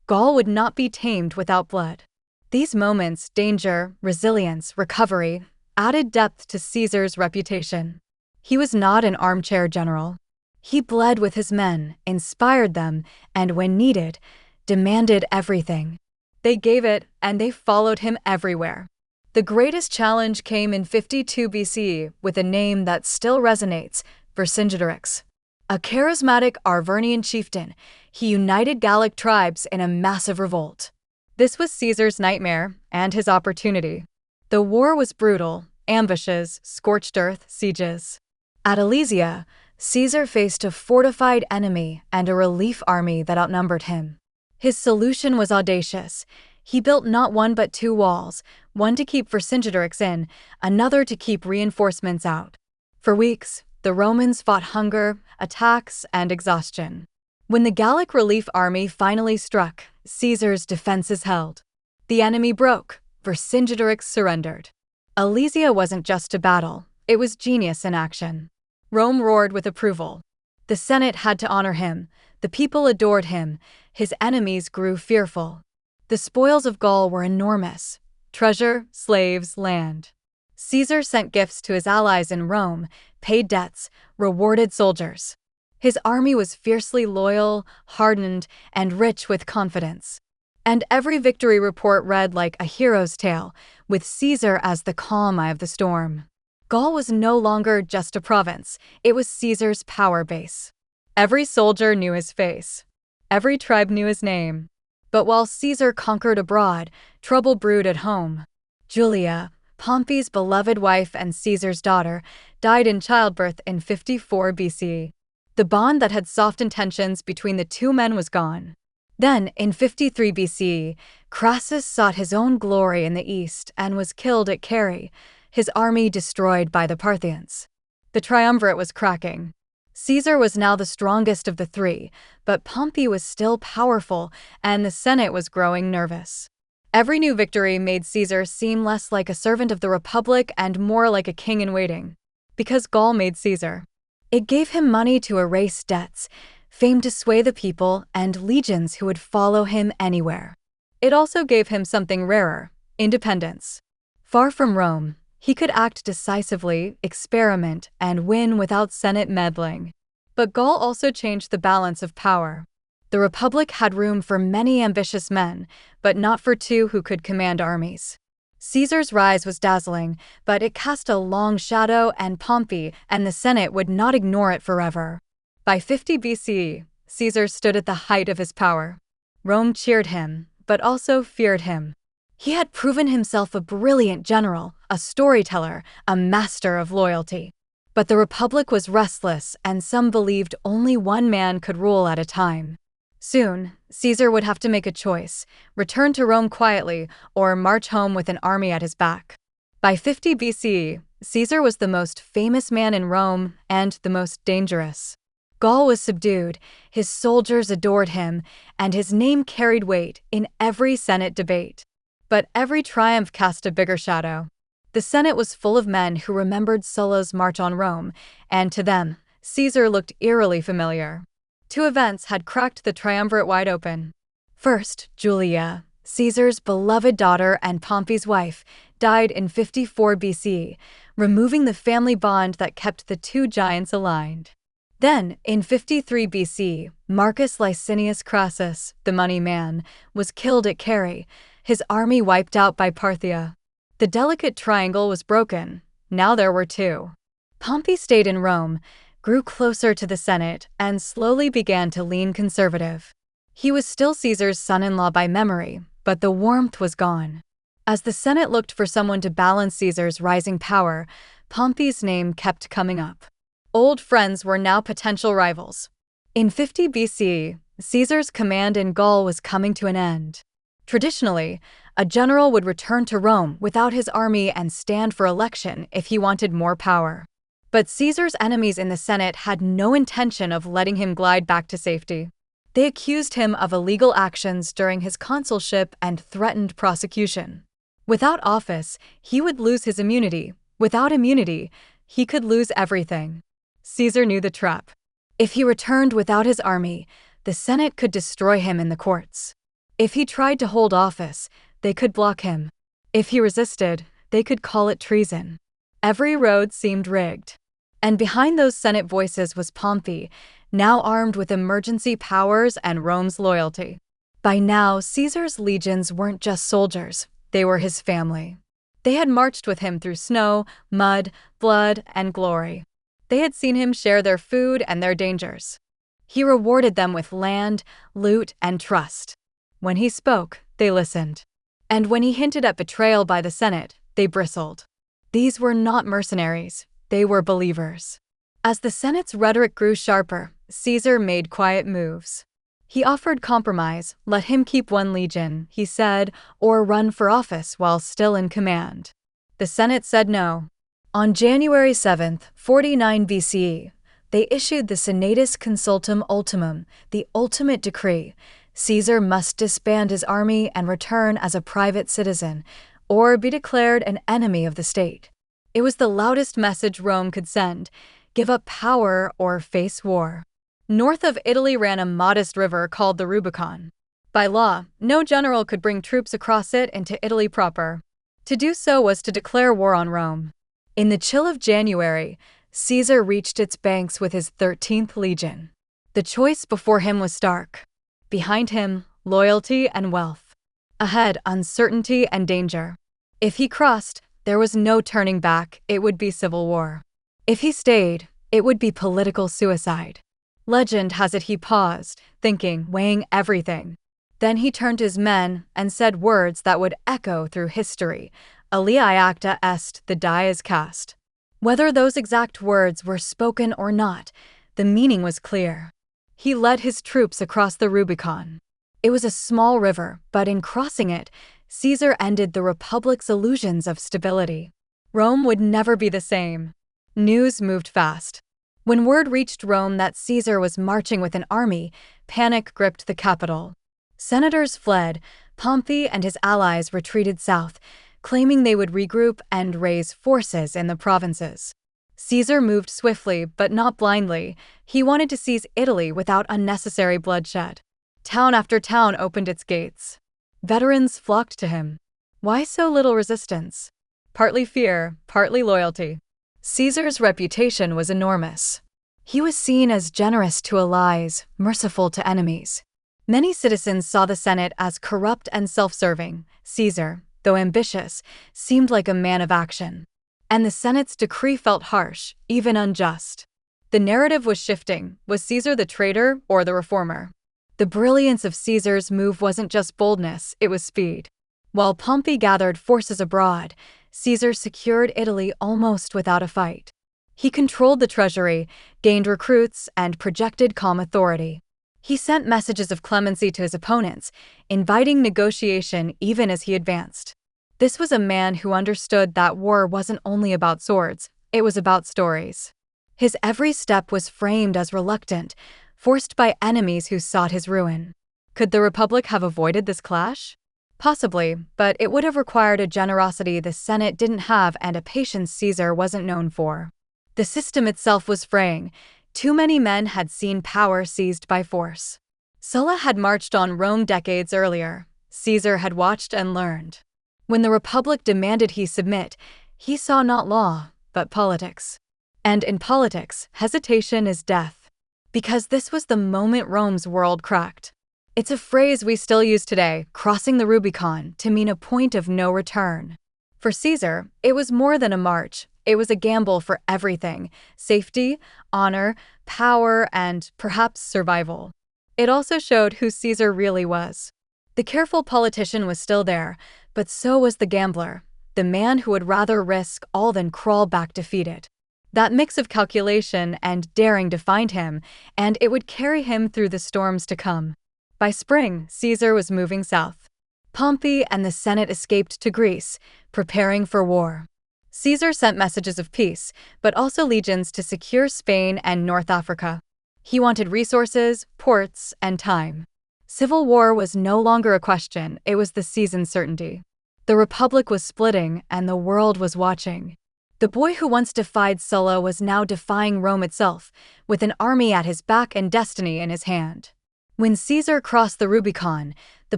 Gaul would not be tamed without blood. These moments, danger, resilience, recovery, added depth to Caesar's reputation. He was not an armchair general. He bled with his men, inspired them, and when needed, demanded everything. They gave it, and they followed him everywhere. The greatest challenge came in 52 BCE with a name that still resonates: Vercingetorix. A charismatic Arvernian chieftain, he united Gallic tribes in a massive revolt. This was Caesar's nightmare and his opportunity. The war was brutal: ambushes, scorched earth, sieges. At Alesia, Caesar faced a fortified enemy and a relief army that outnumbered him. His solution was audacious. He built not one but two walls, one to keep Vercingetorix in, another to keep reinforcements out. For weeks, the Romans fought hunger, attacks, and exhaustion. When the Gallic relief army finally struck, Caesar's defenses held. The enemy broke, Vercingetorix surrendered. Alesia wasn't just a battle, it was genius in action. Rome roared with approval. The Senate had to honor him, the people adored him, his enemies grew fearful. The spoils of Gaul were enormous: treasure, slaves, land. Caesar sent gifts to his allies in Rome, paid debts, rewarded soldiers. His army was fiercely loyal, hardened, and rich with confidence. And every victory report read like a hero's tale, with Caesar as the calm eye of the storm. Gaul was no longer just a province, it was Caesar's power base. Every soldier knew his face. Every tribe knew his name. But while Caesar conquered abroad, trouble brewed at home. Julia, Pompey's beloved wife and Caesar's daughter, died in childbirth in 54 BC. The bond that had softened tensions between the two men was gone. Then, in 53 BC, Crassus sought his own glory in the east and was killed at Carrhae, his army destroyed by the Parthians. The triumvirate was cracking. Caesar was now the strongest of the three, but Pompey was still powerful, and the Senate was growing nervous. Every new victory made Caesar seem less like a servant of the Republic and more like a king in waiting. Because Gaul made Caesar. It gave him money to erase debts, fame to sway the people, and legions who would follow him anywhere. It also gave him something rarer: independence. Far from Rome, he could act decisively, experiment, and win without Senate meddling. But Gaul also changed the balance of power. The Republic had room for many ambitious men, but not for two who could command armies. Caesar's rise was dazzling, but it cast a long shadow, and Pompey and the Senate would not ignore it forever. By 50 BC, Caesar stood at the height of his power. Rome cheered him, but also feared him. He had proven himself a brilliant general, a storyteller, a master of loyalty. But the Republic was restless, and some believed only one man could rule at a time. Soon, Caesar would have to make a choice: return to Rome quietly or march home with an army at his back. By 50 BC, Caesar was the most famous man in Rome and the most dangerous. Gaul was subdued, his soldiers adored him, and his name carried weight in every Senate debate. But every triumph cast a bigger shadow. The Senate was full of men who remembered Sulla's march on Rome, and to them, Caesar looked eerily familiar. Two events had cracked the triumvirate wide open. First, Julia, Caesar's beloved daughter and Pompey's wife, died in 54 BC, removing the family bond that kept the two giants aligned. Then, in 53 BC, Marcus Licinius Crassus, the money man, was killed at Carrhae, his army wiped out by Parthia. The delicate triangle was broken. Now there were two. Pompey stayed in Rome, grew closer to the Senate, and slowly began to lean conservative. He was still Caesar's son-in-law by memory, but the warmth was gone. As the Senate looked for someone to balance Caesar's rising power, Pompey's name kept coming up. Old friends were now potential rivals. In 50 BC, Caesar's command in Gaul was coming to an end. Traditionally, a general would return to Rome without his army and stand for election if he wanted more power. But Caesar's enemies in the Senate had no intention of letting him glide back to safety. They accused him of illegal actions during his consulship and threatened prosecution. Without office, he would lose his immunity. Without immunity, he could lose everything. Caesar knew the trap. If he returned without his army, the Senate could destroy him in the courts. If he tried to hold office, they could block him. If he resisted, they could call it treason. Every road seemed rigged. And behind those Senate voices was Pompey, now armed with emergency powers and Rome's loyalty. By now, Caesar's legions weren't just soldiers, they were his family. They had marched with him through snow, mud, blood, and glory. They had seen him share their food and their dangers. He rewarded them with land, loot, and trust. When he spoke, they listened. And when he hinted at betrayal by the Senate, they bristled. These were not mercenaries, they were believers. As the Senate's rhetoric grew sharper, Caesar made quiet moves. He offered compromise, let him keep one legion, he said, or run for office while still in command. The Senate said no. On January 7, 49 BCE, they issued the Senatus Consultum Ultimum, the ultimate decree. Caesar must disband his army and return as a private citizen, or be declared an enemy of the state. It was the loudest message Rome could send: give up power or face war. North of Italy ran a modest river called the Rubicon. By law, no general could bring troops across it into Italy proper. To do so was to declare war on Rome. In the chill of January, Caesar reached its banks with his 13th legion. The choice before him was stark. Behind him, loyalty and wealth. Ahead, uncertainty and danger. If he crossed, there was no turning back, it would be civil war. If he stayed, it would be political suicide. Legend has it he paused, thinking, weighing everything. Then he turned to his men and said words that would echo through history. Aliae acta est, the die is cast. Whether those exact words were spoken or not, the meaning was clear. He led his troops across the Rubicon. It was a small river, but in crossing it, Caesar ended the Republic's illusions of stability. Rome would never be the same. News moved fast. When word reached Rome that Caesar was marching with an army, panic gripped the capital. Senators fled, Pompey and his allies retreated south, claiming they would regroup and raise forces in the provinces. Caesar moved swiftly, but not blindly. He wanted to seize Italy without unnecessary bloodshed. Town after town opened its gates. Veterans flocked to him. Why so little resistance? Partly fear, partly loyalty. Caesar's reputation was enormous. He was seen as generous to allies, merciful to enemies. Many citizens saw the Senate as corrupt and self-serving. Caesar, though ambitious, seemed like a man of action. And the Senate's decree felt harsh, even unjust. The narrative was shifting. Was Caesar the traitor or the reformer? The brilliance of Caesar's move wasn't just boldness, it was speed. While Pompey gathered forces abroad, Caesar secured Italy almost without a fight. He controlled the treasury, gained recruits, and projected calm authority. He sent messages of clemency to his opponents, inviting negotiation even as he advanced. This was a man who understood that war wasn't only about swords, it was about stories. His every step was framed as reluctant, forced by enemies who sought his ruin. Could the Republic have avoided this clash? Possibly, but it would have required a generosity the Senate didn't have and a patience Caesar wasn't known for. The system itself was fraying. Too many men had seen power seized by force. Sulla had marched on Rome decades earlier. Caesar had watched and learned. When the Republic demanded he submit, he saw not law, but politics. And in politics, hesitation is death. Because this was the moment Rome's world cracked. It's a phrase we still use today, crossing the Rubicon, to mean a point of no return. For Caesar, it was more than a march. It was a gamble for everything: safety, honor, power, and perhaps survival. It also showed who Caesar really was. The careful politician was still there, but so was the gambler, the man who would rather risk all than crawl back defeated. That mix of calculation and daring defined him, and it would carry him through the storms to come. By spring, Caesar was moving south. Pompey and the Senate escaped to Greece, preparing for war. Caesar sent messages of peace, but also legions to secure Spain and North Africa. He wanted resources, ports, and time. Civil war was no longer a question, it was the season's certainty. The Republic was splitting, and the world was watching. The boy who once defied Sulla was now defying Rome itself, with an army at his back and destiny in his hand. When Caesar crossed the Rubicon, the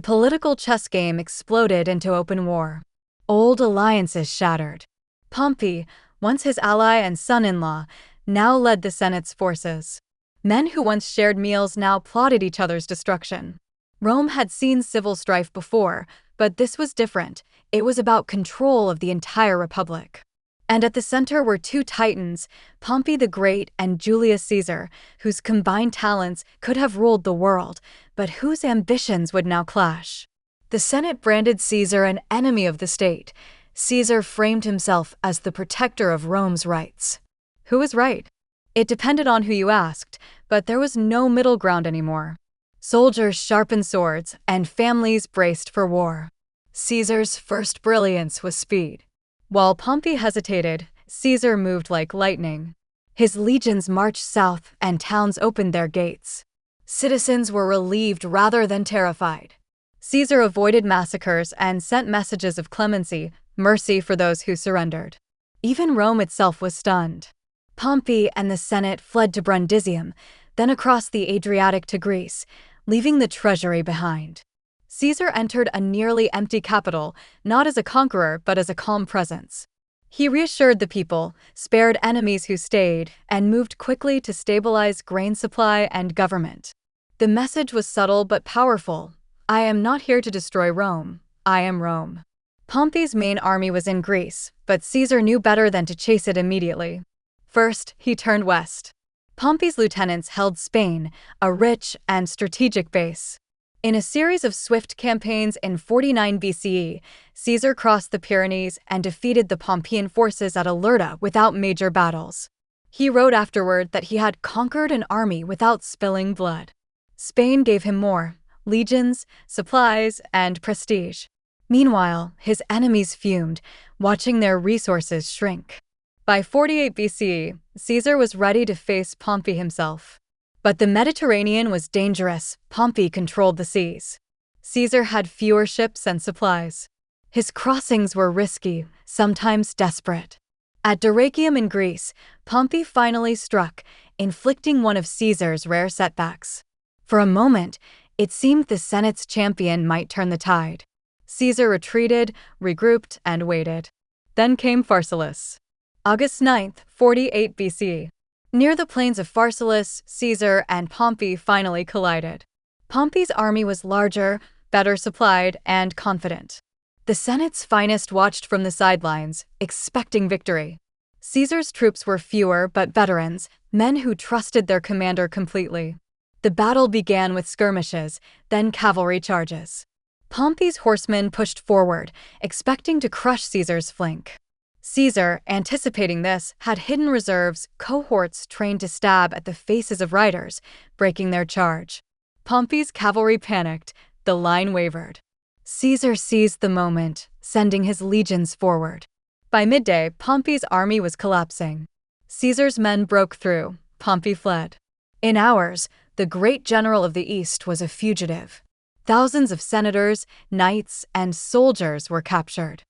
political chess game exploded into open war. Old alliances shattered. Pompey, once his ally and son-in-law, now led the Senate's forces. Men who once shared meals now plotted each other's destruction. Rome had seen civil strife before, but this was different. It was about control of the entire Republic. And at the center were two titans, Pompey the Great and Julius Caesar, whose combined talents could have ruled the world, but whose ambitions would now clash. The Senate branded Caesar an enemy of the state. Caesar framed himself as the protector of Rome's rights. Who was right? It depended on who you asked, but there was no middle ground anymore. Soldiers sharpened swords, and families braced for war. Caesar's first brilliance was speed. While Pompey hesitated, Caesar moved like lightning. His legions marched south, and towns opened their gates. Citizens were relieved rather than terrified. Caesar avoided massacres and sent messages of clemency, mercy for those who surrendered. Even Rome itself was stunned. Pompey and the Senate fled to Brundisium, then across the Adriatic to Greece, leaving the treasury behind. Caesar entered a nearly empty capital, not as a conqueror but as a calm presence. He reassured the people, spared enemies who stayed, and moved quickly to stabilize grain supply and government. The message was subtle but powerful. I am not here to destroy Rome. I am Rome. Pompey's main army was in Greece, but Caesar knew better than to chase it immediately. First, he turned west. Pompey's lieutenants held Spain, a rich and strategic base. In a series of swift campaigns in 49 BCE, Caesar crossed the Pyrenees and defeated the Pompeian forces at Alerta without major battles. He wrote afterward that he had conquered an army without spilling blood. Spain gave him more: legions, supplies, and prestige. Meanwhile, his enemies fumed, watching their resources shrink. By 48 BCE, Caesar was ready to face Pompey himself. But the Mediterranean was dangerous. Pompey controlled the seas. Caesar had fewer ships and supplies. His crossings were risky, sometimes desperate. At Dyrrhachium in Greece, Pompey finally struck, inflicting one of Caesar's rare setbacks. For a moment, it seemed the Senate's champion might turn the tide. Caesar retreated, regrouped, and waited. Then came Pharsalus. August 9, 48 BCE. Near the plains of Pharsalus, Caesar and Pompey finally collided. Pompey's army was larger, better supplied, and confident. The Senate's finest watched from the sidelines, expecting victory. Caesar's troops were fewer but veterans, men who trusted their commander completely. The battle began with skirmishes, then cavalry charges. Pompey's horsemen pushed forward, expecting to crush Caesar's flank. Caesar, anticipating this, had hidden reserves, cohorts trained to stab at the faces of riders, breaking their charge. Pompey's cavalry panicked, the line wavered. Caesar seized the moment, sending his legions forward. By midday, Pompey's army was collapsing. Caesar's men broke through. Pompey fled. In hours, the great general of the East was a fugitive. Thousands of senators, knights, and soldiers were captured.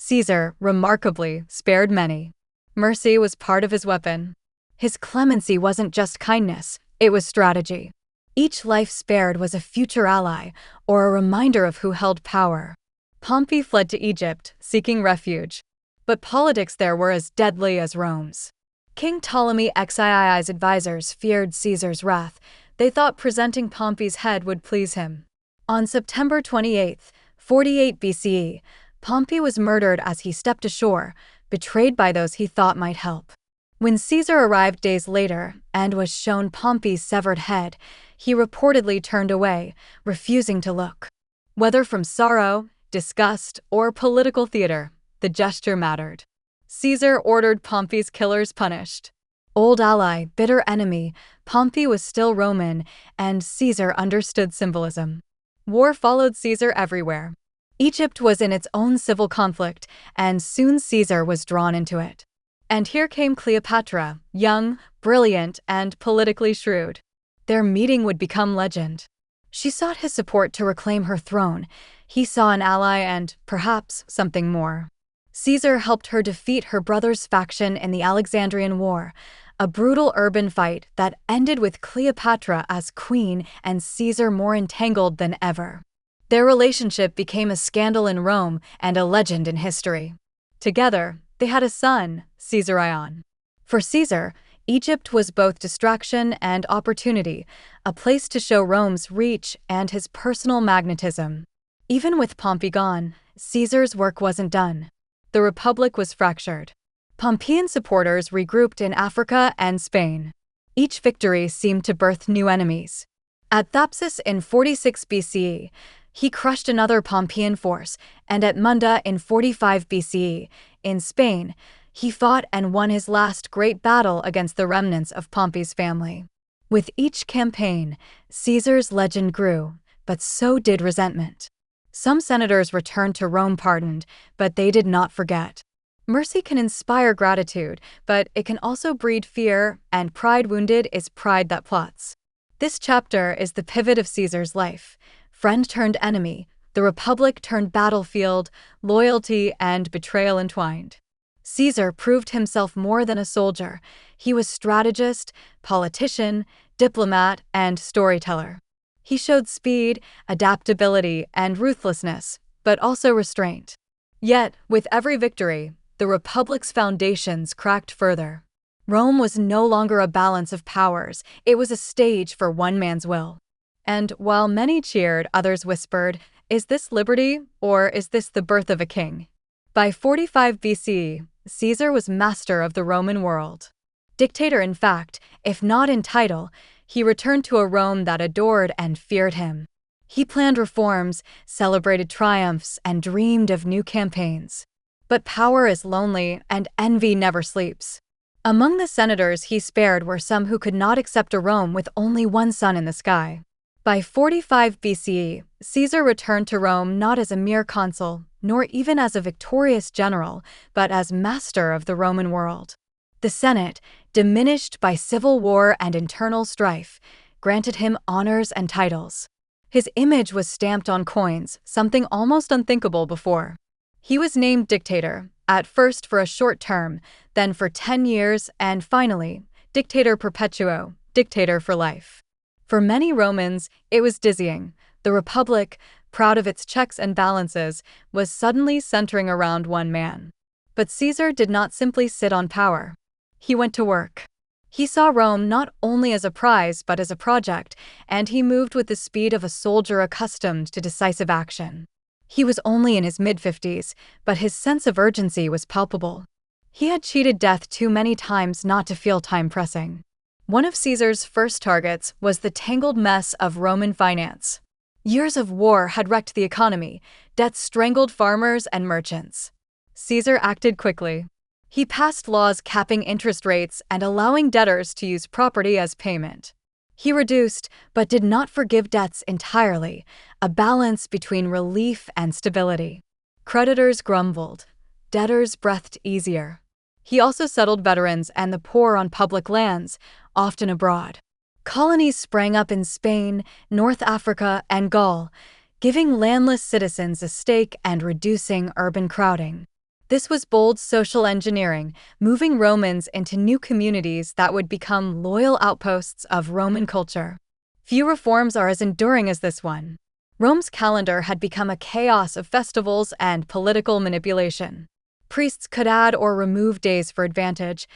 Caesar, remarkably, spared many. Mercy was part of his weapon. His clemency wasn't just kindness, it was strategy. Each life spared was a future ally, or a reminder of who held power. Pompey fled to Egypt, seeking refuge. But politics there were as deadly as Rome's. King Ptolemy XII's advisors feared Caesar's wrath. They thought presenting Pompey's head would please him. On September 28, 48 BCE, Pompey was murdered as he stepped ashore, betrayed by those he thought might help. When Caesar arrived days later and was shown Pompey's severed head, he reportedly turned away, refusing to look. Whether from sorrow, disgust, or political theater, the gesture mattered. Caesar ordered Pompey's killers punished. Old ally, bitter enemy, Pompey was still Roman, and Caesar understood symbolism. War followed Caesar everywhere. Egypt was in its own civil conflict, and soon Caesar was drawn into it. And here came Cleopatra, young, brilliant, and politically shrewd. Their meeting would become legend. She sought his support to reclaim her throne. He saw an ally and, perhaps, something more. Caesar helped her defeat her brother's faction in the Alexandrian War, a brutal urban fight that ended with Cleopatra as queen and Caesar more entangled than ever. Their relationship became a scandal in Rome and a legend in history. Together, they had a son, Caesarion. For Caesar, Egypt was both distraction and opportunity, a place to show Rome's reach and his personal magnetism. Even with Pompey gone, Caesar's work wasn't done. The Republic was fractured. Pompeian supporters regrouped in Africa and Spain. Each victory seemed to birth new enemies. At Thapsus in 46 BCE, he crushed another Pompeian force, and at Munda in 45 BCE, in Spain, he fought and won his last great battle against the remnants of Pompey's family. With each campaign, Caesar's legend grew, but so did resentment. Some senators returned to Rome pardoned, but they did not forget. Mercy can inspire gratitude, but it can also breed fear, and pride wounded is pride that plots. This chapter is the pivot of Caesar's life. Friend turned enemy, the Republic turned battlefield, loyalty and betrayal entwined. Caesar proved himself more than a soldier. He was strategist, politician, diplomat, and storyteller. He showed speed, adaptability, and ruthlessness, but also restraint. Yet, with every victory, the Republic's foundations cracked further. Rome was no longer a balance of powers, it was a stage for one man's will. And while many cheered, others whispered, "Is this liberty, or is this the birth of a king?" By 45 BCE, Caesar was master of the Roman world. Dictator in fact, if not in title, he returned to a Rome that adored and feared him. He planned reforms, celebrated triumphs, and dreamed of new campaigns. But power is lonely, and envy never sleeps. Among the senators he spared were some who could not accept a Rome with only one sun in the sky. By 45 BCE, Caesar returned to Rome not as a mere consul, nor even as a victorious general, but as master of the Roman world. The Senate, diminished by civil war and internal strife, granted him honors and titles. His image was stamped on coins, something almost unthinkable before. He was named dictator, at first for a short term, then for 10 years, and finally, dictator perpetuo, dictator for life. For many Romans, it was dizzying. The Republic, proud of its checks and balances, was suddenly centering around one man. But Caesar did not simply sit on power. He went to work. He saw Rome not only as a prize but as a project, and he moved with the speed of a soldier accustomed to decisive action. He was only in his mid-50s, but his sense of urgency was palpable. He had cheated death too many times not to feel time pressing. One of Caesar's first targets was the tangled mess of Roman finance. Years of war had wrecked the economy, debts strangled farmers and merchants. Caesar acted quickly. He passed laws capping interest rates and allowing debtors to use property as payment. He reduced, but did not forgive debts entirely, a balance between relief and stability. Creditors grumbled. Debtors breathed easier. He also settled veterans and the poor on public lands, often abroad. Colonies sprang up in Spain, North Africa, and Gaul, giving landless citizens a stake and reducing urban crowding. This was bold social engineering, moving Romans into new communities that would become loyal outposts of Roman culture. Few reforms are as enduring as this one. Rome's calendar had become a chaos of festivals and political manipulation. Priests could add or remove days for advantage.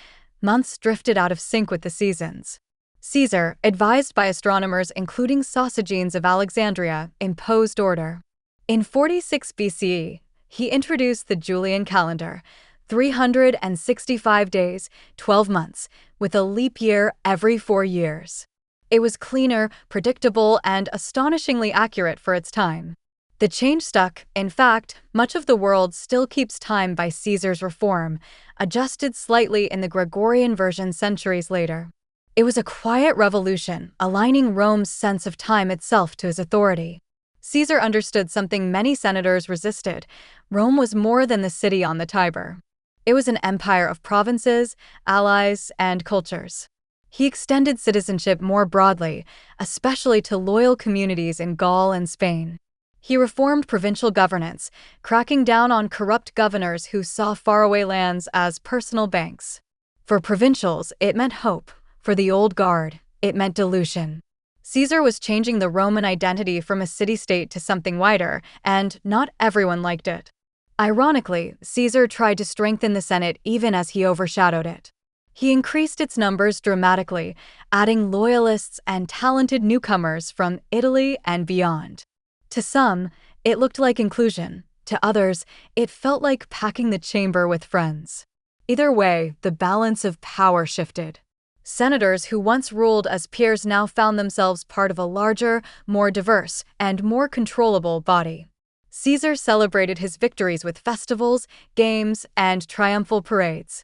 Months drifted out of sync with the seasons. Caesar, advised by astronomers including Sosigenes of Alexandria, imposed order. In 46 BCE, he introduced the Julian calendar, 365 days, 12 months, with a leap year every 4 years. It was cleaner, predictable, and astonishingly accurate for its time. The change stuck. In fact, much of the world still keeps time by Caesar's reform, adjusted slightly in the Gregorian version centuries later. It was a quiet revolution, aligning Rome's sense of time itself to his authority. Caesar understood something many senators resisted. Rome was more than the city on the Tiber. It was an empire of provinces, allies, and cultures. He extended citizenship more broadly, especially to loyal communities in Gaul and Spain. He reformed provincial governance, cracking down on corrupt governors who saw faraway lands as personal banks. For provincials, it meant hope. For the old guard, it meant dilution. Caesar was changing the Roman identity from a city-state to something wider, and not everyone liked it. Ironically, Caesar tried to strengthen the Senate even as he overshadowed it. He increased its numbers dramatically, adding loyalists and talented newcomers from Italy and beyond. To some, it looked like inclusion. To others, it felt like packing the chamber with friends. Either way, the balance of power shifted. Senators who once ruled as peers now found themselves part of a larger, more diverse, and more controllable body. Caesar celebrated his victories with festivals, games, and triumphal parades.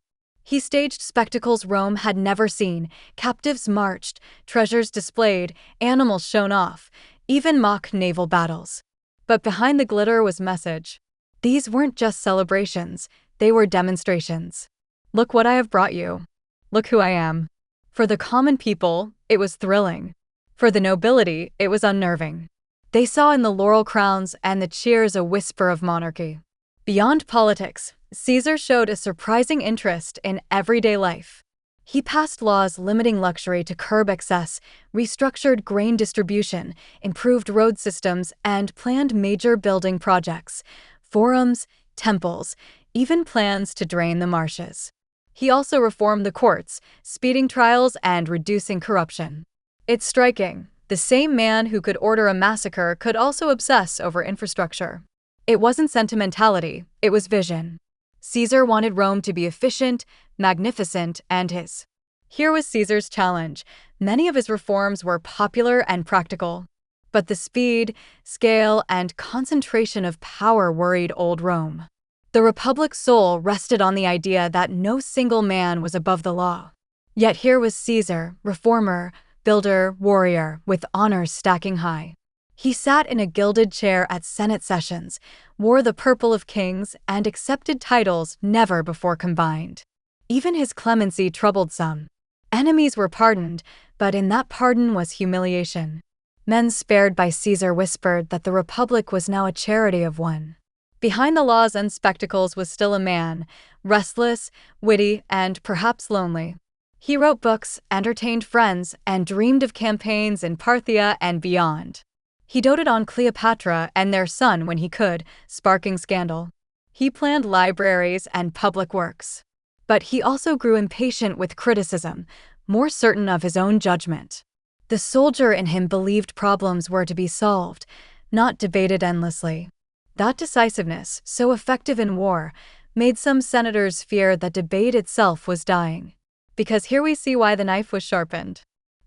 He staged spectacles Rome had never seen, captives marched, treasures displayed, animals shown off, even mock naval battles. But behind the glitter was message. These weren't just celebrations, they were demonstrations. Look what I have brought you. Look who I am. For the common people, it was thrilling. For the nobility, it was unnerving. They saw in the laurel crowns and the cheers a whisper of monarchy. Beyond politics, Caesar showed a surprising interest in everyday life. He passed laws limiting luxury to curb excess, restructured grain distribution, improved road systems, and planned major building projects, forums, temples, even plans to drain the marshes. He also reformed the courts, speeding trials and reducing corruption. It's striking. The same man who could order a massacre could also obsess over infrastructure. It wasn't sentimentality, it was vision. Caesar wanted Rome to be efficient, magnificent, and his. Here was Caesar's challenge. Many of his reforms were popular and practical. But the speed, scale, and concentration of power worried old Rome. The Republic's soul rested on the idea that no single man was above the law. Yet here was Caesar, reformer, builder, warrior, with honors stacking high. He sat in a gilded chair at Senate sessions, wore the purple of kings, and accepted titles never before combined. Even his clemency troubled some. Enemies were pardoned, but in that pardon was humiliation. Men spared by Caesar whispered that the Republic was now a charity of one. Behind the laws and spectacles was still a man, restless, witty, and perhaps lonely. He wrote books, entertained friends, and dreamed of campaigns in Parthia and beyond. He doted on Cleopatra and their son when he could, sparking scandal. He planned libraries and public works. But he also grew impatient with criticism, more certain of his own judgment. The soldier in him believed problems were to be solved, not debated endlessly. That decisiveness, so effective in war, made some senators fear that debate itself was dying. Because here we see why the knife was sharpened.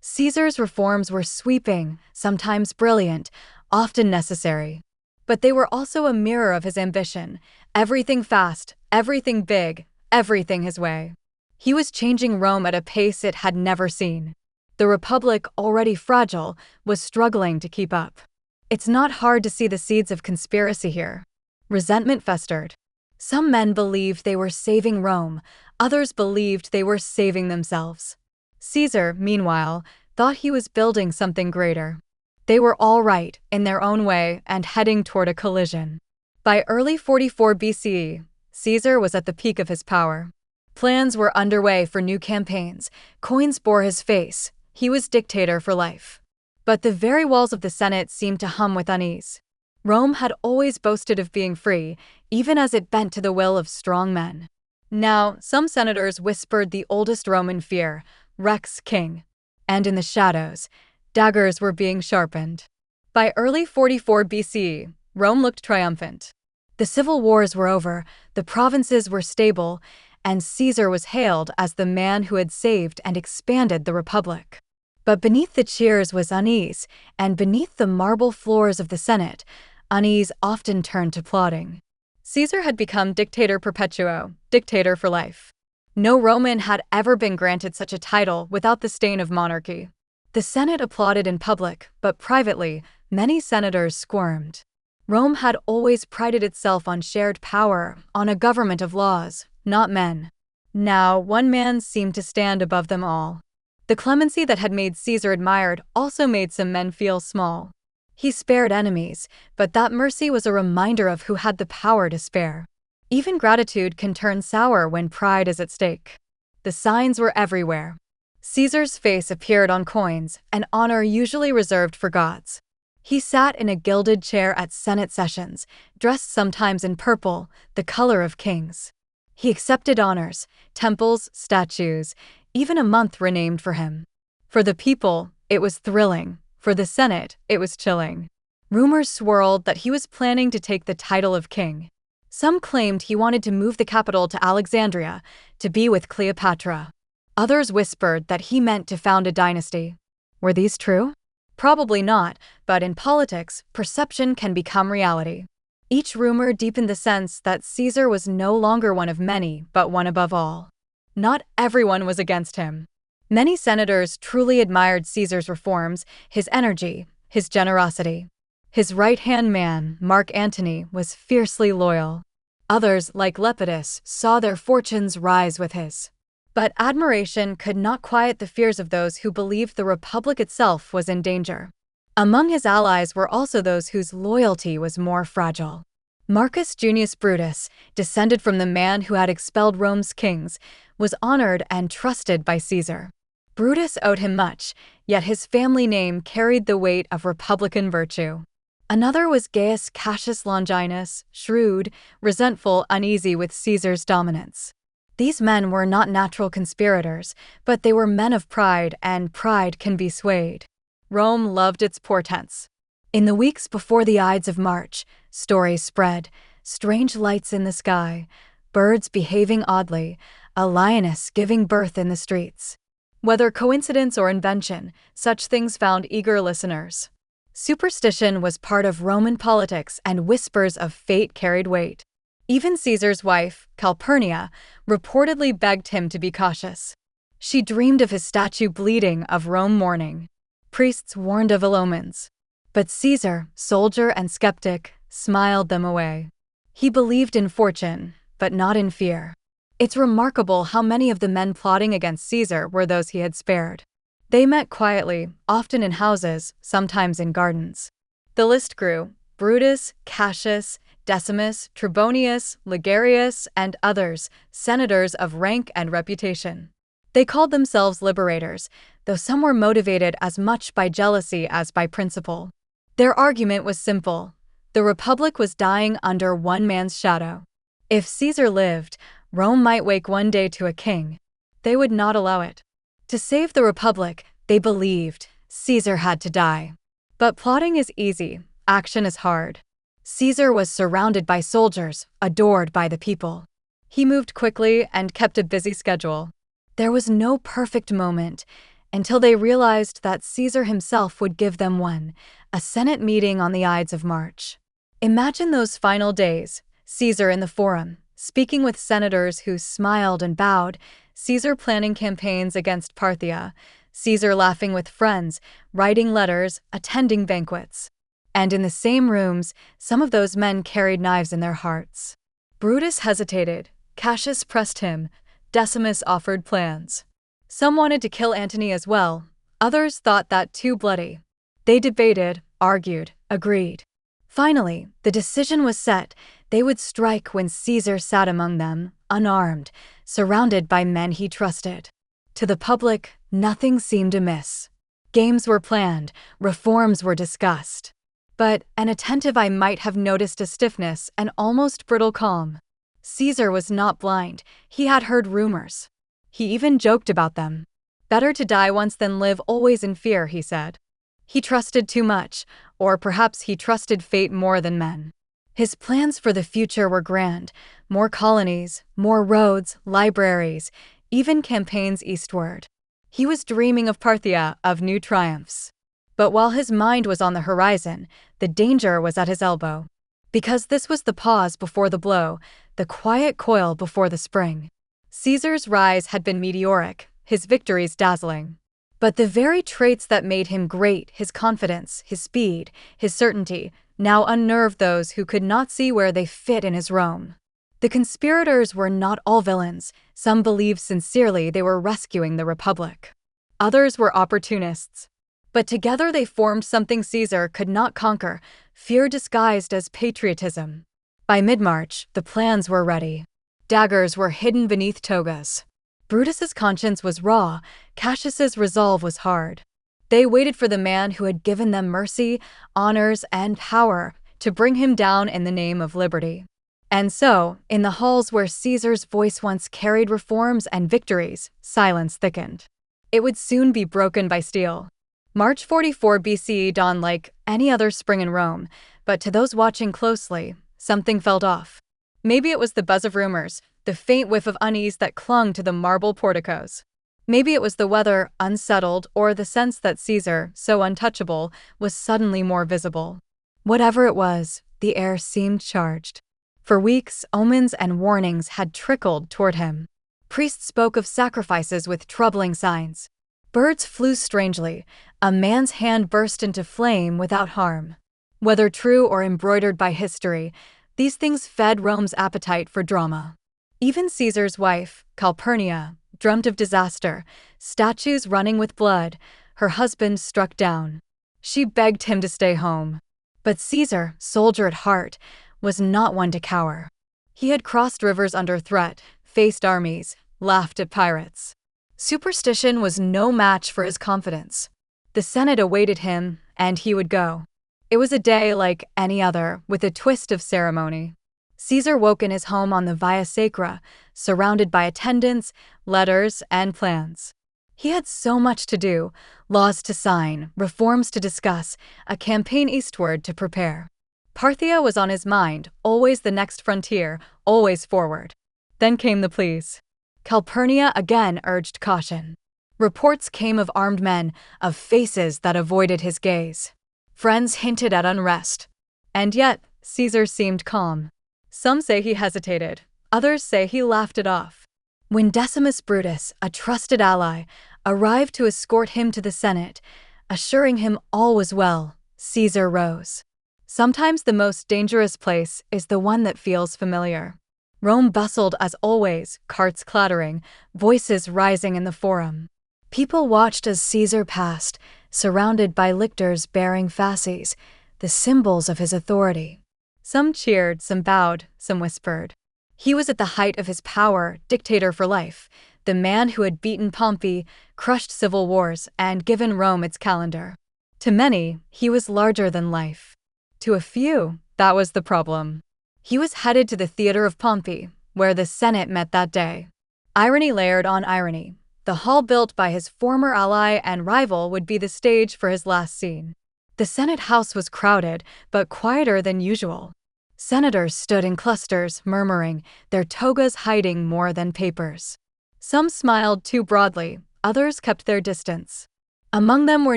Caesar's reforms were sweeping, sometimes brilliant, often necessary. But they were also a mirror of his ambition. Everything fast, everything big, everything his way. He was changing Rome at a pace it had never seen. The Republic, already fragile, was struggling to keep up. It's not hard to see the seeds of conspiracy here. Resentment festered. Some men believed they were saving Rome, others believed they were saving themselves. Caesar, meanwhile, thought he was building something greater. They were all right, in their own way, and heading toward a collision. By early 44 BCE, Caesar was at the peak of his power. Plans were underway for new campaigns, coins bore his face, he was dictator for life. But the very walls of the Senate seemed to hum with unease. Rome had always boasted of being free, even as it bent to the will of strong men. Now, some senators whispered the oldest Roman fear, Rex King. And in the shadows, daggers were being sharpened. By early 44 BCE, Rome looked triumphant. The civil wars were over, the provinces were stable, and Caesar was hailed as the man who had saved and expanded the Republic. But beneath the cheers was unease, and beneath the marble floors of the Senate, unease often turned to plotting. Caesar had become dictator perpetuo, dictator for life. No Roman had ever been granted such a title without the stain of monarchy. The Senate applauded in public, but privately, many senators squirmed. Rome had always prided itself on shared power, on a government of laws, not men. Now, one man seemed to stand above them all. The clemency that had made Caesar admired also made some men feel small. He spared enemies, but that mercy was a reminder of who had the power to spare. Even gratitude can turn sour when pride is at stake. The signs were everywhere. Caesar's face appeared on coins, an honor usually reserved for gods. He sat in a gilded chair at Senate sessions, dressed sometimes in purple, the color of kings. He accepted honors, temples, statues, even a month renamed for him. For the people, it was thrilling. For the Senate, it was chilling. Rumors swirled that he was planning to take the title of king. Some claimed he wanted to move the capital to Alexandria, to be with Cleopatra. Others whispered that he meant to found a dynasty. Were these true? Probably not, but in politics, perception can become reality. Each rumor deepened the sense that Caesar was no longer one of many, but one above all. not everyone was against him. Many senators truly admired Caesar's reforms, his energy, his generosity. His right-hand man, Mark Antony, was fiercely loyal. Others, like Lepidus, saw their fortunes rise with his. But admiration could not quiet the fears of those who believed the Republic itself was in danger. Among his allies were also those whose loyalty was more fragile. Marcus Junius Brutus, descended from the man who had expelled Rome's kings, was honored and trusted by Caesar. Brutus owed him much, yet his family name carried the weight of republican virtue. Another was Gaius Cassius Longinus, shrewd, resentful, uneasy with Caesar's dominance. These men were not natural conspirators, but they were men of pride, and pride can be swayed. Rome loved its portents. In the weeks before the Ides of March, stories spread, strange lights in the sky, birds behaving oddly, a lioness giving birth in the streets. Whether coincidence or invention, such things found eager listeners. Superstition was part of Roman politics, and whispers of fate carried weight. Even Caesar's wife, Calpurnia, reportedly begged him to be cautious. She dreamed of his statue bleeding, of Rome mourning. Priests warned of ill omens. But Caesar, soldier and skeptic, smiled them away. He believed in fortune, but not in fear. It's remarkable how many of the men plotting against Caesar were those he had spared. They met quietly, often in houses, sometimes in gardens. The list grew: Brutus, Cassius, Decimus, Trebonius, Ligarius, and others, senators of rank and reputation. They called themselves liberators, though some were motivated as much by jealousy as by principle. Their argument was simple: the Republic was dying under one man's shadow. If Caesar lived, Rome might wake one day to a king. They would not allow it. To save the Republic, they believed, Caesar had to die. But plotting is easy, action is hard. Caesar was surrounded by soldiers, adored by the people. He moved quickly and kept a busy schedule. There was no perfect moment until they realized that Caesar himself would give them one, a Senate meeting on the Ides of March. Imagine those final days, Caesar in the Forum, speaking with senators who smiled and bowed, Caesar planning campaigns against Parthia, Caesar laughing with friends, writing letters, attending banquets. And in the same rooms, some of those men carried knives in their hearts. Brutus hesitated, Cassius pressed him, Decimus offered plans. Some wanted to kill Antony as well, others thought that too bloody. They debated, argued, agreed. Finally, the decision was set: they would strike when Caesar sat among them, unarmed, surrounded by men he trusted. To the public, nothing seemed amiss. Games were planned, reforms were discussed. But an attentive eye might have noticed a stiffness, an almost brittle calm. Caesar was not blind, he had heard rumors. He even joked about them. Better to die once than live always in fear, he said. He trusted too much, or perhaps he trusted fate more than men. His plans for the future were grand: more colonies, more roads, libraries, even campaigns eastward. He was dreaming of Parthia, of new triumphs. But while his mind was on the horizon, the danger was at his elbow. Because this was the pause before the blow, the quiet coil before the spring. Caesar's rise had been meteoric, his victories dazzling. But the very traits that made him great, his confidence, his speed, his certainty, now unnerved those who could not see where they fit in his Rome. The conspirators were not all villains. Some believed sincerely they were rescuing the Republic. Others were opportunists. But together they formed something Caesar could not conquer: fear disguised as patriotism. By mid-March, the plans were ready. Daggers were hidden beneath togas. Brutus's conscience was raw, Cassius's resolve was hard. They waited for the man who had given them mercy, honors, and power to bring him down in the name of liberty. And so, in the halls where Caesar's voice once carried reforms and victories, silence thickened. It would soon be broken by steel. March 44 BCE dawned like any other spring in Rome, but to those watching closely, something felt off. Maybe it was the buzz of rumors, the faint whiff of unease that clung to the marble porticos. Maybe it was the weather, unsettled, or the sense that Caesar, so untouchable, was suddenly more visible. Whatever it was, the air seemed charged. For weeks, omens and warnings had trickled toward him. Priests spoke of sacrifices with troubling signs. Birds flew strangely. A man's hand burst into flame without harm. Whether true or embroidered by history, these things fed Rome's appetite for drama. Even Caesar's wife, Calpurnia, dreamt of disaster, statues running with blood, her husband struck down. She begged him to stay home. But Caesar, soldier at heart, was not one to cower. He had crossed rivers under threat, faced armies, laughed at pirates. Superstition was no match for his confidence. The Senate awaited him, and he would go. It was a day like any other, with a twist of ceremony. Caesar woke in his home on the Via Sacra, surrounded by attendants, letters, and plans. He had so much to do: laws to sign, reforms to discuss, a campaign eastward to prepare. Parthia was on his mind, always the next frontier, always forward. Then came the pleas. Calpurnia again urged caution. Reports came of armed men, of faces that avoided his gaze. Friends hinted at unrest. And yet, Caesar seemed calm. Some say he hesitated, others say he laughed it off. When Decimus Brutus, a trusted ally, arrived to escort him to the Senate, assuring him all was well, Caesar rose. Sometimes the most dangerous place is the one that feels familiar. Rome bustled as always, carts clattering, voices rising in the forum. People watched as Caesar passed, surrounded by lictors bearing fasces, the symbols of his authority. Some cheered, some bowed, some whispered. He was at the height of his power, dictator for life, the man who had beaten Pompey, crushed civil wars, and given Rome its calendar. To many, he was larger than life. To a few, that was the problem. He was headed to the theater of Pompey, where the Senate met that day. Irony layered on irony. The hall built by his former ally and rival would be the stage for his last scene. The Senate house was crowded, but quieter than usual. Senators stood in clusters, murmuring, their togas hiding more than papers. Some smiled too broadly, others kept their distance. Among them were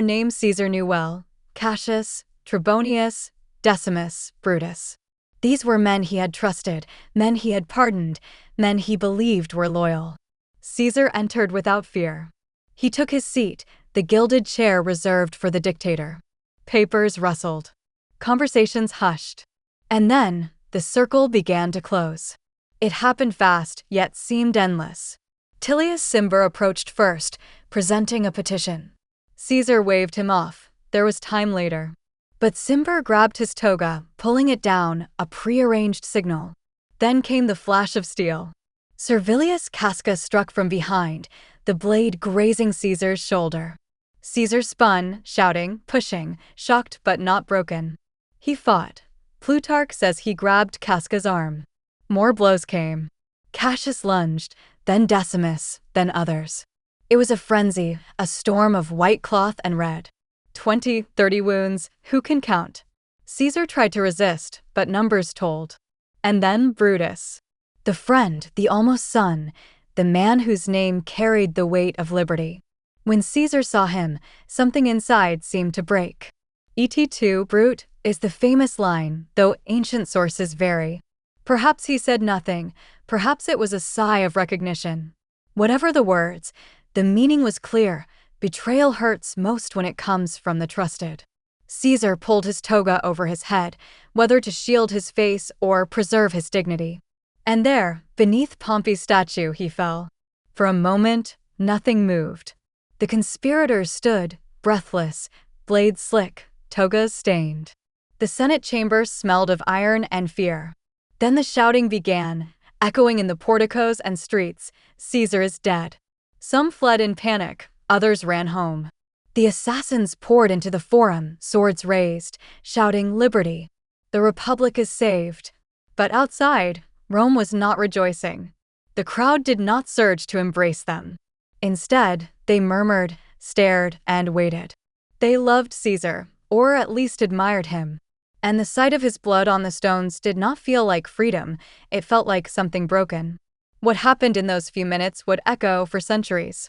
names Caesar knew well: Cassius, Trebonius, Decimus, Brutus. These were men he had trusted, men he had pardoned, men he believed were loyal. Caesar entered without fear. He took his seat, the gilded chair reserved for the dictator. Papers rustled. Conversations hushed. And then, the circle began to close. It happened fast, yet seemed endless. Tullius Cimber approached first, presenting a petition. Caesar waved him off. There was time later. But Cimber grabbed his toga, pulling it down, a prearranged signal. Then came the flash of steel. Servilius Casca struck from behind, the blade grazing Caesar's shoulder. Caesar spun, shouting, pushing, shocked but not broken. He fought. Plutarch says he grabbed Casca's arm. More blows came. Cassius lunged, then Decimus, then others. It was a frenzy, a storm of white cloth and red. 20, 30 wounds, who can count? Caesar tried to resist, but numbers told. And then Brutus. The friend, the almost son, the man whose name carried the weight of liberty. When Caesar saw him, something inside seemed to break. Et tu, Brute, is the famous line, though ancient sources vary. Perhaps he said nothing, perhaps it was a sigh of recognition. Whatever the words, the meaning was clear. Betrayal hurts most when it comes from the trusted. Caesar pulled his toga over his head, whether to shield his face or preserve his dignity. And there, beneath Pompey's statue, he fell. For a moment, nothing moved. The conspirators stood, breathless, blades slick, togas stained. The Senate chamber smelled of iron and fear. Then the shouting began, echoing in the porticos and streets, "Caesar is dead." Some fled in panic, others ran home. The assassins poured into the forum, swords raised, shouting liberty. The Republic is saved. But outside, Rome was not rejoicing. The crowd did not surge to embrace them. Instead, they murmured, stared, and waited. They loved Caesar, or at least admired him. And the sight of his blood on the stones did not feel like freedom, it felt like something broken. What happened in those few minutes would echo for centuries.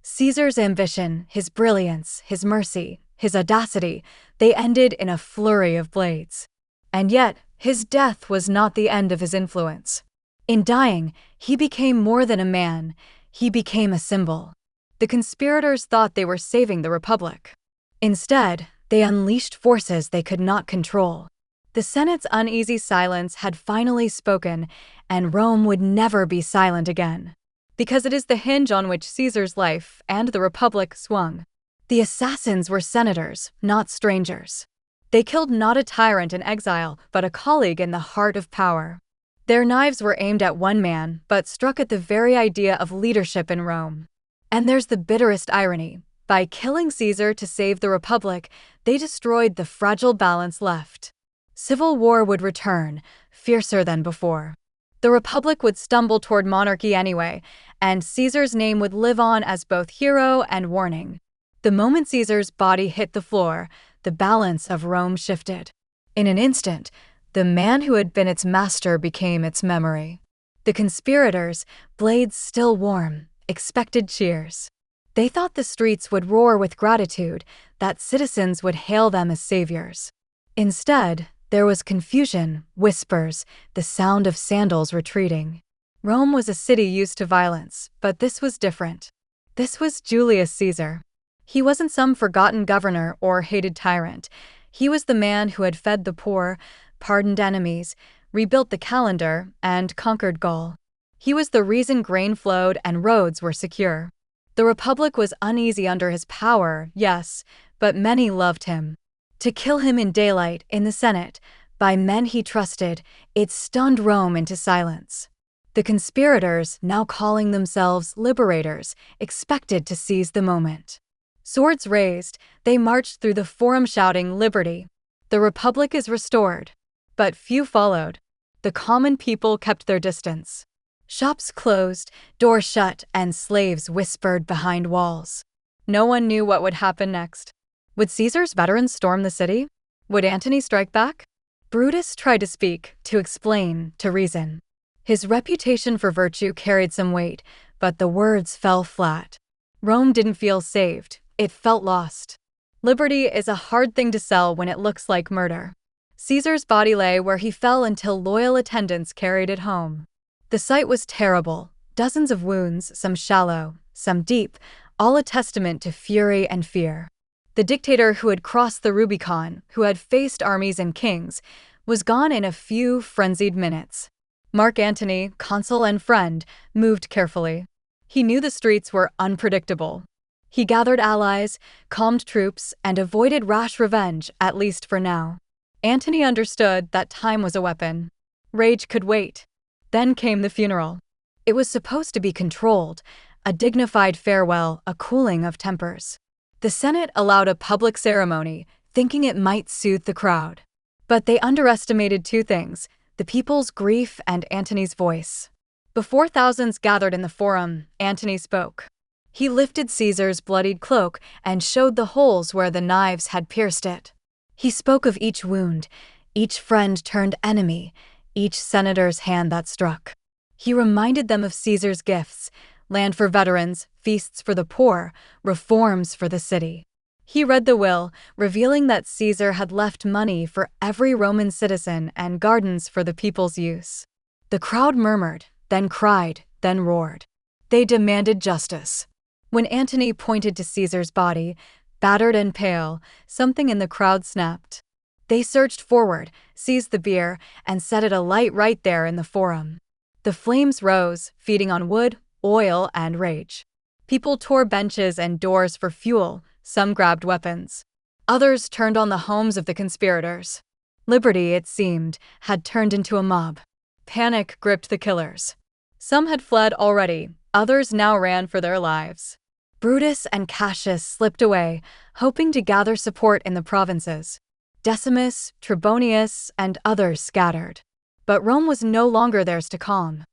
Caesar's ambition, his brilliance, his mercy, his audacity, they ended in a flurry of blades. And yet, his death was not the end of his influence. In dying, he became more than a man. He became a symbol. The conspirators thought they were saving the Republic. Instead, they unleashed forces they could not control. The Senate's uneasy silence had finally spoken, and Rome would never be silent again. Because it is the hinge on which Caesar's life and the Republic swung. The assassins were senators, not strangers. They killed not a tyrant in exile, but a colleague in the heart of power. Their knives were aimed at one man, but struck at the very idea of leadership in Rome. And there's the bitterest irony. By killing Caesar to save the Republic, they destroyed the fragile balance left. Civil war would return, fiercer than before. The Republic would stumble toward monarchy anyway, and Caesar's name would live on as both hero and warning. The moment Caesar's body hit the floor, the balance of Rome shifted. In an instant, the man who had been its master became its memory. The conspirators, blades still warm, expected cheers. They thought the streets would roar with gratitude, that citizens would hail them as saviors. Instead, there was confusion, whispers, the sound of sandals retreating. Rome was a city used to violence, but this was different. This was Julius Caesar. He wasn't some forgotten governor or hated tyrant. He was the man who had fed the poor, pardoned enemies, rebuilt the calendar, and conquered Gaul. He was the reason grain flowed and roads were secure. The Republic was uneasy under his power, yes, but many loved him. To kill him in daylight, in the Senate, by men he trusted, it stunned Rome into silence. The conspirators, now calling themselves liberators, expected to seize the moment. Swords raised, they marched through the forum shouting liberty. The Republic is restored. But few followed. The common people kept their distance. Shops closed, doors shut, and slaves whispered behind walls. No one knew what would happen next. Would Caesar's veterans storm the city? Would Antony strike back? Brutus tried to speak, to explain, to reason. His reputation for virtue carried some weight, but the words fell flat. Rome didn't feel saved, it felt lost. Liberty is a hard thing to sell when it looks like murder. Caesar's body lay where he fell until loyal attendants carried it home. The sight was terrible, dozens of wounds, some shallow, some deep, all a testament to fury and fear. The dictator who had crossed the Rubicon, who had faced armies and kings, was gone in a few frenzied minutes. Mark Antony, consul and friend, moved carefully. He knew the streets were unpredictable. He gathered allies, calmed troops, and avoided rash revenge, at least for now. Antony understood that time was a weapon. Rage could wait. Then came the funeral. It was supposed to be controlled, a dignified farewell, a cooling of tempers. The Senate allowed a public ceremony, thinking it might soothe the crowd. But they underestimated two things: the people's grief and Antony's voice. Before thousands gathered in the forum, Antony spoke. He lifted Caesar's bloodied cloak and showed the holes where the knives had pierced it. He spoke of each wound, each friend turned enemy, each senator's hand that struck. He reminded them of Caesar's gifts: land for veterans, feasts for the poor, reforms for the city. He read the will, revealing that Caesar had left money for every Roman citizen and gardens for the people's use. The crowd murmured, then cried, then roared. They demanded justice. When Antony pointed to Caesar's body, battered and pale, something in the crowd snapped. They surged forward, seized the bier, and set it alight right there in the forum. The flames rose, feeding on wood, oil, and rage. People tore benches and doors for fuel, some grabbed weapons. Others turned on the homes of the conspirators. Liberty, it seemed, had turned into a mob. Panic gripped the killers. Some had fled already, others now ran for their lives. Brutus and Cassius slipped away, hoping to gather support in the provinces. Decimus, Trebonius, and others scattered. But Rome was no longer theirs to calm.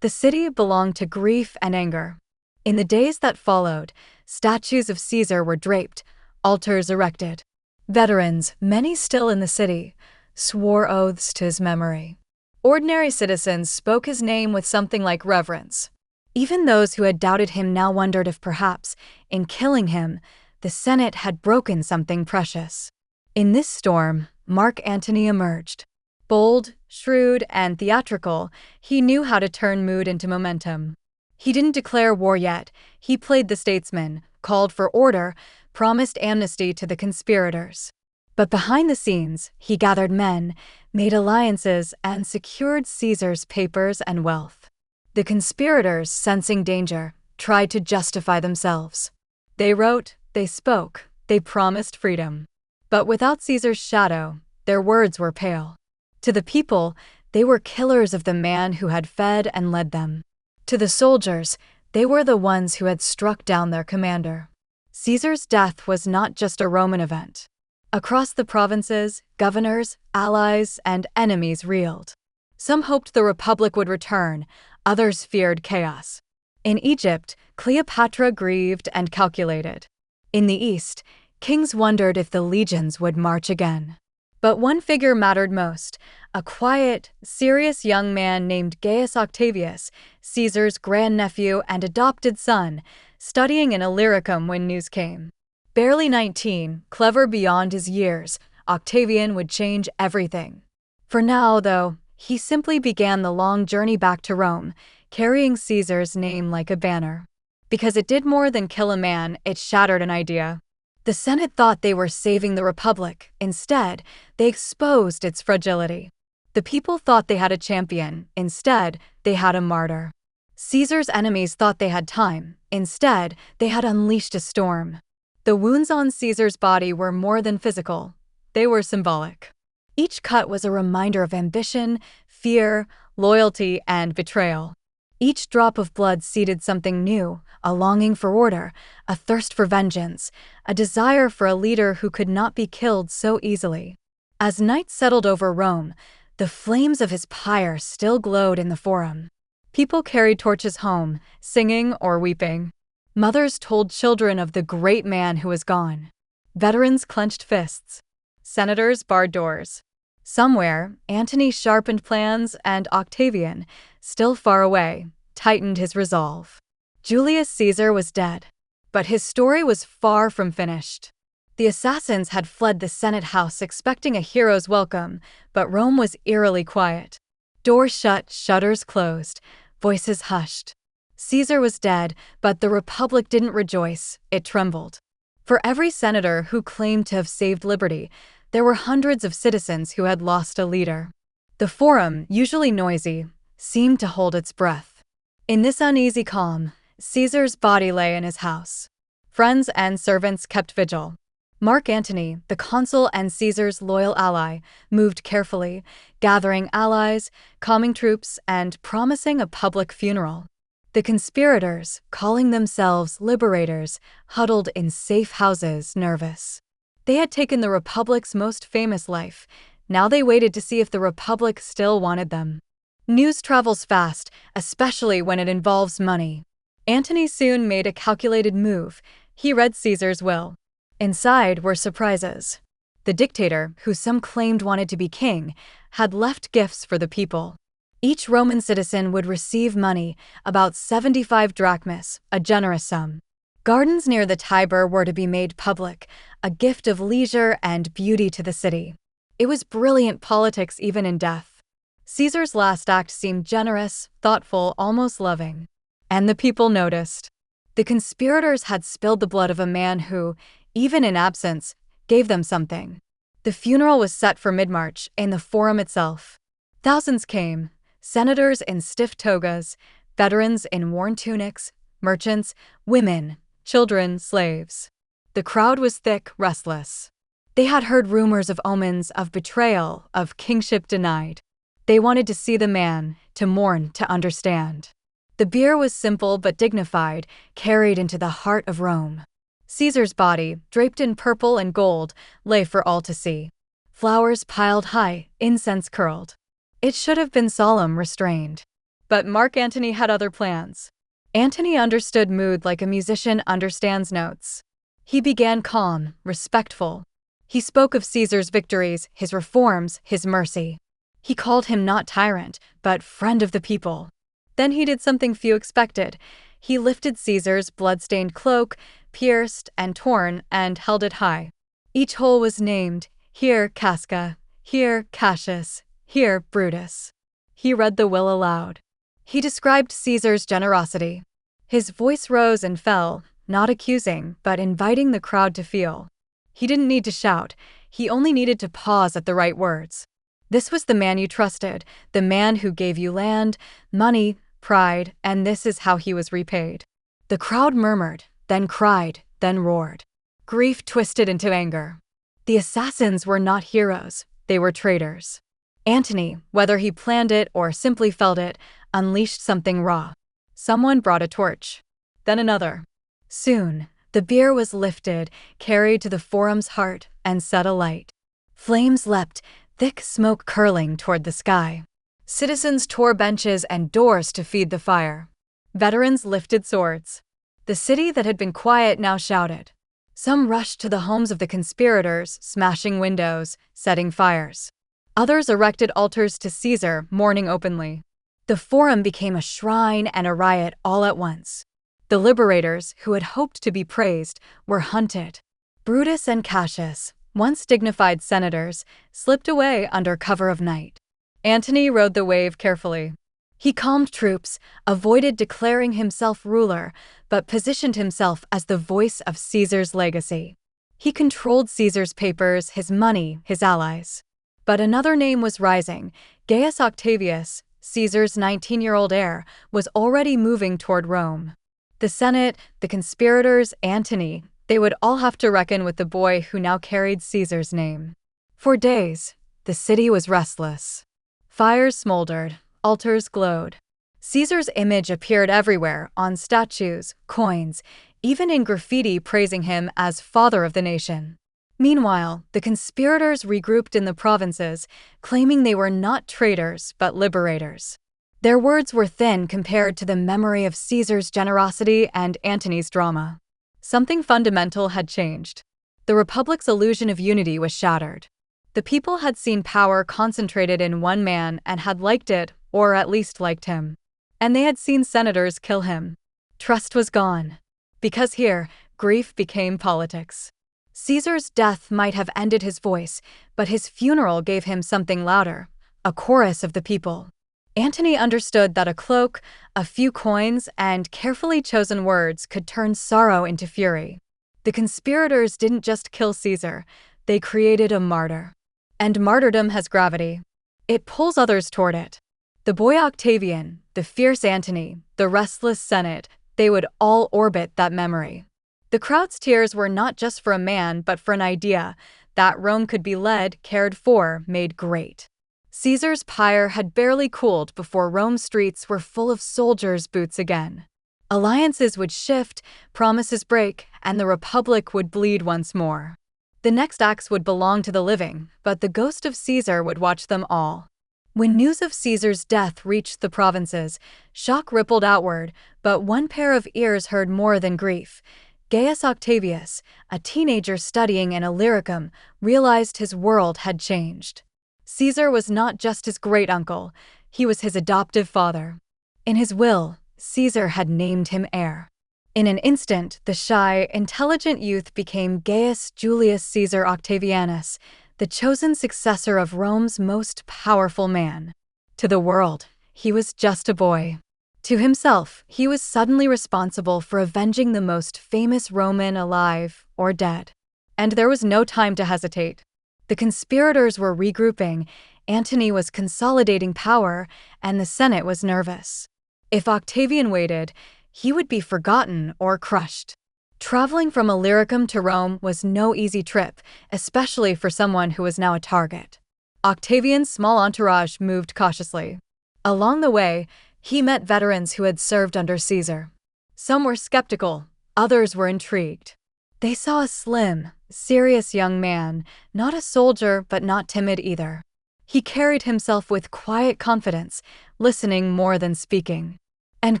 The city belonged to grief and anger. In the days that followed, statues of Caesar were draped, altars erected. Veterans, many still in the city, swore oaths to his memory. Ordinary citizens spoke his name with something like reverence. Even those who had doubted him now wondered if perhaps, in killing him, the Senate had broken something precious. In this storm, Mark Antony emerged. Bold, shrewd, and theatrical, he knew how to turn mood into momentum. He didn't declare war yet. He played the statesman, called for order, promised amnesty to the conspirators. But behind the scenes, he gathered men, made alliances, and secured Caesar's papers and wealth. The conspirators, sensing danger, tried to justify themselves. They wrote, they spoke, they promised freedom. But without Caesar's shadow, their words were pale. To the people, they were killers of the man who had fed and led them. To the soldiers, they were the ones who had struck down their commander. Caesar's death was not just a Roman event. Across the provinces, governors, allies, and enemies reeled. Some hoped the Republic would return, others feared chaos. In Egypt, Cleopatra grieved and calculated. In the East, kings wondered if the legions would march again. But one figure mattered most, a quiet, serious young man named Gaius Octavius, Caesar's grandnephew and adopted son, studying in Illyricum when news came. Barely 19, clever beyond his years, Octavian would change everything. For now, though, he simply began the long journey back to Rome, carrying Caesar's name like a banner. Because it did more than kill a man, it shattered an idea. The Senate thought they were saving the Republic. Instead, they exposed its fragility. The people thought they had a champion. Instead, they had a martyr. Caesar's enemies thought they had time. Instead, they had unleashed a storm. The wounds on Caesar's body were more than physical. They were symbolic. Each cut was a reminder of ambition, fear, loyalty, and betrayal. Each drop of blood seeded something new, a longing for order, a thirst for vengeance, a desire for a leader who could not be killed so easily. As night settled over Rome, the flames of his pyre still glowed in the Forum. People carried torches home, singing or weeping. Mothers told children of the great man who was gone. Veterans clenched fists. Senators barred doors. Somewhere, Antony sharpened plans, and Octavian, still far away, tightened his resolve. Julius Caesar was dead. But his story was far from finished. The assassins had fled the Senate house expecting a hero's welcome, but Rome was eerily quiet. Doors shut, shutters closed, voices hushed. Caesar was dead, but the Republic didn't rejoice, it trembled. For every senator who claimed to have saved liberty, there were hundreds of citizens who had lost a leader. The Forum, usually noisy, seemed to hold its breath. In this uneasy calm, Caesar's body lay in his house. Friends and servants kept vigil. Mark Antony, the consul and Caesar's loyal ally, moved carefully, gathering allies, calming troops, and promising a public funeral. The conspirators, calling themselves liberators, huddled in safe houses, nervous. They had taken the Republic's most famous life. Now they waited to see if the Republic still wanted them. News travels fast, especially when it involves money. Antony soon made a calculated move. He read Caesar's will. Inside were surprises. The dictator, who some claimed wanted to be king, had left gifts for the people. Each Roman citizen would receive money, about 75 drachmas, a generous sum. Gardens near the Tiber were to be made public, a gift of leisure and beauty to the city. It was brilliant politics even in death. Caesar's last act seemed generous, thoughtful, almost loving. And the people noticed. The conspirators had spilled the blood of a man who, even in absence, gave them something. The funeral was set for mid-March, in the Forum itself. Thousands came, senators in stiff togas, veterans in worn tunics, merchants, women, children, slaves. The crowd was thick, restless. They had heard rumors of omens, of betrayal, of kingship denied. They wanted to see the man, to mourn, to understand. The bier was simple but dignified, carried into the heart of Rome. Caesar's body, draped in purple and gold, lay for all to see. Flowers piled high, incense curled. It should have been solemn, restrained. But Mark Antony had other plans. Antony understood mood like a musician understands notes. He began calm, respectful. He spoke of Caesar's victories, his reforms, his mercy. He called him not tyrant, but friend of the people. Then he did something few expected. He lifted Caesar's blood-stained cloak, pierced and torn, and held it high. Each hole was named, here Casca, here Cassius, here Brutus. He read the will aloud. He described Caesar's generosity. His voice rose and fell, not accusing, but inviting the crowd to feel. He didn't need to shout, he only needed to pause at the right words. This was the man you trusted, the man who gave you land, money, pride, and this is how he was repaid. The crowd murmured, then cried, then roared. Grief twisted into anger. The assassins were not heroes, they were traitors. Antony, whether he planned it or simply felt it, unleashed something raw. Someone brought a torch. Then another. Soon, the bier was lifted, carried to the forum's heart, and set alight. Flames leapt, thick smoke curling toward the sky. Citizens tore benches and doors to feed the fire. Veterans lifted swords. The city that had been quiet now shouted. Some rushed to the homes of the conspirators, smashing windows, setting fires. Others erected altars to Caesar, mourning openly. The forum became a shrine and a riot all at once. The liberators, who had hoped to be praised, were hunted. Brutus and Cassius, once dignified senators, slipped away under cover of night. Antony rode the wave carefully. He calmed troops, avoided declaring himself ruler, but positioned himself as the voice of Caesar's legacy. He controlled Caesar's papers, his money, his allies. But another name was rising. Gaius Octavius, Caesar's 19-year-old heir, was already moving toward Rome. The Senate, the conspirators, Antony, they would all have to reckon with the boy who now carried Caesar's name. For days, the city was restless. Fires smoldered, altars glowed. Caesar's image appeared everywhere, on statues, coins, even in graffiti praising him as father of the nation. Meanwhile, the conspirators regrouped in the provinces, claiming they were not traitors but liberators. Their words were thin compared to the memory of Caesar's generosity and Antony's drama. Something fundamental had changed. The Republic's illusion of unity was shattered. The people had seen power concentrated in one man and had liked it, or at least liked him. And they had seen senators kill him. Trust was gone. Because here, grief became politics. Caesar's death might have ended his voice, but his funeral gave him something louder, a chorus of the people. Antony understood that a cloak, a few coins, and carefully chosen words could turn sorrow into fury. The conspirators didn't just kill Caesar, they created a martyr. And martyrdom has gravity. It pulls others toward it. The boy Octavian, the fierce Antony, the restless Senate, they would all orbit that memory. The crowd's tears were not just for a man but for an idea, that Rome could be led, cared for, made great. Caesar's pyre had barely cooled before Rome's streets were full of soldiers' boots again. Alliances would shift, promises break, and the Republic would bleed once more. The next acts would belong to the living, but the ghost of Caesar would watch them all. When news of Caesar's death reached the provinces, shock rippled outward, but one pair of ears heard more than grief. Gaius Octavius, a teenager studying in Illyricum, realized his world had changed. Caesar was not just his great-uncle, he was his adoptive father. In his will, Caesar had named him heir. In an instant, the shy, intelligent youth became Gaius Julius Caesar Octavianus, the chosen successor of Rome's most powerful man. To the world, he was just a boy. To himself, he was suddenly responsible for avenging the most famous Roman alive or dead. And there was no time to hesitate. The conspirators were regrouping, Antony was consolidating power, and the Senate was nervous. If Octavian waited, he would be forgotten or crushed. Traveling from Illyricum to Rome was no easy trip, especially for someone who was now a target. Octavian's small entourage moved cautiously. Along the way, he met veterans who had served under Caesar. Some were skeptical, others were intrigued. They saw a slim, serious young man, not a soldier but not timid either. He carried himself with quiet confidence, listening more than speaking. And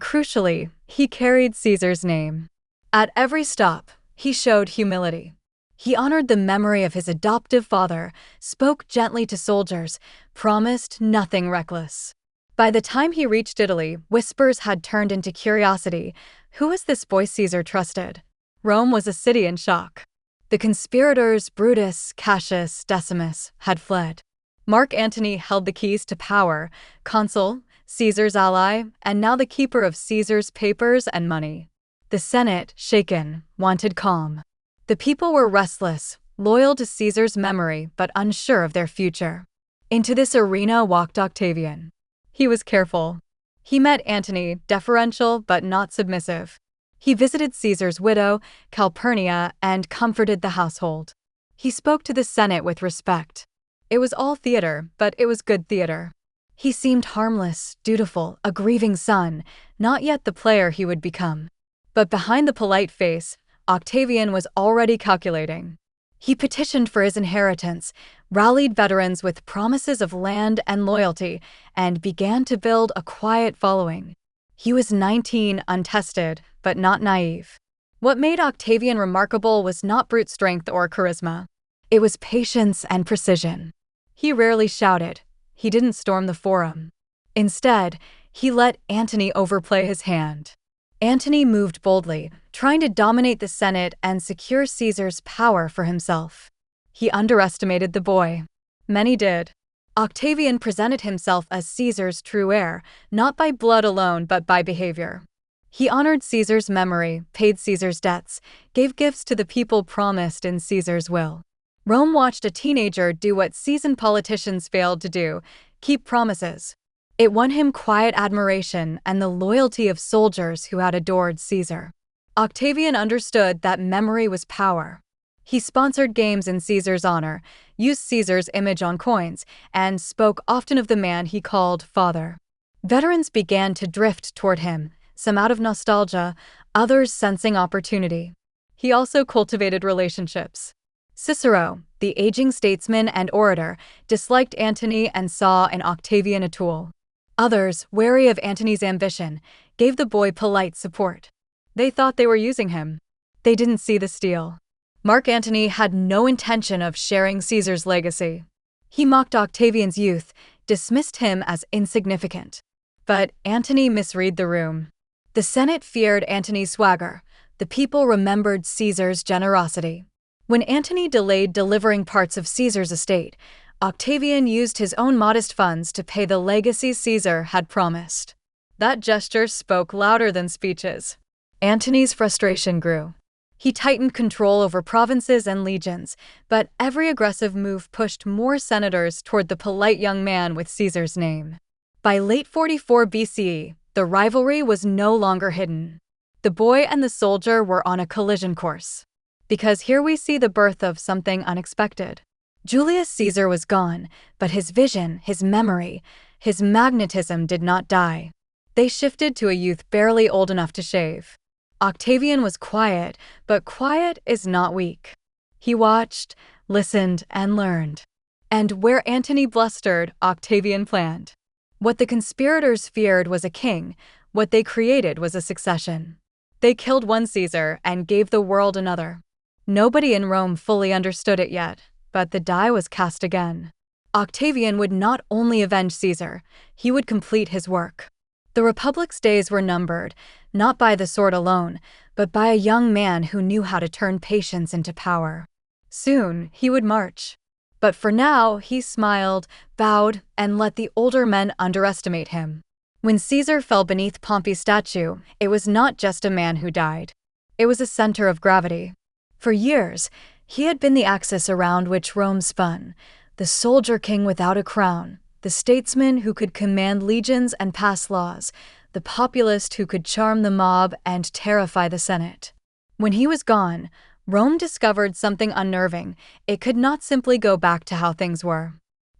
crucially, he carried Caesar's name. At every stop, he showed humility. He honored the memory of his adoptive father, spoke gently to soldiers, promised nothing reckless. By the time he reached Italy, whispers had turned into curiosity. Who was this boy Caesar trusted? Rome was a city in shock. The conspirators, Brutus, Cassius, Decimus, had fled. Mark Antony held the keys to power, consul, Caesar's ally, and now the keeper of Caesar's papers and money. The Senate, shaken, wanted calm. The people were restless, loyal to Caesar's memory but unsure of their future. Into this arena walked Octavian. He was careful. He met Antony, deferential but not submissive. He visited Caesar's widow, Calpurnia, and comforted the household. He spoke to the Senate with respect. It was all theater, but it was good theater. He seemed harmless, dutiful, a grieving son, not yet the player he would become. But behind the polite face, Octavian was already calculating. He petitioned for his inheritance, rallied veterans with promises of land and loyalty, and began to build a quiet following. He was 19, untested, but not naive. What made Octavian remarkable was not brute strength or charisma. It was patience and precision. He rarely shouted. He didn't storm the forum. Instead, he let Antony overplay his hand. Antony moved boldly, trying to dominate the Senate and secure Caesar's power for himself. He underestimated the boy. Many did. Octavian presented himself as Caesar's true heir, not by blood alone but by behavior. He honored Caesar's memory, paid Caesar's debts, gave gifts to the people promised in Caesar's will. Rome watched a teenager do what seasoned politicians failed to do: keep promises. It won him quiet admiration and the loyalty of soldiers who had adored Caesar. Octavian understood that memory was power. He sponsored games in Caesar's honor, used Caesar's image on coins, and spoke often of the man he called father. Veterans began to drift toward him, some out of nostalgia, others sensing opportunity. He also cultivated relationships. Cicero, the aging statesman and orator, disliked Antony and saw in Octavian a tool. Others, wary of Antony's ambition, gave the boy polite support. They thought they were using him. They didn't see the steal. Mark Antony had no intention of sharing Caesar's legacy. He mocked Octavian's youth, dismissed him as insignificant. But Antony misread the room. The Senate feared Antony's swagger. The people remembered Caesar's generosity. When Antony delayed delivering parts of Caesar's estate, Octavian used his own modest funds to pay the legacy Caesar had promised. That gesture spoke louder than speeches. Antony's frustration grew. He tightened control over provinces and legions, but every aggressive move pushed more senators toward the polite young man with Caesar's name. By late 44 BCE, the rivalry was no longer hidden. The boy and the soldier were on a collision course. Because here we see the birth of something unexpected. Julius Caesar was gone, but his vision, his memory, his magnetism did not die. They shifted to a youth barely old enough to shave. Octavian was quiet, but quiet is not weak. He watched, listened, and learned. And where Antony blustered, Octavian planned. What the conspirators feared was a king, what they created was a succession. They killed one Caesar and gave the world another. Nobody in Rome fully understood it yet, but the die was cast again. Octavian would not only avenge Caesar, he would complete his work. The Republic's days were numbered, not by the sword alone, but by a young man who knew how to turn patience into power. Soon, he would march. But for now, he smiled, bowed, and let the older men underestimate him. When Caesar fell beneath Pompey's statue, it was not just a man who died. It was a center of gravity. For years, he had been the axis around which Rome spun, the soldier king without a crown, the statesman who could command legions and pass laws, the populist who could charm the mob and terrify the Senate. When he was gone, Rome discovered something unnerving. It could not simply go back to how things were.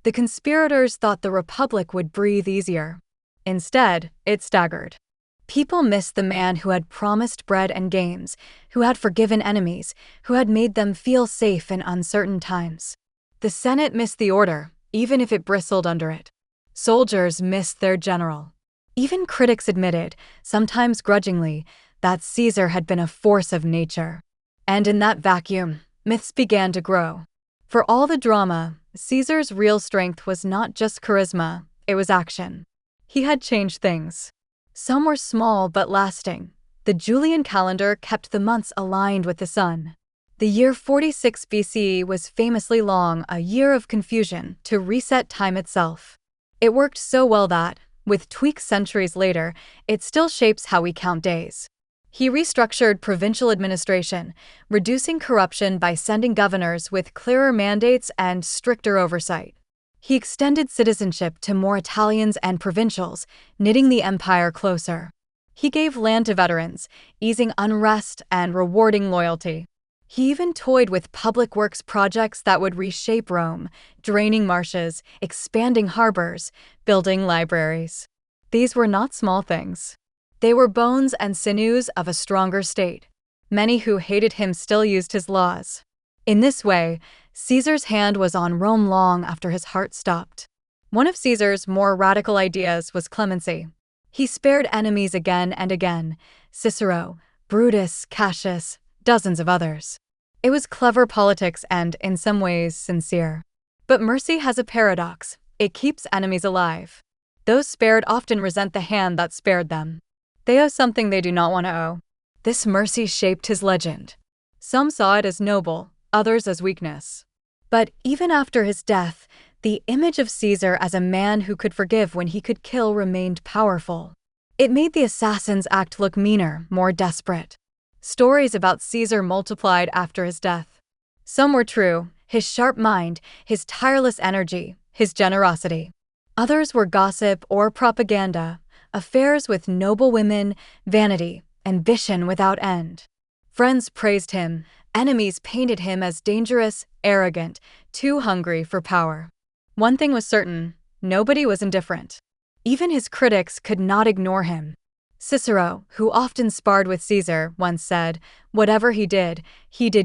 The conspirators thought the Republic would breathe easier. Instead, it staggered. People missed the man who had promised bread and games, who had forgiven enemies, who had made them feel safe in uncertain times. The Senate missed the order, even if it bristled under it. Soldiers missed their general. Even critics admitted, sometimes grudgingly, that Caesar had been a force of nature. And in that vacuum, myths began to grow. For all the drama, Caesar's real strength was not just charisma, it was action. He had changed things. Some were small but lasting. The Julian calendar kept the months aligned with the sun. The year 46 BCE was famously long, a year of confusion, to reset time itself. It worked so well that, With tweaks centuries later, it still shapes how we count days. He restructured provincial administration, reducing corruption by sending governors with clearer mandates and stricter oversight. He extended citizenship to more Italians and provincials, knitting the empire closer. He gave land to veterans, easing unrest and rewarding loyalty. He even toyed with public works projects that would reshape Rome, draining marshes, expanding harbors, building libraries. These were not small things. They were bones and sinews of a stronger state. Many who hated him still used his laws. In this way, Caesar's hand was on Rome long after his heart stopped. One of Caesar's more radical ideas was clemency. He spared enemies again and again: Cicero, Brutus, Cassius, dozens of others. It was clever politics and, in some ways, sincere. But mercy has a paradox: it keeps enemies alive. Those spared often resent the hand that spared them. They owe something they do not want to owe. This mercy shaped his legend. Some saw it as noble, others as weakness. But even after his death, the image of Caesar as a man who could forgive when he could kill remained powerful. It made the Assassin's Act look meaner, more desperate. Stories about Caesar multiplied after his death. Some were true: his sharp mind, his tireless energy, his generosity. Others were gossip or propaganda: affairs with noble women, vanity, ambition without end. Friends praised him, enemies painted him as dangerous, arrogant, too hungry for power. One thing was certain: nobody was indifferent. Even his critics could not ignore him. Cicero, who often sparred with Caesar, once said, "Whatever he did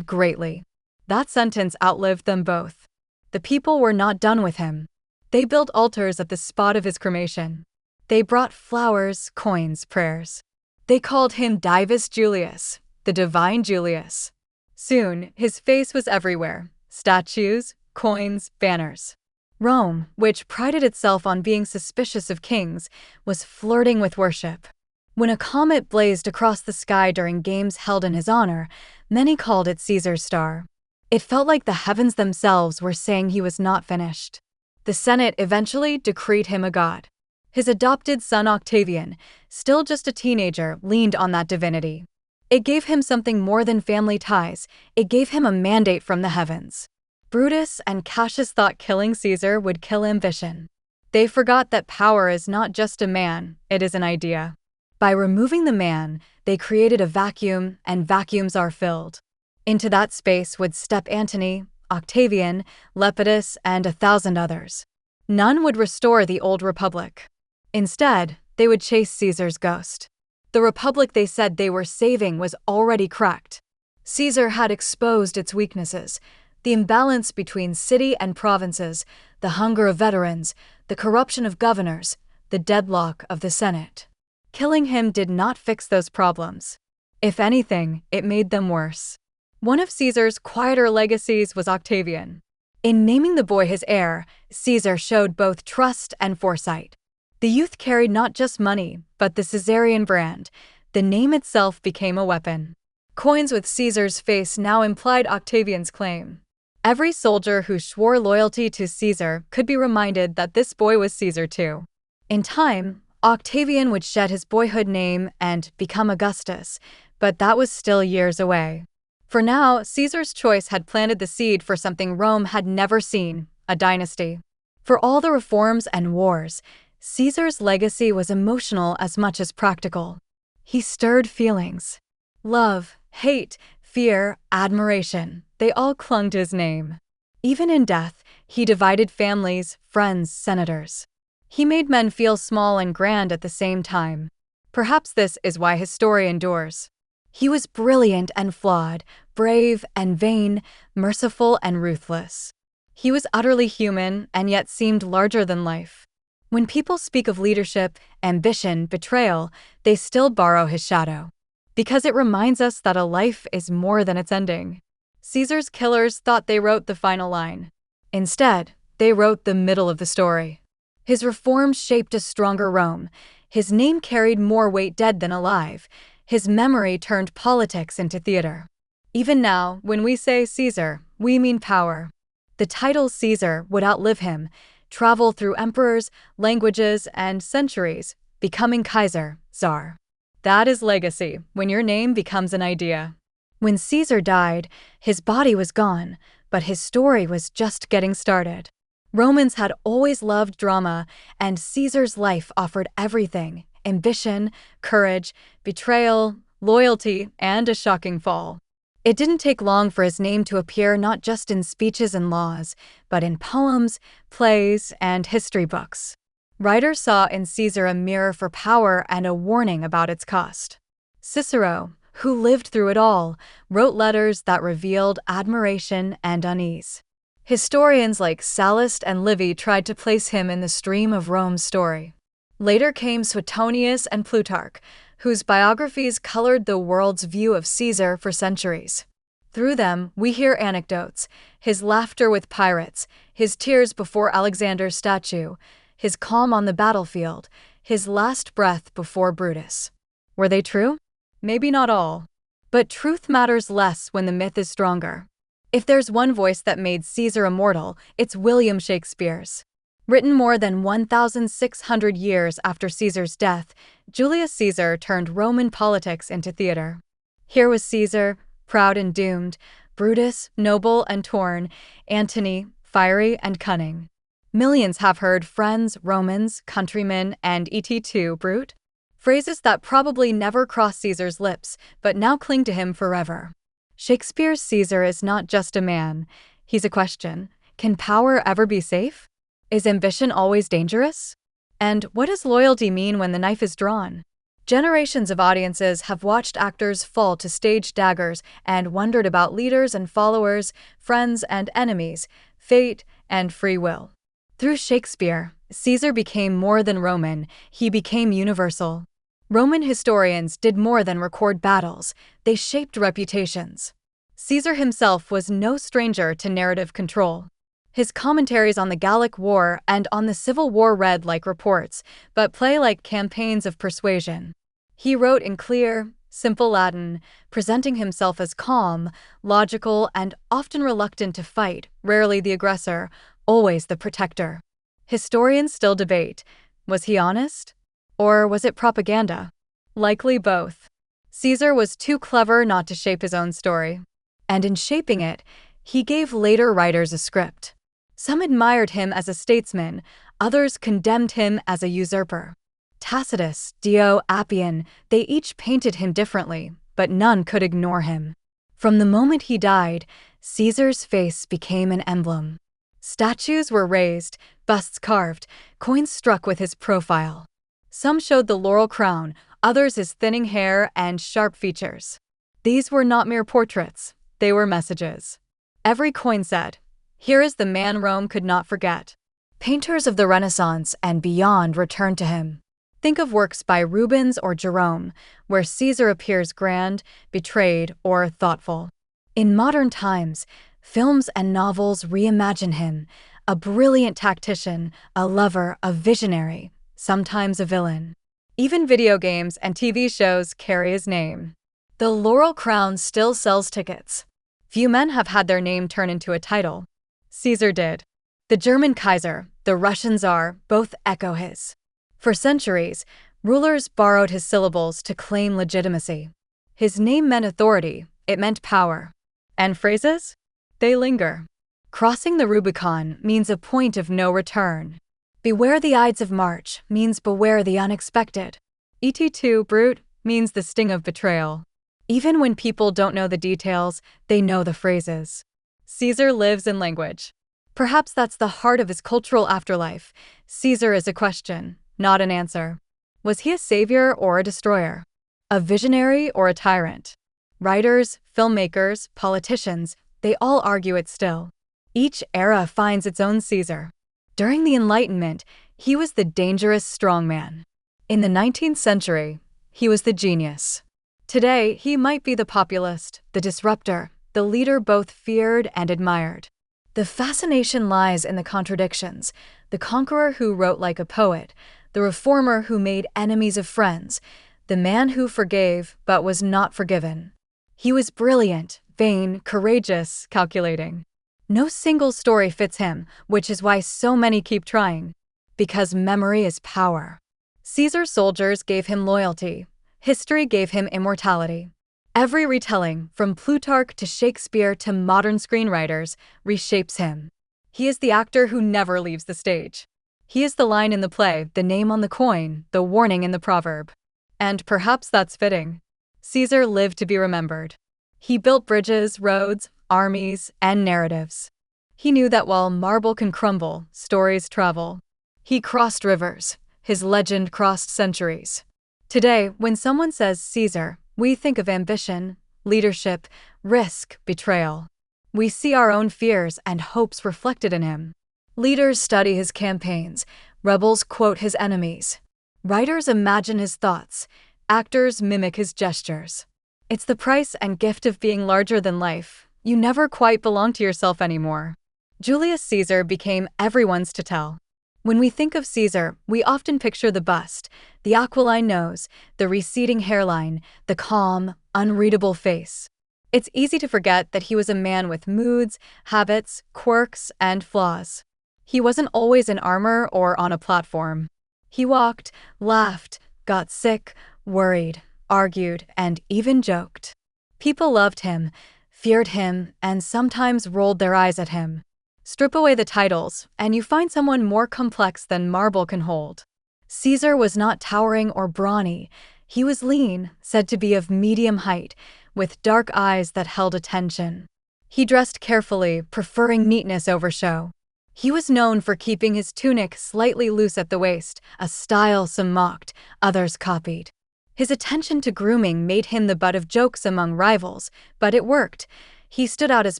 greatly." That sentence outlived them both. The people were not done with him. They built altars at the spot of his cremation. They brought flowers, coins, prayers. They called him Divus Julius, the divine Julius. Soon, his face was everywhere: statues, coins, banners. Rome, which prided itself on being suspicious of kings, was flirting with worship. When a comet blazed across the sky during games held in his honor, many called it Caesar's star. It felt like the heavens themselves were saying he was not finished. The Senate eventually decreed him a god. His adopted son Octavian, still just a teenager, leaned on that divinity. It gave him something more than family ties: it gave him a mandate from the heavens. Brutus and Cassius thought killing Caesar would kill ambition. They forgot that power is not just a man, it is an idea. By removing the man, they created a vacuum, and vacuums are filled. Into that space would step Antony, Octavian, Lepidus, and 1,000 others. None would restore the old republic. Instead, they would chase Caesar's ghost. The republic they said they were saving was already cracked. Caesar had exposed its weaknesses: the imbalance between city and provinces, the hunger of veterans, the corruption of governors, the deadlock of the Senate. Killing him did not fix those problems. If anything, it made them worse. One of Caesar's quieter legacies was Octavian. In naming the boy his heir, Caesar showed both trust and foresight. The youth carried not just money, but the Caesarian brand. The name itself became a weapon. Coins with Caesar's face now implied Octavian's claim. Every soldier who swore loyalty to Caesar could be reminded that this boy was Caesar too. In time, Octavian would shed his boyhood name and become Augustus, but that was still years away. For now, Caesar's choice had planted the seed for something Rome had never seen: a dynasty. For all the reforms and wars, Caesar's legacy was emotional as much as practical. He stirred feelings: love, hate, fear, admiration. They all clung to his name. Even in death, he divided families, friends, senators. He made men feel small and grand at the same time. Perhaps this is why his story endures. He was brilliant and flawed, brave and vain, merciful and ruthless. He was utterly human and yet seemed larger than life. When people speak of leadership, ambition, betrayal, they still borrow his shadow. Because it reminds us that a life is more than its ending. Caesar's killers thought they wrote the final line. Instead, they wrote the middle of the story. His reforms shaped a stronger Rome. His name carried more weight dead than alive. His memory turned politics into theater. Even now, when we say Caesar, we mean power. The title Caesar would outlive him, travel through emperors, languages, and centuries, becoming Kaiser, Tsar. That is legacy, when your name becomes an idea. When Caesar died, his body was gone, but his story was just getting started. Romans had always loved drama, and Caesar's life offered everything: ambition, courage, betrayal, loyalty, and a shocking fall. It didn't take long for his name to appear not just in speeches and laws, but in poems, plays, and history books. Writers saw in Caesar a mirror for power and a warning about its cost. Cicero, who lived through it all, wrote letters that revealed admiration and unease. Historians like Sallust and Livy tried to place him in the stream of Rome's story. Later came Suetonius and Plutarch, whose biographies colored the world's view of Caesar for centuries. Through them, we hear anecdotes: his laughter with pirates, his tears before Alexander's statue, his calm on the battlefield, his last breath before Brutus. Were they true? Maybe not all. But truth matters less when the myth is stronger. If there's one voice that made Caesar immortal, it's William Shakespeare's. Written more than 1,600 years after Caesar's death, Julius Caesar turned Roman politics into theater. Here was Caesar, proud and doomed; Brutus, noble and torn; Antony, fiery and cunning. Millions have heard friends, Romans, countrymen, and et tu, brute? Phrases that probably never crossed Caesar's lips, but now cling to him forever. Shakespeare's Caesar is not just a man, he's a question. Can power ever be safe? Is ambition always dangerous? And what does loyalty mean when the knife is drawn? Generations of audiences have watched actors fall to stage daggers and wondered about leaders and followers, friends and enemies, fate and free will. Through Shakespeare, Caesar became more than Roman, he became universal. Roman historians did more than record battles, they shaped reputations. Caesar himself was no stranger to narrative control. His commentaries on the Gallic War and on the Civil War read like reports, but play like campaigns of persuasion. He wrote in clear, simple Latin, presenting himself as calm, logical, and often reluctant to fight, rarely the aggressor, always the protector. Historians still debate: was he honest? Or was it propaganda? Likely both. Caesar was too clever not to shape his own story. And in shaping it, he gave later writers a script. Some admired him as a statesman, others condemned him as a usurper. Tacitus, Dio, Appian, they each painted him differently, but none could ignore him. From the moment he died, Caesar's face became an emblem. Statues were raised, busts carved, coins struck with his profile. Some showed the laurel crown, others his thinning hair and sharp features. These were not mere portraits, they were messages. Every coin said, "Here is the man Rome could not forget." Painters of the Renaissance and beyond returned to him. Think of works by Rubens or Jerome, where Caesar appears grand, betrayed, or thoughtful. In modern times, films and novels reimagine him: a brilliant tactician, a lover, a visionary, sometimes a villain. Even video games and TV shows carry his name. The laurel crown still sells tickets. Few men have had their name turn into a title. Caesar did. The German Kaiser, the Russian Tsar, both echo his. For centuries, rulers borrowed his syllables to claim legitimacy. His name meant authority, it meant power. And phrases? They linger. Crossing the Rubicon means a point of no return. Beware the Ides of March means beware the unexpected. Et tu, brute, means the sting of betrayal. Even when people don't know the details, they know the phrases. Caesar lives in language. Perhaps that's the heart of his cultural afterlife. Caesar is a question, not an answer. Was he a savior or a destroyer? A visionary or a tyrant? Writers, filmmakers, politicians, they all argue it still. Each era finds its own Caesar. During the Enlightenment, he was the dangerous strongman. In the 19th century, he was the genius. Today, he might be the populist, the disruptor, the leader both feared and admired. The fascination lies in the contradictions: the conqueror who wrote like a poet, the reformer who made enemies of friends, the man who forgave but was not forgiven. He was brilliant, vain, courageous, calculating. No single story fits him, which is why so many keep trying. Because memory is power. Caesar's soldiers gave him loyalty. History gave him immortality. Every retelling, from Plutarch to Shakespeare to modern screenwriters, reshapes him. He is the actor who never leaves the stage. He is the line in the play, the name on the coin, the warning in the proverb. And perhaps that's fitting. Caesar lived to be remembered. He built bridges, roads, armies, and narratives. He knew that while marble can crumble, stories travel. He crossed rivers. His legend crossed centuries. Today, when someone says Caesar, we think of ambition, leadership, risk, betrayal. We see our own fears and hopes reflected in him. Leaders study his campaigns. Rebels quote his enemies. Writers imagine his thoughts. Actors mimic his gestures. It's the price and gift of being larger than life. You never quite belong to yourself anymore. Julius Caesar became everyone's to tell. When we think of Caesar, we often picture the bust, the aquiline nose, the receding hairline, the calm, unreadable face. It's easy to forget that he was a man with moods, habits, quirks, and flaws. He wasn't always in armor or on a platform. He walked, laughed, got sick, worried, argued, and even joked. People loved him, feared him, and sometimes rolled their eyes at him. Strip away the titles, and you find someone more complex than marble can hold. Caesar was not towering or brawny. He was lean, said to be of medium height, with dark eyes that held attention. He dressed carefully, preferring neatness over show. He was known for keeping his tunic slightly loose at the waist, a style some mocked, others copied. His attention to grooming made him the butt of jokes among rivals, but it worked. He stood out as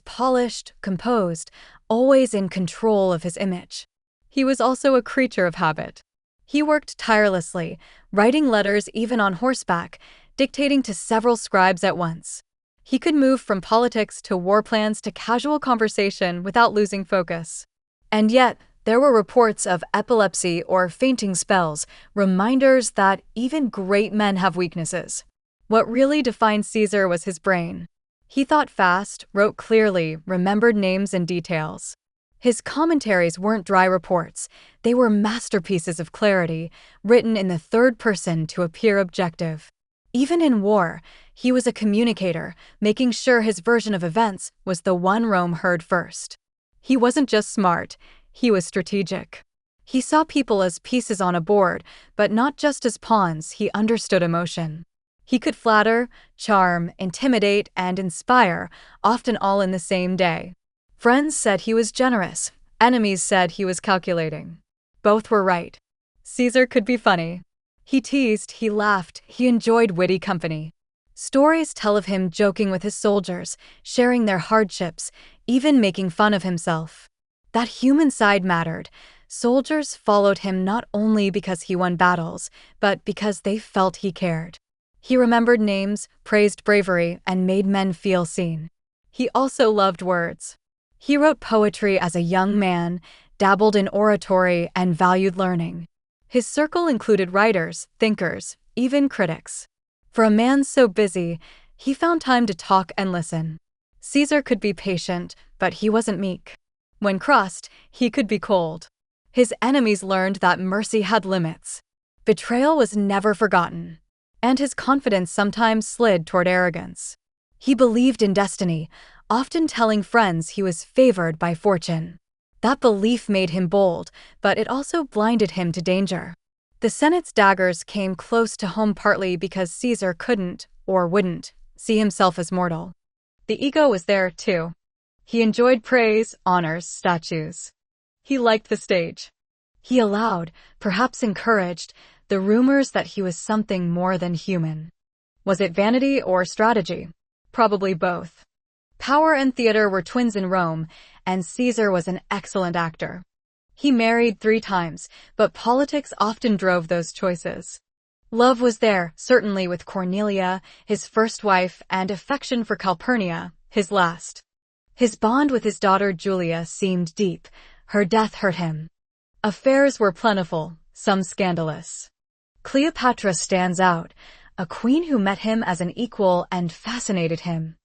polished, composed, always in control of his image. He was also a creature of habit. He worked tirelessly, writing letters even on horseback, dictating to several scribes at once. He could move from politics to war plans to casual conversation without losing focus. And yet, there were reports of epilepsy or fainting spells, reminders that even great men have weaknesses. What really defined Caesar was his brain. He thought fast, wrote clearly, remembered names and details. His commentaries weren't dry reports. They were masterpieces of clarity, written in the third person to appear objective. Even in war, he was a communicator, making sure his version of events was the one Rome heard first. He wasn't just smart, he was strategic. He saw people as pieces on a board, but not just as pawns. He understood emotion. He could flatter, charm, intimidate, and inspire, often all in the same day. Friends said he was generous. Enemies said he was calculating. Both were right. Caesar could be funny. He teased, he laughed, he enjoyed witty company. Stories tell of him joking with his soldiers, sharing their hardships, even making fun of himself. That human side mattered. Soldiers followed him not only because he won battles, but because they felt he cared. He remembered names, praised bravery, and made men feel seen. He also loved words. He wrote poetry as a young man, dabbled in oratory, and valued learning. His circle included writers, thinkers, even critics. For a man so busy, he found time to talk and listen. Caesar could be patient, but he wasn't meek. When crossed, he could be cold. His enemies learned that mercy had limits. Betrayal was never forgotten. And his confidence sometimes slid toward arrogance. He believed in destiny, often telling friends he was favored by fortune. That belief made him bold, but it also blinded him to danger. The Senate's daggers came close to home partly because Caesar couldn't, or wouldn't, see himself as mortal. The ego was there, too. He enjoyed praise, honors, statues. He liked the stage. He allowed, perhaps encouraged, the rumors that he was something more than human. Was it vanity or strategy? Probably both. Power and theater were twins in Rome, and Caesar was an excellent actor. He married 3 times, but politics often drove those choices. Love was there, certainly with Cornelia, his first wife, and affection for Calpurnia, his last. His bond with his daughter Julia seemed deep. Her death hurt him. Affairs were plentiful, some scandalous. Cleopatra stands out, a queen who met him as an equal and fascinated him.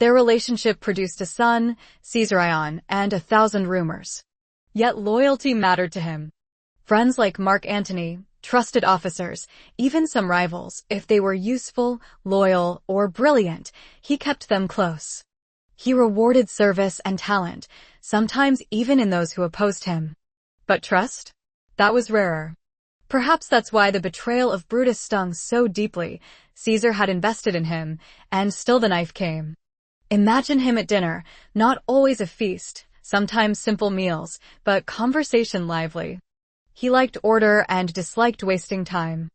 Their relationship produced a son, Caesarion, and 1,000 rumors. Yet loyalty mattered to him. Friends like Mark Antony, trusted officers, even some rivals, if they were useful, loyal, or brilliant, he kept them close. He rewarded service and talent, sometimes even in those who opposed him. But trust? That was rarer. Perhaps that's why the betrayal of Brutus stung so deeply. Caesar had invested in him, and still the knife came. Imagine him at dinner, not always a feast, sometimes simple meals, but conversation lively. He liked order and disliked wasting time.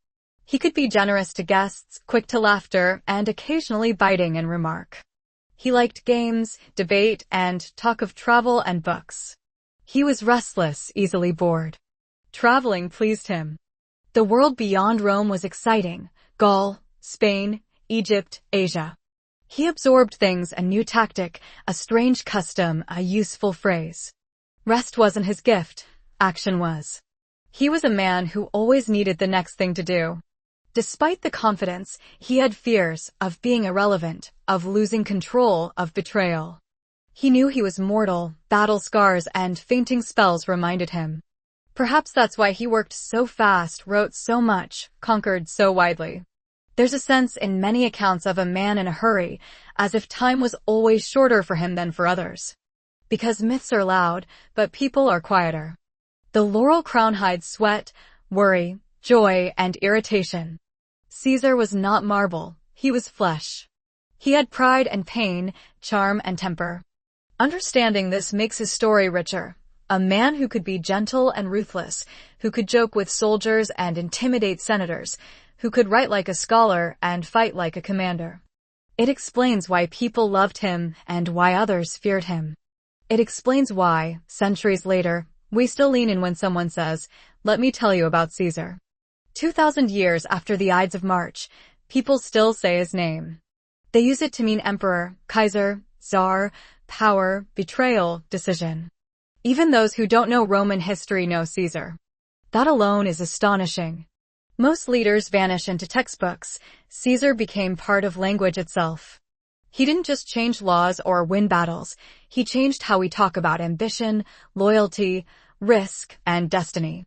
He could be generous to guests, quick to laughter, and occasionally biting in remark. He liked games, debate, and talk of travel and books. He was restless, easily bored. Traveling pleased him. The world beyond Rome was exciting: Gaul, Spain, Egypt, Asia. He absorbed things: a new tactic, a strange custom, a useful phrase. Rest wasn't his gift, action was. He was a man who always needed the next thing to do. Despite the confidence, he had fears of being irrelevant, of losing control, of betrayal. He knew he was mortal, battle scars and fainting spells reminded him. Perhaps that's why he worked so fast, wrote so much, conquered so widely. There's a sense in many accounts of a man in a hurry, as if time was always shorter for him than for others. Because myths are loud, but people are quieter. The laurel crown hides sweat, worry, joy, and irritation. Caesar was not marble, he was flesh. He had pride and pain, charm and temper. Understanding this makes his story richer. A man who could be gentle and ruthless, who could joke with soldiers and intimidate senators, who could write like a scholar and fight like a commander. It explains why people loved him and why others feared him. It explains why, centuries later, we still lean in when someone says, "Let me tell you about Caesar." 2,000 years after the Ides of March, people still say his name. They use it to mean emperor, Kaiser, czar, power, betrayal, decision. Even those who don't know Roman history know Caesar. That alone is astonishing. Most leaders vanish into textbooks. Caesar became part of language itself. He didn't just change laws or win battles. He changed how we talk about ambition, loyalty, risk, and destiny.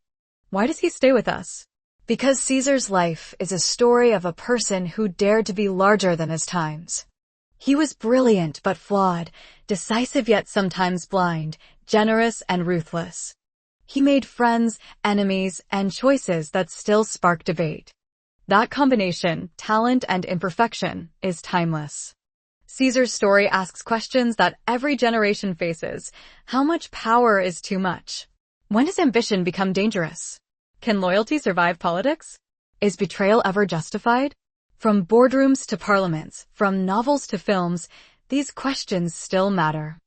Why does he stay with us? Because Caesar's life is a story of a person who dared to be larger than his times. He was brilliant but flawed, decisive yet sometimes blind, generous and ruthless. He made friends, enemies, and choices that still spark debate. That combination, talent and imperfection, is timeless. Caesar's story asks questions that every generation faces. How much power is too much? When does ambition become dangerous? Can loyalty survive politics? Is betrayal ever justified? From boardrooms to parliaments, from novels to films, these questions still matter.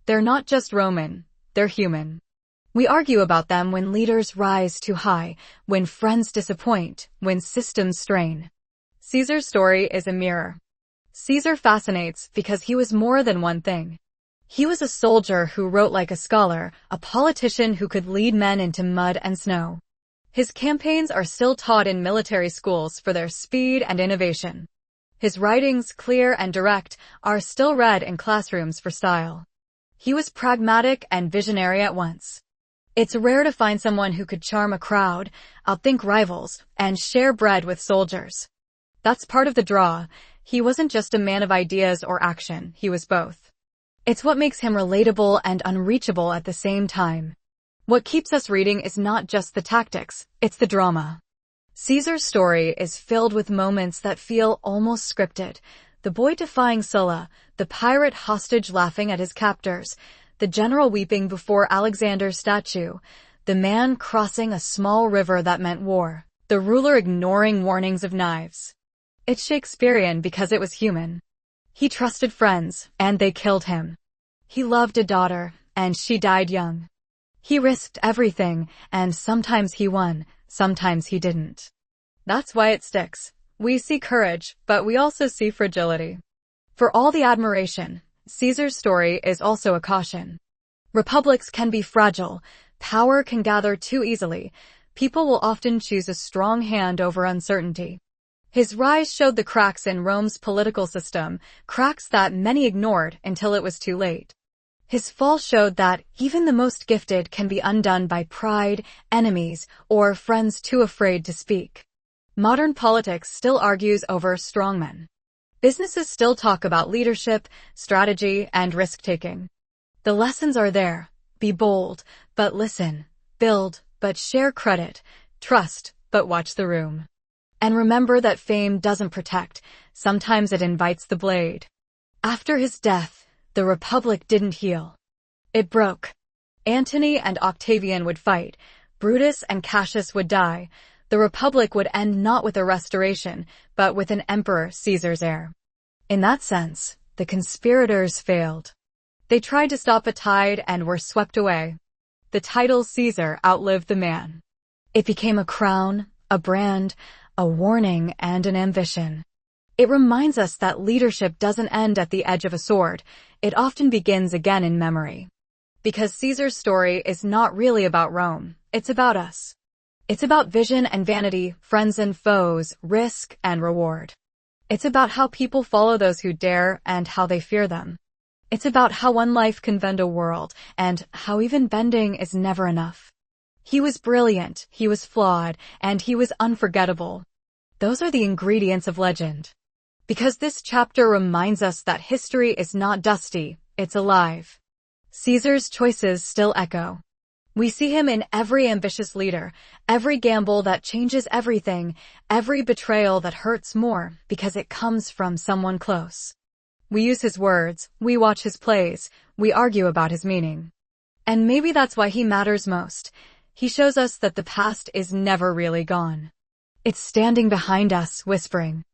They're not just Roman, they're human. We argue about them when leaders rise too high, when friends disappoint, when systems strain. Caesar's story is a mirror. Caesar fascinates because he was more than one thing. He was a soldier who wrote like a scholar, a politician who could lead men into mud and snow. His campaigns are still taught in military schools for their speed and innovation. His writings, clear and direct, are still read in classrooms for style. He was pragmatic and visionary at once. It's rare to find someone who could charm a crowd, outthink rivals, and share bread with soldiers. That's part of the draw. He wasn't just a man of ideas or action, he was both. It's what makes him relatable and unreachable at the same time. What keeps us reading is not just the tactics, it's the drama. Caesar's story is filled with moments that feel almost scripted. The boy defying Sulla, the pirate hostage laughing at his captors, the general weeping before Alexander's statue, the man crossing a small river that meant war, the ruler ignoring warnings of knives. It's Shakespearean because it was human. He trusted friends, and they killed him. He loved a daughter, and she died young. He risked everything, and sometimes he won, sometimes he didn't. That's why it sticks. We see courage, but we also see fragility. For all the admiration, Caesar's story is also a caution. Republics can be fragile. Power can gather too easily. People will often choose a strong hand over uncertainty. His rise showed the cracks in Rome's political system, cracks that many ignored until it was too late. His fall showed that even the most gifted can be undone by pride, enemies, or friends too afraid to speak. Modern politics still argues over strongmen. Businesses still talk about leadership, strategy, and risk-taking. The lessons are there. Be bold, but listen. Build, but share credit. Trust, but watch the room. And remember that fame doesn't protect. Sometimes it invites the blade. After his death, the Republic didn't heal. It broke. Antony and Octavian would fight. Brutus and Cassius would die. The Republic would end not with a restoration, but with an emperor, Caesar's heir. In that sense, the conspirators failed. They tried to stop a tide and were swept away. The title Caesar outlived the man. It became a crown, a brand, a warning, and an ambition. It reminds us that leadership doesn't end at the edge of a sword. It often begins again in memory. Because Caesar's story is not really about Rome, it's about us. It's about vision and vanity, friends and foes, risk and reward. It's about how people follow those who dare and how they fear them. It's about how one life can bend a world and how even bending is never enough. He was brilliant, he was flawed, and he was unforgettable. Those are the ingredients of legend. Because this chapter reminds us that history is not dusty, it's alive. Caesar's choices still echo. We see him in every ambitious leader, every gamble that changes everything, every betrayal that hurts more because it comes from someone close. We use his words, we watch his plays, we argue about his meaning. And maybe that's why he matters most. He shows us that the past is never really gone. It's standing behind us, whispering,